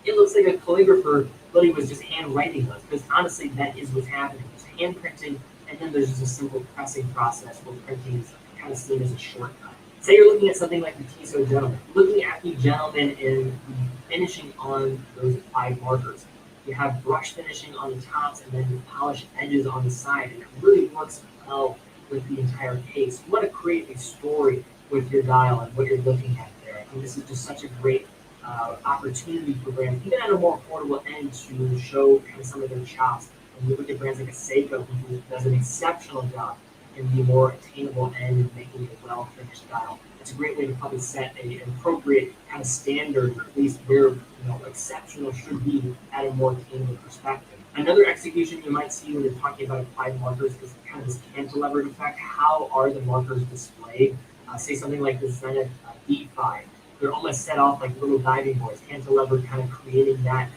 it looks like a calligrapher really was just handwriting those, because honestly, that is what's happening. There's hand printing, and then there's just a simple pressing process where printing is kind of seen as a shortcut. Say you're looking at something like the Kiso Gentleman, looking at the gentleman in the finishing on those applied markers. You have brush finishing on the tops and then the polished edges on the side, and it really works well with the entire case. You want to create a story with your dial and what you're looking at there. I think this is just such a great opportunity for brands, even at a more affordable end, to show kind of some of their chops. And you look at brands like a Seiko, who does an exceptional job in the more attainable end and making it a well-finished dial. It's a great way to probably set an appropriate kind of standard, or at least where exceptional should be at a more attainable perspective. Another execution you might see when you're talking about applied markers is kind of this cantilevered effect. How are the markers displayed? Say something like the Zenith D5. They're almost set off like little diving boards, cantilevered, kind of creating that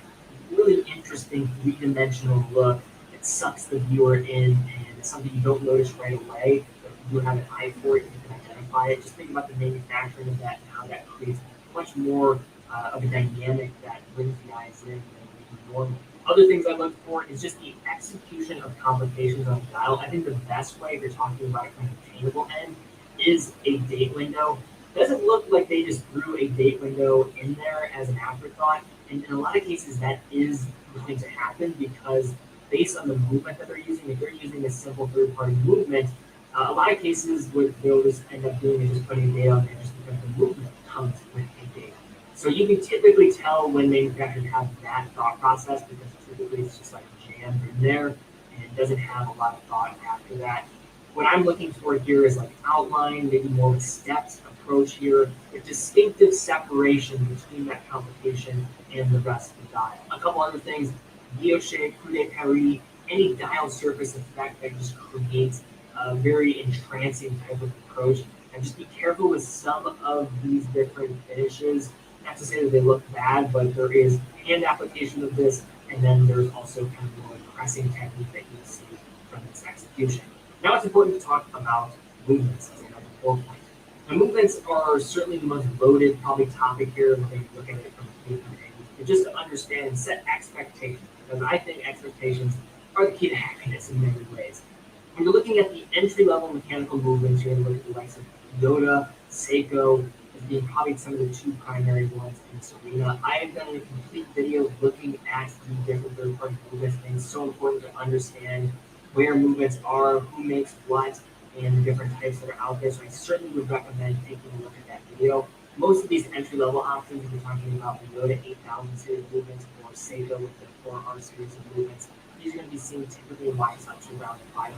really interesting three-dimensional look that sucks the viewer in, and it's something you don't notice right away, but if you have an eye for it, you can identify it. Just think about the manufacturing of that and how that creates much more of a dynamic that brings the eyes in than normal. Other things I look for is just the execution of complications on the dial. I think the best way, if you're talking about it from the attainable end, is a date window. Doesn't look like they just threw a date window in there as an afterthought. And in a lot of cases, that is going to happen because based on the movement that they're using, if they're using a simple third-party movement, a lot of cases what they'll just end up doing is just putting a date on there just because the movement comes with a date. So you can typically tell when manufacturers have that thought process because typically it's just like jammed in there and it doesn't have a lot of thought after that. What I'm looking for here is like outline, maybe more of a stepped approach here, a distinctive separation between that complication and the rest of the dial. A couple other things, Guillot shape, coup de Paris, any dial surface effect that just creates a very entrancing type of approach. And just be careful with some of these different finishes. Not to say that they look bad, but there is hand application of this, and then there's also kind of more pressing technique that you see from this execution. Now it's important to talk about movements as another 4 point. The movements are certainly the most loaded probably topic here when you look at it from a different angle. But just to understand and set expectations, because I think expectations are the key to happiness in many ways. When you're looking at the entry-level mechanical movements, you're going to look at the likes of Yoda, Seiko, as being probably some of the two primary ones in this arena. I have done a complete video looking at the different third-party movements, and it's so important to understand where movements are, who makes what, and the different types that are out there. So I certainly would recommend taking a look at that video. Most of these entry-level options, if you're talking about the Yoda 8000 series movements or Seiko with the 4R series of movements, these are going to be seen typically in watches up to around $500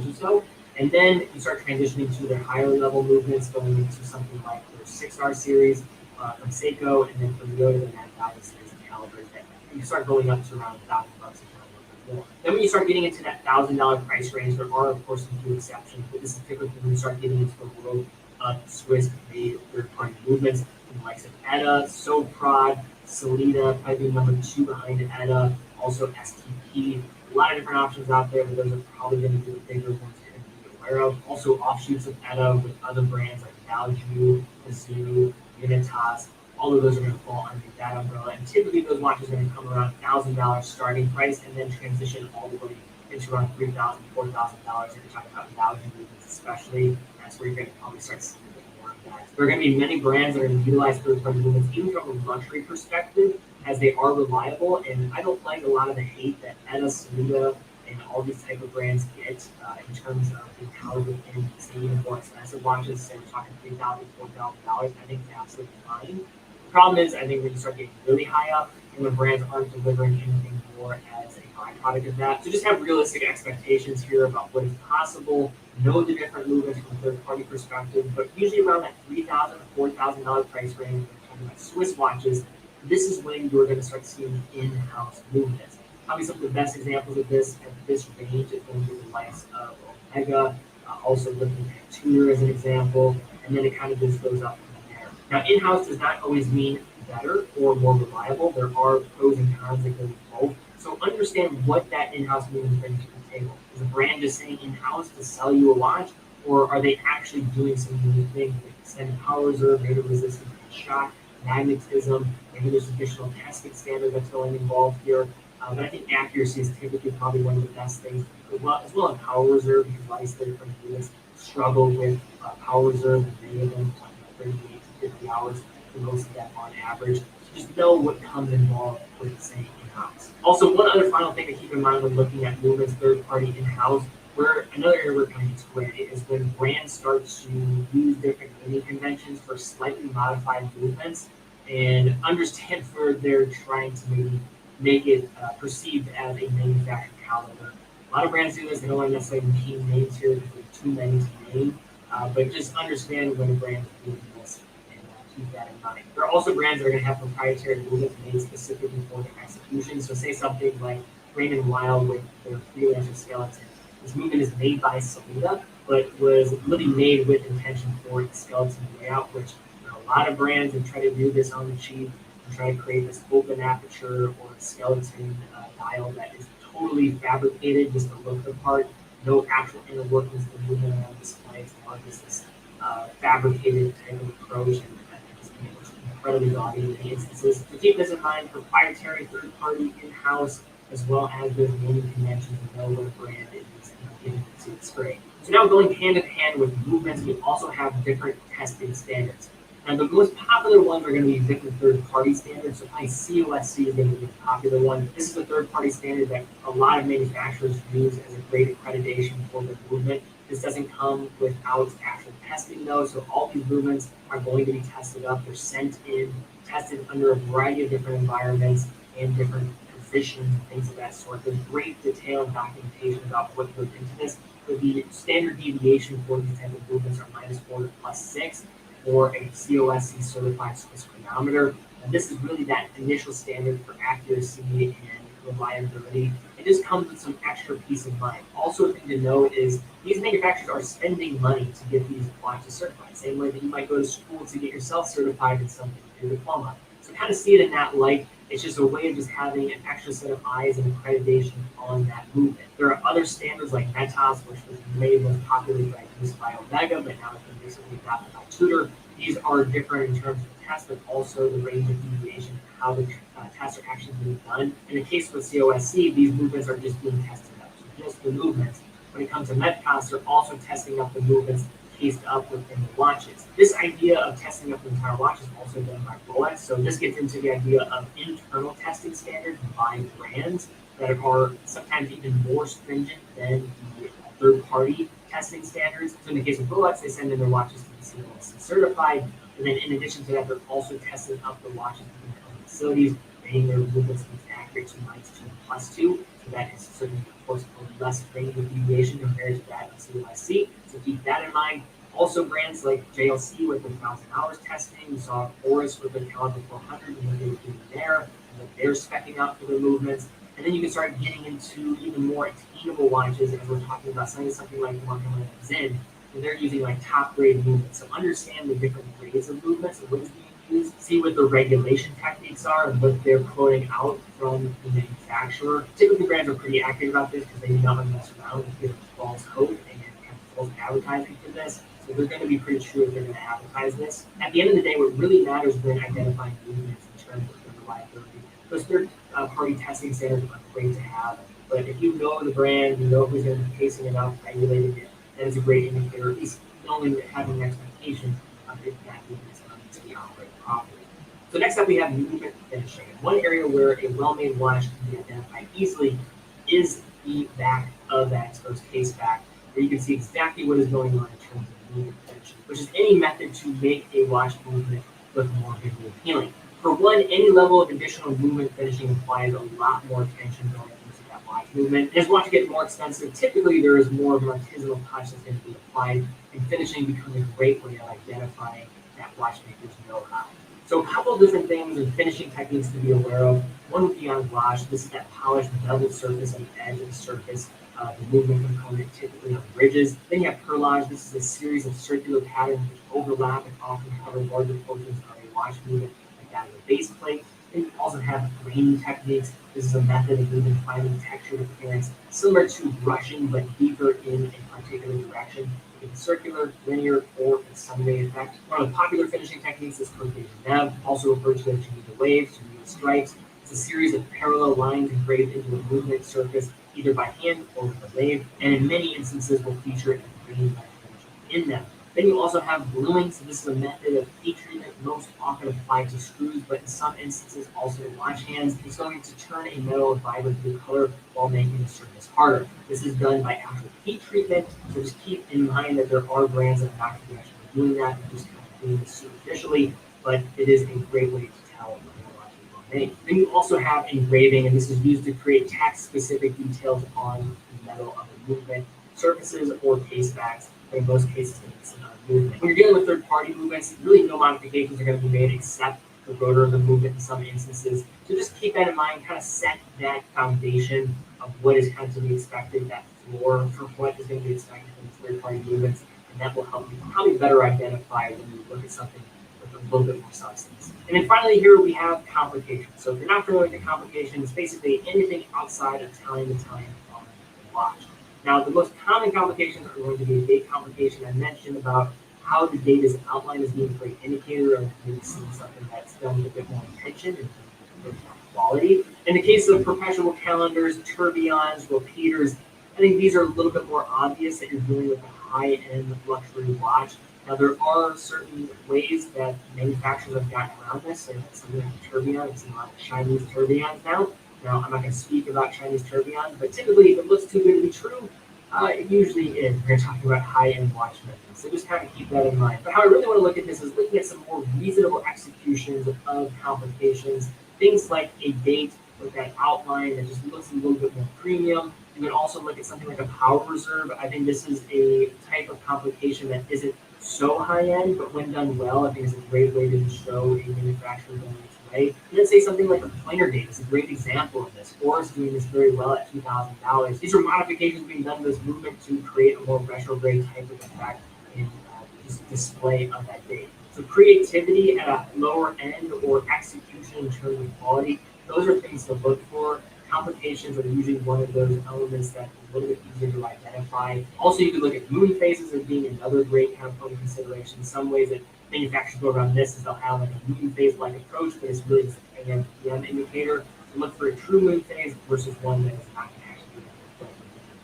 or so. And then you start transitioning to their higher level movements, going into something like their 6R series from Seiko, and then from Yoda, the 9000 series of calibers that you start going up to around $1,000 if you more. Then when you start getting into that $1,000 price range, there are of course some few exceptions, but this is typically when you start getting into the world of Swiss-made third-party movements, from the likes of ETA, Soprod, Salida, probably number 2 behind ETA, also STP. A lot of different options out there, but those are probably going to be the bigger ones you're going to be aware of. Also offshoots of ETA with other brands like Valju, Mizuno, Unitas. All of those are going to fall underneath that umbrella. And typically those watches are going to come around $1,000 starting price and then transition all the way into around $3,000, $4,000 if you're talking about value movements especially. That's where you're going to probably start seeing a bit more of that. There are going to be many brands that are going to utilize third-party movements even from a luxury perspective as they are reliable. And I don't like a lot of the hate that ETA, Salida, and all these type of brands get in terms of being touted within even more expensive watches. Say we're talking $3,000, $4,000. I think it's absolutely fine. The problem is, I think when you start getting really high up, and when brands aren't delivering anything more as a byproduct of that. So just have realistic expectations here about what is possible. Know the different movements from a third-party perspective, but usually around that $3,000 to $4,000 price range when you're talking about Swiss watches. This is when you're going to start seeing in-house movements. Probably some of the best examples of this at this range is going to be the likes of Omega, also looking at Tudor as an example, and then it kind of just goes up from there. Now, in-house does not always mean better or more reliable. There are pros and cons that go with both. So understand what that in-house movement brings to the table. Is a brand just saying in-house to sell you a watch, or are they actually doing some unique things like extended power reserve, maybe resistance to shock, magnetism, maybe there's additional testing standard that's going involved here. But I think accuracy is typically probably one of the best things, as well as power reserve, because obviously different units struggle with power reserve, and many of them talking about 38 to 50 hours for most of them on average. So just know what comes involved with saying in-house. Also, one other final thing to keep in mind when looking at movements third-party in-house, where another area where it kind of gets gray is when brands start to use different naming conventions for slightly modified movements, and understand where they're trying to maybe make it perceived as a manufactured caliber. A lot of brands do this. They don't want to necessarily name names here because there's too many to name, but just understand when a brand is doing this and keep that in mind. There are also brands that are going to have proprietary movements made specifically for their execution. So say something like Raymond Wild with their freelancer skeleton. This movement is made by Salida, but was really made with intention for the skeleton layout, which a lot of brands have tried to do this on the cheap and try to create this open aperture or skeleton dial that is totally fabricated just to look the part. No actual inner workings of the movement on display. It's more just this fabricated type of approach and just being able to incredibly gaudy in many instances. So keep this in mind: proprietary, third-party, in-house, as well as those naming conventions and know what a brand is given to the spray. So now going hand in hand with movements, we also have different testing standards. Now the most popular ones are going to be different third-party standards. So COSC is going to be a popular one. This is a third-party standard that a lot of manufacturers use as a great accreditation for the movement. This doesn't come without actual testing though, so all these movements are going to be tested up. They're sent in, tested under a variety of different environments and different positions and things of that sort. There's great detailed documentation about what goes into this. But the standard deviation for these type of movements are -4 to +6 for a COSC certified Swiss chronometer. And this is really that initial standard for accuracy and reliability. It just comes with some extra peace of mind. Also, a thing to note is these manufacturers are spending money to get these watches certified. Same way that you might go to school to get yourself certified in something, your diploma. So kind of see it in that light. It's just a way of just having an extra set of eyes and accreditation on that movement. There are other standards like METAS, which was made most popularly by Omega, but now it's been recently adopted by Tudor. These are different in terms of tests, but also the range of deviation, how the tests are actually being done. In the case with COSC, these movements are just being tested up, so just the movements. When it comes to METAS, they're also testing up the movements cased up within the watches. This idea of testing up the entire watch is also done by Rolex, so this gets into the idea of internal testing standards by brands that are sometimes even more stringent than the third-party testing standards. So in the case of Rolex, they send in their watches to be COSC certified, and then in addition to that, they're also testing up the watches in the facilities, making their movements accurate to -2 so that is certainly, of course, a less range of deviation compared to that of COSC. So keep that in mind. Also, brands like JLC with the 1,000 hours testing, we saw Oris with the Caliber 400 and what they were doing there, and what they're speccing out for their movements. And then you can start getting into even more attainable watches, as we're talking about something like the one from Zin, and they're using like top grade movements. So understand the different grades of movements and what is being used, see what the regulation techniques are and what they're quoting out from the manufacturer. Typically, brands are pretty accurate about this because they do not want to mess around and give false hope and have false advertising for this. So they're going to be pretty sure they're going to advertise this. At the end of the day, what really matters when identifying movements in terms of their reliability. Those third-party testing standards are great to have, but if you know the brand, you know who's going to be pacing it out, regulating it, that is a great indicator, at least knowing that having an expectation of if that movement is going to be operated properly. So next up, we have movement finishing. And one area where a well-made watch can be identified easily is the back of that exposed case back, where you can see exactly what is going on in terms of movement finishing, which is any method to make a watch movement look more visually appealing. For one, any level of additional movement finishing implies a lot more attention going into that watch movement. As watches get more expensive, typically there is more of an artisanal touch that's going to be applied, and finishing becomes a great way of identifying that watchmaker's know-how. So a couple different things and finishing techniques to be aware of. One would be on gouache. This is that polished beveled surface on the edge of the surface. The movement component typically on ridges. Then you have perlage. This is a series of circular patterns which overlap and often cover larger portions of a watch movement, like that of a base plate. Then you also have graining techniques. This is a method of even finding textured appearance, similar to brushing but deeper in a particular direction. It can be circular, linear, or a sunray effect. One of the popular finishing techniques is curvature neb, also referred to as Geneva waves, Geneva stripes. It's a series of parallel lines engraved into a movement surface, either by hand or with a lathe, and in many instances will feature a green in them. Then you also have gluing. So this is a method of heat treatment most often applied to screws, but in some instances also to watch hands. It's going to turn a metal a vibrant blue color while making the surface harder. This is done by actual heat treatment, so just keep in mind that there are brands that are not going to be actually doing that. They're just kind of doing this superficially, but it is a great way to tell when you're watching well made. Then you also have engraving, and this is used to create tack-specific details on the metal of the movement surfaces or case backs. In most cases, it's movement. When you're dealing with third-party movements, really no modifications are going to be made except the rotor of the movement in some instances. So just keep that in mind, kind of set that foundation of what is kind of to be expected, that floor for what is going to be expected from third-party movements, and that will help you probably better identify when you look at something with a little bit more substance. And then finally here we have complications. So if you're not familiar with the complications, basically anything outside of telling the time on the watch. Now, the most common complications are going to be a date complication. I mentioned about how the date is outlined as being a great indicator of maybe seeing something that's done with a bit more intention and a bit more quality. In the case of perpetual calendars, tourbillons, repeaters, I think these are a little bit more obvious that you're dealing with a high-end luxury watch. Now, there are certain ways that manufacturers have gotten around this. So something like a tourbillon, I've seen a lot of Chinese tourbillons now. Now, I'm not going to speak about Chinese tourbillons, but typically, if it looks too good to be true, it usually is. We're talking about high-end watch methods, so just kind of keep that in mind. But how I really want to look at this is looking at some more reasonable executions of complications, things like a date with that outline that just looks a little bit more premium. You can also look at something like a power reserve. I think this is a type of complication that isn't so high-end, but when done well, I think it's a great way to show a manufacturer going its way. And then say something like a planar date is a great example of this. Or is doing this very well at $2,000. These are modifications being done to this movement to create a more retrograde type of effect in just display of that date. So creativity at a lower end or execution in terms of quality, those are things to look for. Complications are usually one of those elements that is a little bit easier to identify. Also, you can look at moon phases as being another great kind of consideration. Some ways that manufacturers go around this is they'll have like a moon phase-like approach, but it's really just an AM PM indicator. So look for a true moon phase versus one that is not going to actually be moon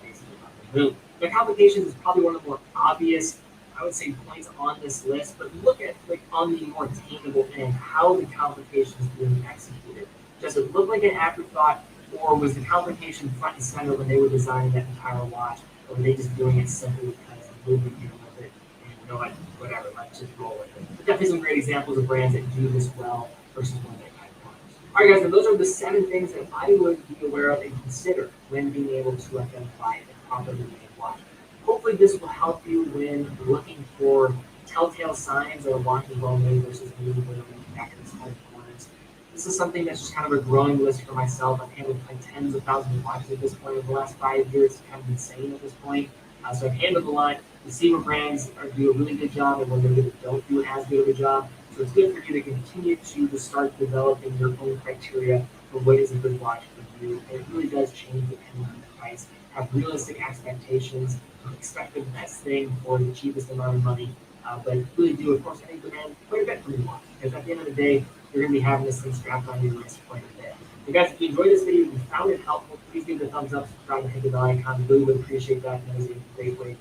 phases around the moon. The complications is probably one of the more obvious, I would say, points on this list, but look at like on the more attainable end, how the complication is being executed. Does it look like an afterthought? Or was the complication front and center when they were designing that entire watch? Or were they just doing it simply because the movie deal with it and you know what, whatever, let's just roll with it. But definitely some great examples of brands that do this well versus one that kind of works. All right, guys, and those are the 7 things that I would be aware of and consider when being able to identify a properly made watch. Hopefully this will help you when looking for telltale signs that a watch is well made versus maybe where the manufacturer's cutting corners. This is something that's just kind of a growing list for myself. I've handled like tens of thousands of watches at this point. In the last 5 years, it's kind of insane at this point. So I've handled a lot. You see where brands do a really good job and when they don't do as good of a job. So it's good for you to continue to start developing your own criteria for what is a good watch for you. And it really does change depending on the price. Have realistic expectations. Expect the best thing for the cheapest amount of money. But really do, of course, I think demand quite a bit from your watch. Because at the end of the day, you're going to be having this thing strapped on your wrist quite a bit. So guys, if you enjoyed this video, if you found it helpful, please give it a thumbs up, subscribe, and hit the bell icon. Really would appreciate that. That is a great way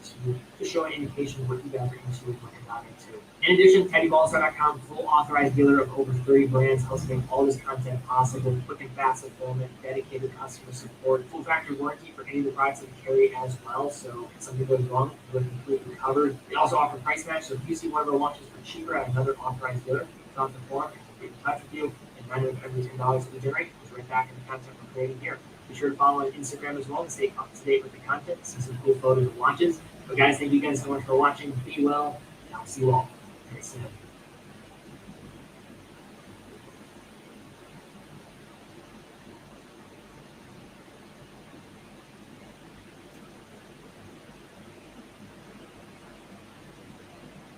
to show an indication of what you guys are into and what you're not into. In addition, TeddyBallstar.com, full authorized dealer of over 30 brands, helps make all this content possible. Quick and fast fulfillment, dedicated customer support, full factory warranty for any of the products that we carry as well. So if something goes wrong, we're completely covered. We also offer price match. So if you see one of our watches for cheaper at another authorized dealer, fill out the form, get in touch with you, and 9 of every $10 that we generate is right back in the content we're creating here. Be sure to follow on Instagram as well to stay up to date with the content, see some cool photos of watches. But guys, thank you guys so much for watching. Be well, and I'll see you all very soon.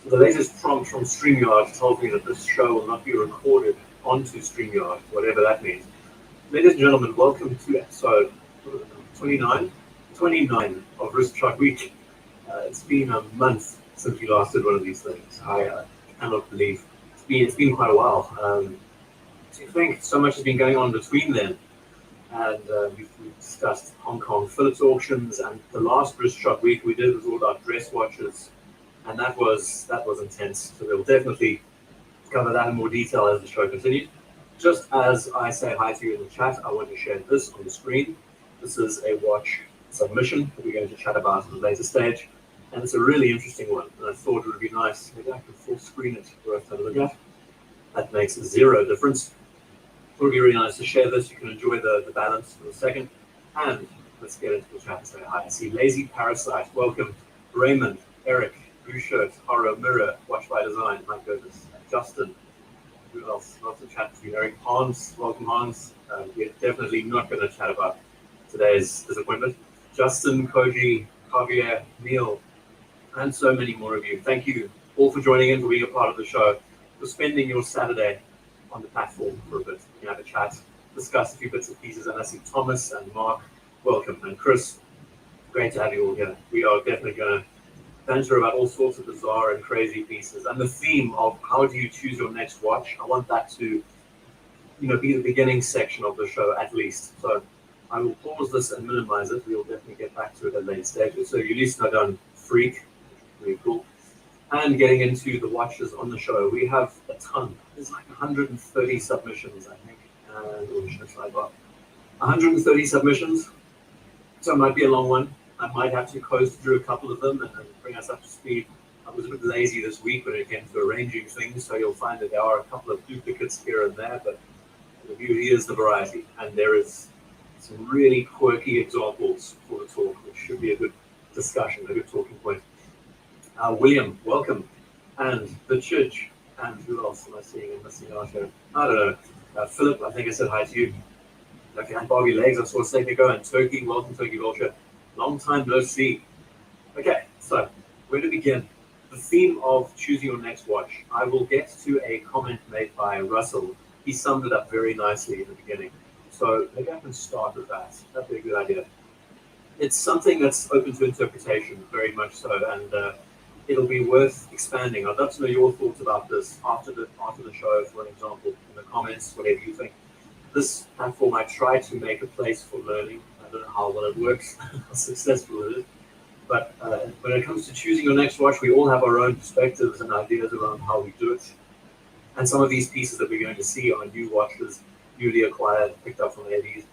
The latest prompt from StreamYard told me that this show will not be recorded onto StreamYard, whatever that means. Ladies and gentlemen, welcome to episode 29 of Wrist Track Week. It's been a month since we last did one of these things. I cannot believe it's been quite a while. I think so much has been going on between then, and we've discussed Hong Kong Phillips auctions, and the last Wrist Track Week we did was all about dress watches. And that was intense. So we'll definitely cover that in more detail as the show continues. Just as I say hi to you in the chat, I want to share this on the screen. This is a watch submission that we're going to chat about at a later stage. And it's a really interesting one. And I thought it would be nice. Maybe I can full screen it for us to have a look at. That makes zero difference. It would be really nice to share this. You can enjoy the balance for a second. And let's get into the chat and say hi. I see Lazy Parasite. Welcome. Raymond, Eric, Blue Shirt, Horror, Mirror, Watch by Design, my goodness, Justin, who else? Lots of chat to you. Eric, Hans, welcome Hans. We're definitely not going to chat about today's disappointment. Justin, Koji, Javier, Neil, and so many more of you. Thank you all for joining in, for being a part of the show, for spending your Saturday on the platform for a bit. We can have a chat, discuss a few bits and pieces, and I see Thomas and Mark, welcome, and Chris, great to have you all here. We are definitely going to banter about all sorts of bizarre and crazy pieces. And the theme of how do you choose your next watch, I want that to be the beginning section of the show at least. So I will pause this and minimize it. We'll definitely get back to it at a later stage. So you at least know done Freak, really cool. And getting into the watches on the show, we have a ton. There's like 130 submissions, I think. And 130 submissions. So it might be a long one. I might have to coast through a couple of them and bring us up to speed. I was a bit lazy this week when it came to arranging things, so you'll find that there are a couple of duplicates here and there, but the beauty is the variety, and there is some really quirky examples for the talk, which should be a good discussion, a good talking point. William, welcome, and the Chidge, and who else am I seeing and missing out here? I don't know. Philip, I think I said hi to you. Okay, and Bobby Legs, I saw a second ago, and Turkey, welcome Turkey Vulture. Long time no see. Okay, so where to begin? The theme of choosing your next watch. I will get to a comment made by Russell. He summed it up very nicely in the beginning. So maybe I can start with that. That'd be a good idea. It's something that's open to interpretation, very much so, and it'll be worth expanding. I'd love to know your thoughts about this after the show, for example, in the comments, whatever you think. This platform, I try to make a place for learning. I don't know how well it works, how successful it is. But when it comes to choosing your next watch, we all have our own perspectives and ideas around how we do it. And some of these pieces that we're going to see are new watches, newly acquired, picked up from ADs,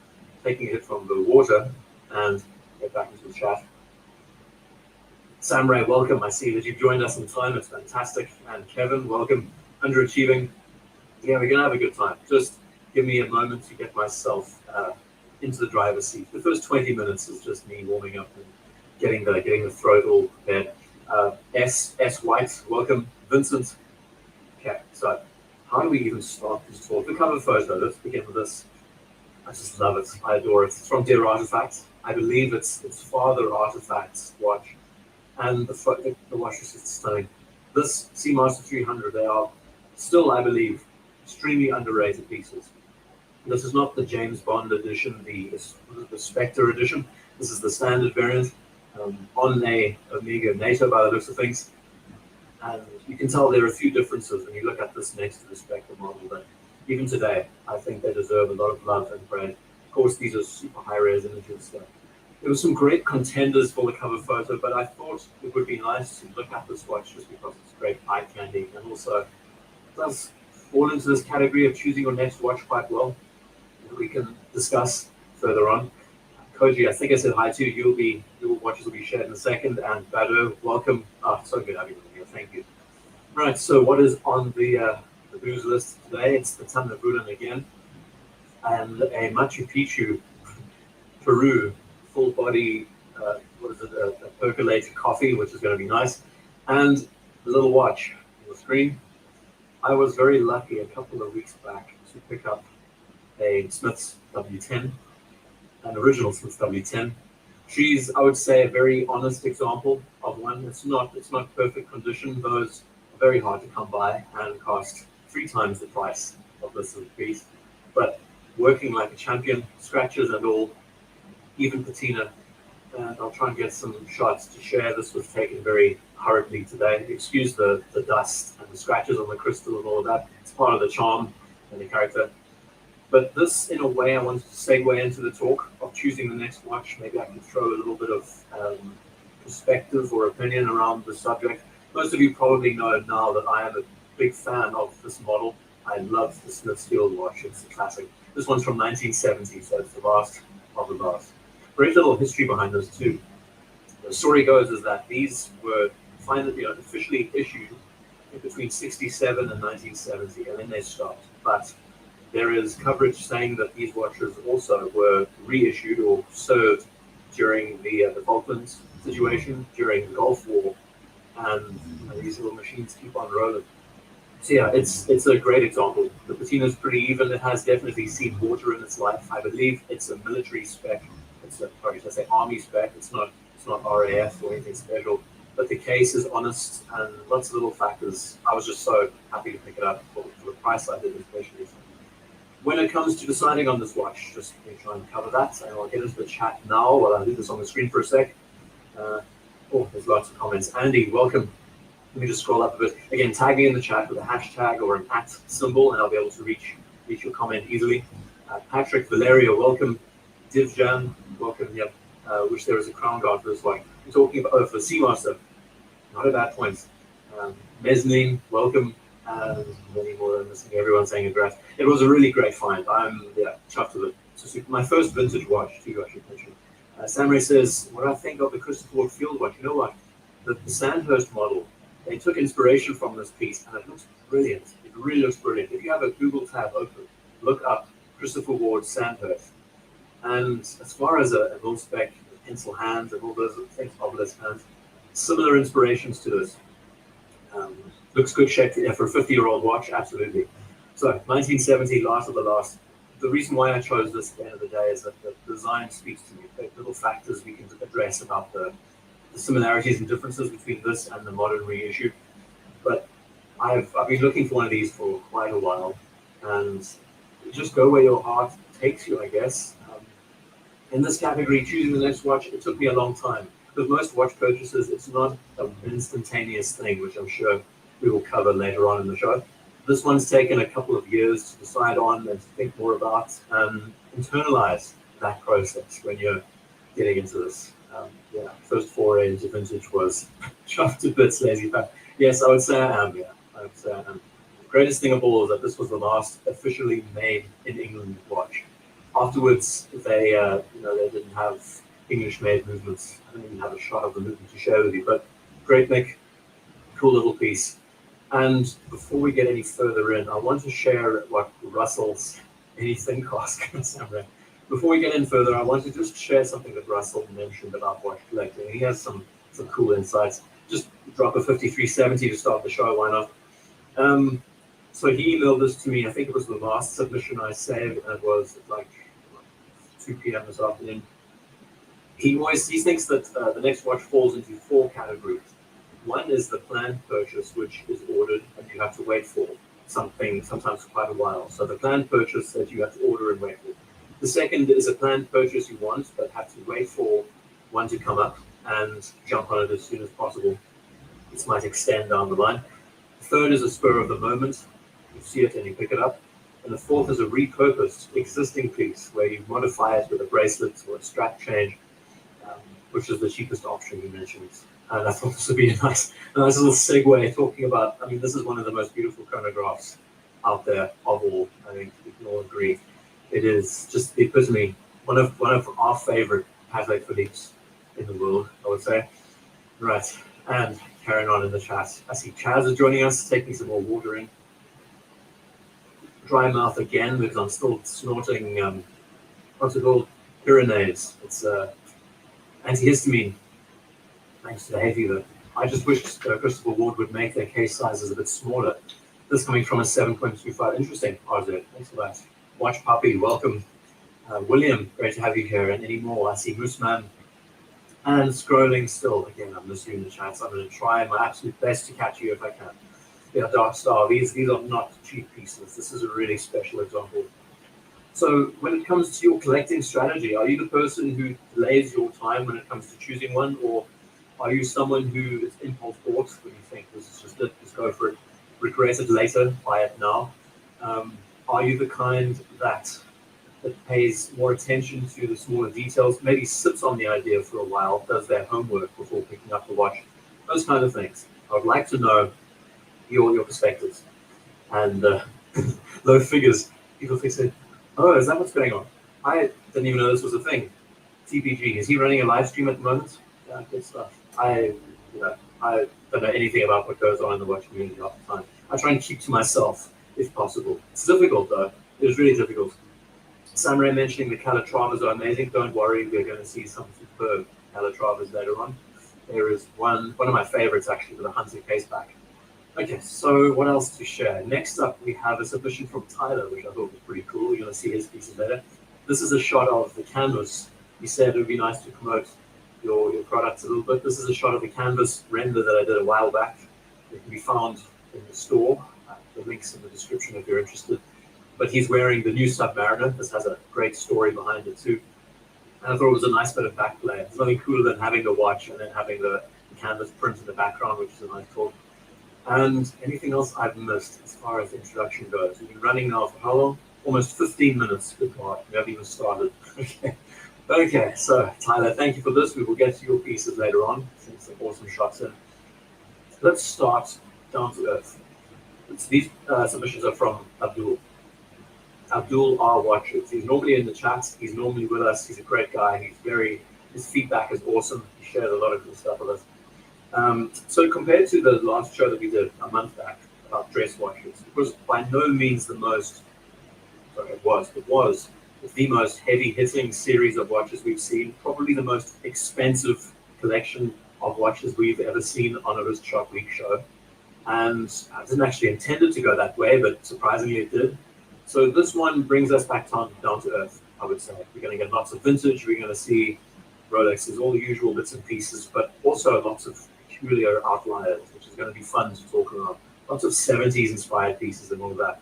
taking a hit from the water, and get back into the chat. Sam Ray, welcome. I see that you've joined us in time. It's fantastic. And Kevin, welcome. Underachieving. Yeah, we're going to have a good time. Just give me a moment to get myself into the driver's seat. The first 20 minutes is just me warming up and getting the throat all prepared. S White, welcome. Vincent. Okay, so how do we even start this talk? The cover photo, let's begin with this. I just love it. I adore it. It's from Dear Artifact. I believe it's Father Artifact's watch. And the watch is just stunning. This Seamaster 300, they are still, I believe, extremely underrated pieces. This is not the James Bond edition, the Spectre edition. This is the standard variant on a Omega NATO by the looks of things. And you can tell there are a few differences when you look at this next to the Spectre model, but even today, I think they deserve a lot of love and praise. Of course, these are super high-res images. So there were some great contenders for the cover photo, but I thought it would be nice to look at this watch just because it's great eye candy, and also it does fall into this category of choosing your next watch quite well. We can discuss further on. Koji, I think I said hi to you. Your watches will be shared in a second. And Bado, welcome. So good having you here. Thank you. Right. So what is on the booze list today? It's the Tamna Bulan again, and a Machu Picchu, Peru, full body. A percolated coffee, which is going to be nice, and the little watch on the screen. I was very lucky a couple of weeks back to pick up a Smith's W10, an original Smith's W10. She's, I would say, a very honest example of one. It's not perfect condition. Those are very hard to come by and cost 3 times the price of this piece. But working like a champion, scratches and all, even patina. And I'll try and get some shots to share. This was taken very hurriedly today. Excuse the dust and the scratches on the crystal and all of that. It's part of the charm and the character. But this, in a way, I wanted to segue into the talk of choosing the next watch. Maybe I can throw a little bit of perspective or opinion around the subject. Most of you probably know now that I am a big fan of this model. I love the Smith's Field watch. It's a classic. This one's from 1970, so it's the last of the last. Great little history behind this too. The story goes is that these were finally officially issued in between 67 and 1970, and then they stopped. But there is coverage saying that these watches also were reissued or served during the Falklands situation, during the Gulf War, and these little machines keep on rolling. So yeah, it's a great example. The patina is pretty even. It has definitely seen water in its life. I believe it's a military spec. It's army spec. It's not RAF or anything special. But the case is honest and lots of little factors. I was just so happy to pick it up for the price I did, especially. When it comes to deciding on this watch, just let me try and cover that. And I'll get into the chat now while I leave this on the screen for a sec. Oh, there's lots of comments. Andy, welcome. Let me just scroll up a bit. Again, tag me in the chat with a hashtag or an @ symbol, and I'll be able to reach your comment easily. Patrick, Valeria, welcome. Divjan, welcome. Yep. Wish there was a crown guard for this one. We're talking about for Seamaster. Not a bad point. Mezzanine, welcome. Many more I'm missing. Everyone's saying congrats. It was a really great find. I'm chuffed with it. So my first vintage watch, too, I should mention. Samurai says, what do I think of the Christopher Ward Field watch? You know what? The Sandhurst model, they took inspiration from this piece, and it looks brilliant. It really looks brilliant. If you have a Google tab open, look up Christopher Ward Sandhurst. And as far as a mil spec, pencil hands, and all those things, obelisk hands, similar inspirations to this. Looks good shape for a 50-year-old watch, absolutely. So 1970, last of the last. The reason why I chose this at the end of the day is that the design speaks to me. The little factors we can address about the similarities and differences between this and the modern reissue. But I've been looking for one of these for quite a while, and just go where your heart takes you, I guess. In this category, choosing the next watch, it took me a long time. With most watch purchases, it's not an instantaneous thing, which I'm sure we will cover later on in the show. This one's taken a couple of years to decide on and to think more about, internalize that process when you're getting into this. First foray into vintage was chuffed to bits, lazy pack. Yes, I would say I am, yeah. I would say I am. The greatest thing of all is that this was the last officially made in England watch. Afterwards, they didn't have English-made movements. I don't even have a shot of the movement to share with you, but great Nick, cool little piece. And before we get any further in, I want to share what Russell's anything cost. Before we get in further, I want to just share something that Russell mentioned about watch collecting. He has some cool insights. Just drop a 5370 to start the show, why not? So he emailed this to me. I think it was the last submission I saved, and it was like 2 p.m. this afternoon. He thinks that the next watch falls into 4 categories. One is the planned purchase, which is ordered and you have to wait for something, sometimes for quite a while. So the planned purchase that you have to order and wait for. The second is a planned purchase you want, but have to wait for one to come up and jump on it as soon as possible. This might extend down the line. The third is a spur of the moment. You see it and you pick it up. And the fourth is a repurposed existing piece where you modify it with a bracelet or a strap change, which is the cheapest option you mentioned. And I thought this would be a nice little segue talking about, I mean, this is one of the most beautiful chronographs out there of all. I think we can all agree. It is just the epitome, one of our favorite Patek Philippe's in the world, I would say. Right, and carrying on in the chat. I see Chaz is joining us, taking some more water in. Dry mouth again because I'm still snorting, what's it called? Pyrenees. It's antihistamine. Thanks to the hay fever. I just wish Christopher Ward would make their case sizes a bit smaller. This coming from a 7.25. Interesting, RZ. Thanks for that. Watch Puppy, welcome. William, great to have you here. And any more? I see Mooseman. And scrolling still. Again, I'm missing you in the chat, so I'm going to try my absolute best to catch you if I can. Yeah, Dark Star. These are not cheap pieces. This is a really special example. So when it comes to your collecting strategy, are you the person who delays your time when it comes to choosing one, or are you someone who is impulse bought when you think this is just it, just go for it, regret it later, buy it now? Are you the kind that pays more attention to the smaller details, maybe sits on the idea for a while, does their homework before picking up the watch, those kind of things? I would like to know your perspectives. And low figures, people think, oh, is that what's going on? I didn't even know this was a thing. TPG, is he running a live stream at the moment? Yeah, good stuff. I don't know anything about what goes on in the watch community half the time. I try and keep to myself if possible. It's difficult though. It is really difficult. Samurai mentioning the Calatravas are amazing. Don't worry, we're going to see some superb Calatravas later on. There is one of my favorites actually with a Hunter case back. Okay, so what else to share? Next up, we have a submission from Tyler, which I thought was pretty cool. You're going to see his pieces later. This is a shot of the canvas. He said it would be nice to promote your products a little bit. This is a shot of the canvas render that I did a while back. It can be found in the store. The link's in the description if you're interested. But he's wearing the new Submariner. This has a great story behind it too. And I thought it was a nice bit of backplay. There's nothing cooler than having the watch and then having the canvas print in the background, which is a nice talk. And anything else I've missed as far as introduction goes? We've been running now for how long? Almost 15 minutes. Good God, we haven't even started. Okay. Okay, so Tyler, thank you for this. We will get to your pieces later on, since some awesome shots in. Let's start down to earth. These submissions are from Abdul. Abdul R. Watches. He's normally in the chat. He's normally with us. He's a great guy. His feedback is awesome. He shares a lot of good stuff with us. So compared to the last show that we did a month back about dress watches, it was by no means the most, it was the most heavy hitting series of watches we've seen, probably the most expensive collection of watches we've ever seen on a wrist shop week show. And I didn't actually intend it to go that way, but surprisingly it did. So this one brings us back down to earth, I would say. We're going to get lots of vintage, we're going to see Rolexes, all the usual bits and pieces, but also lots of peculiar outliers, which is going to be fun to talk about. Lots of 70s inspired pieces and all that.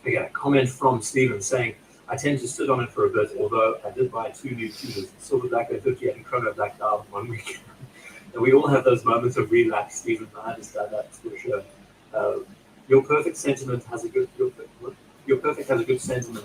I get a comment from Stephen saying, I tend to sit on it for a bit, although I did buy 2 new Tudors, Silver Black 58 and Chrono Black Dial in 1 week. And we all have those moments of relapse, Stephen. I understand that for sure. Your perfect sentiment has a good sentiment.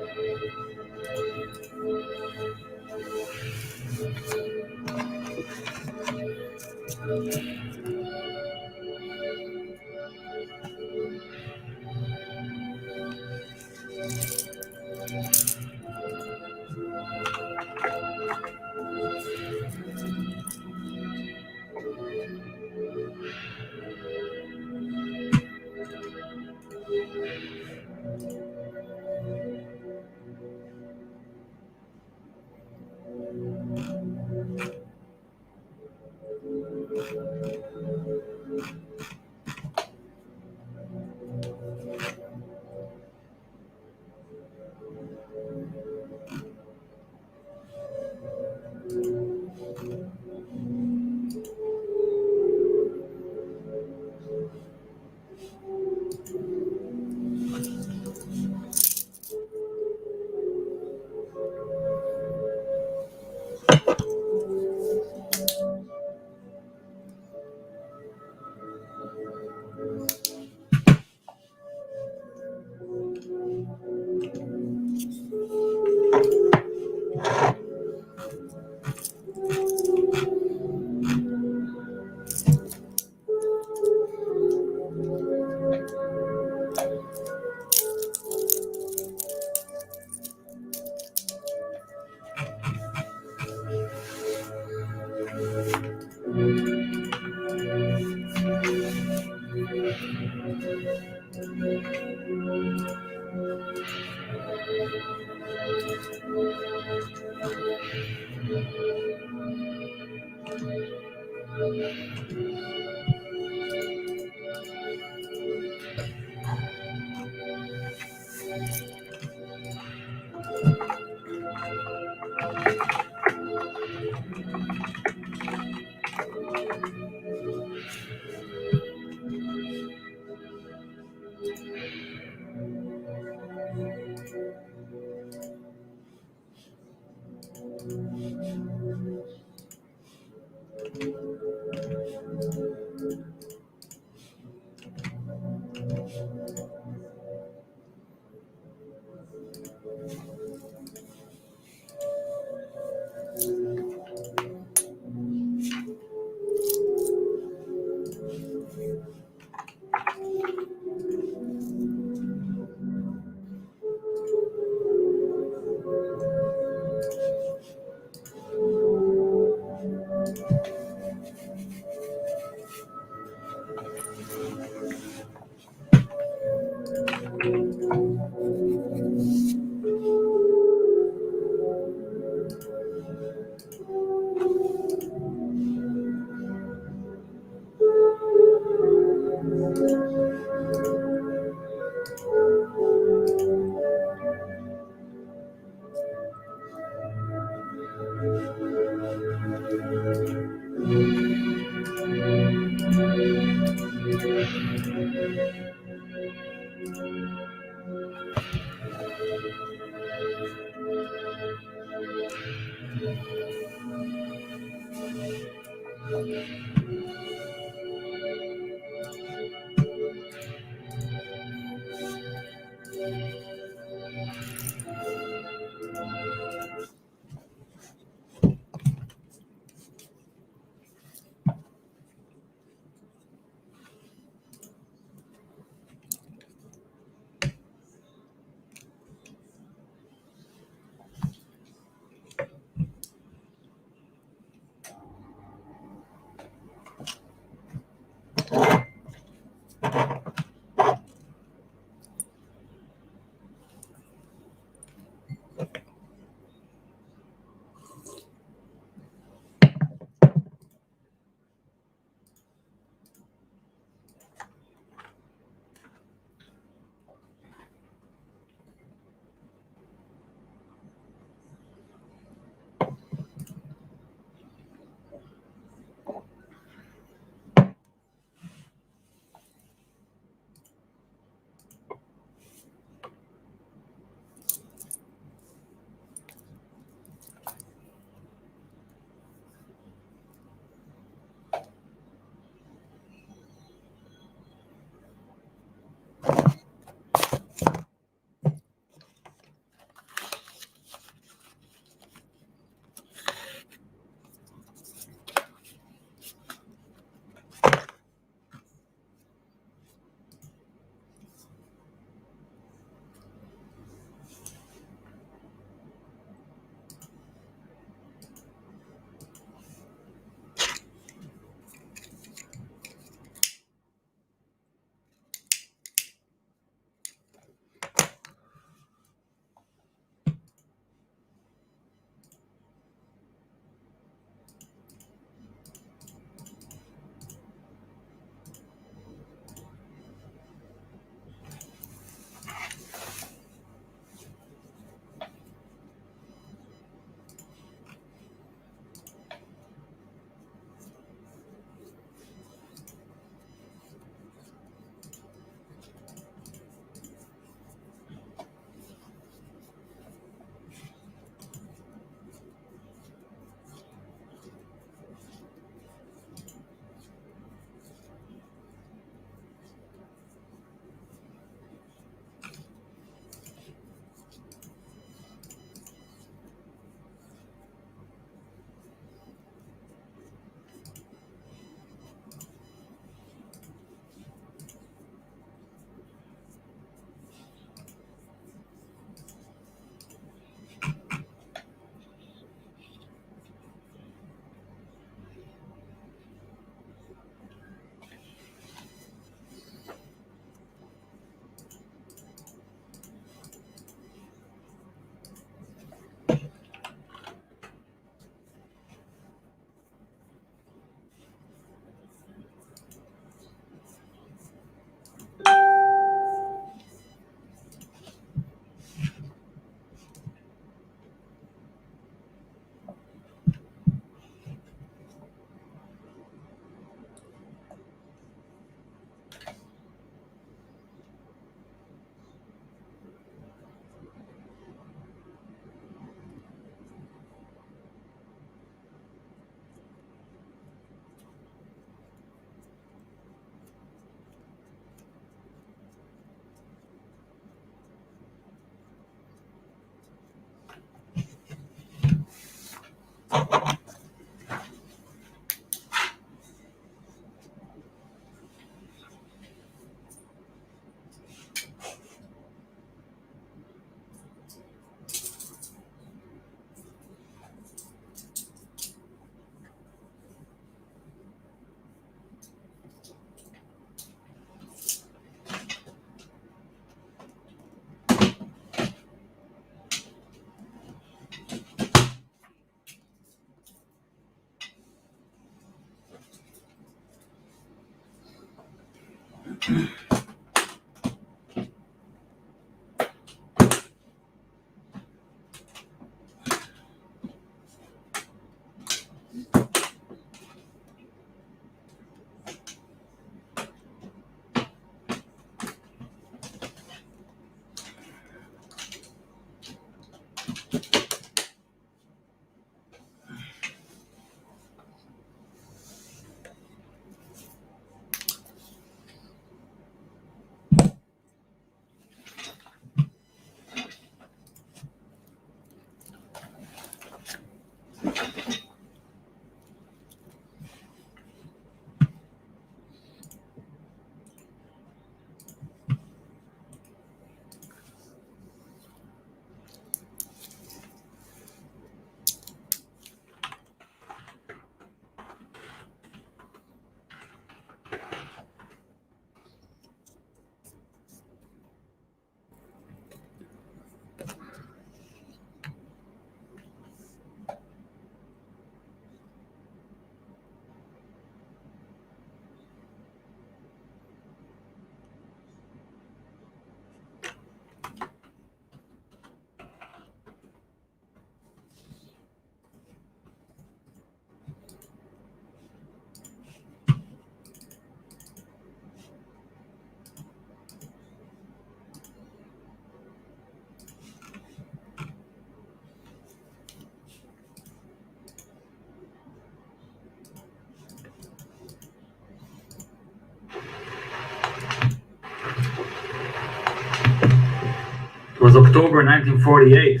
It was October 1948.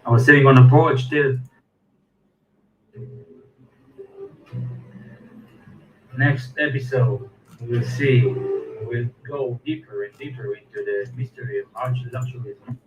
I was sitting on the porch still. Next episode, we'll go deeper and deeper into the mystery of luxurism.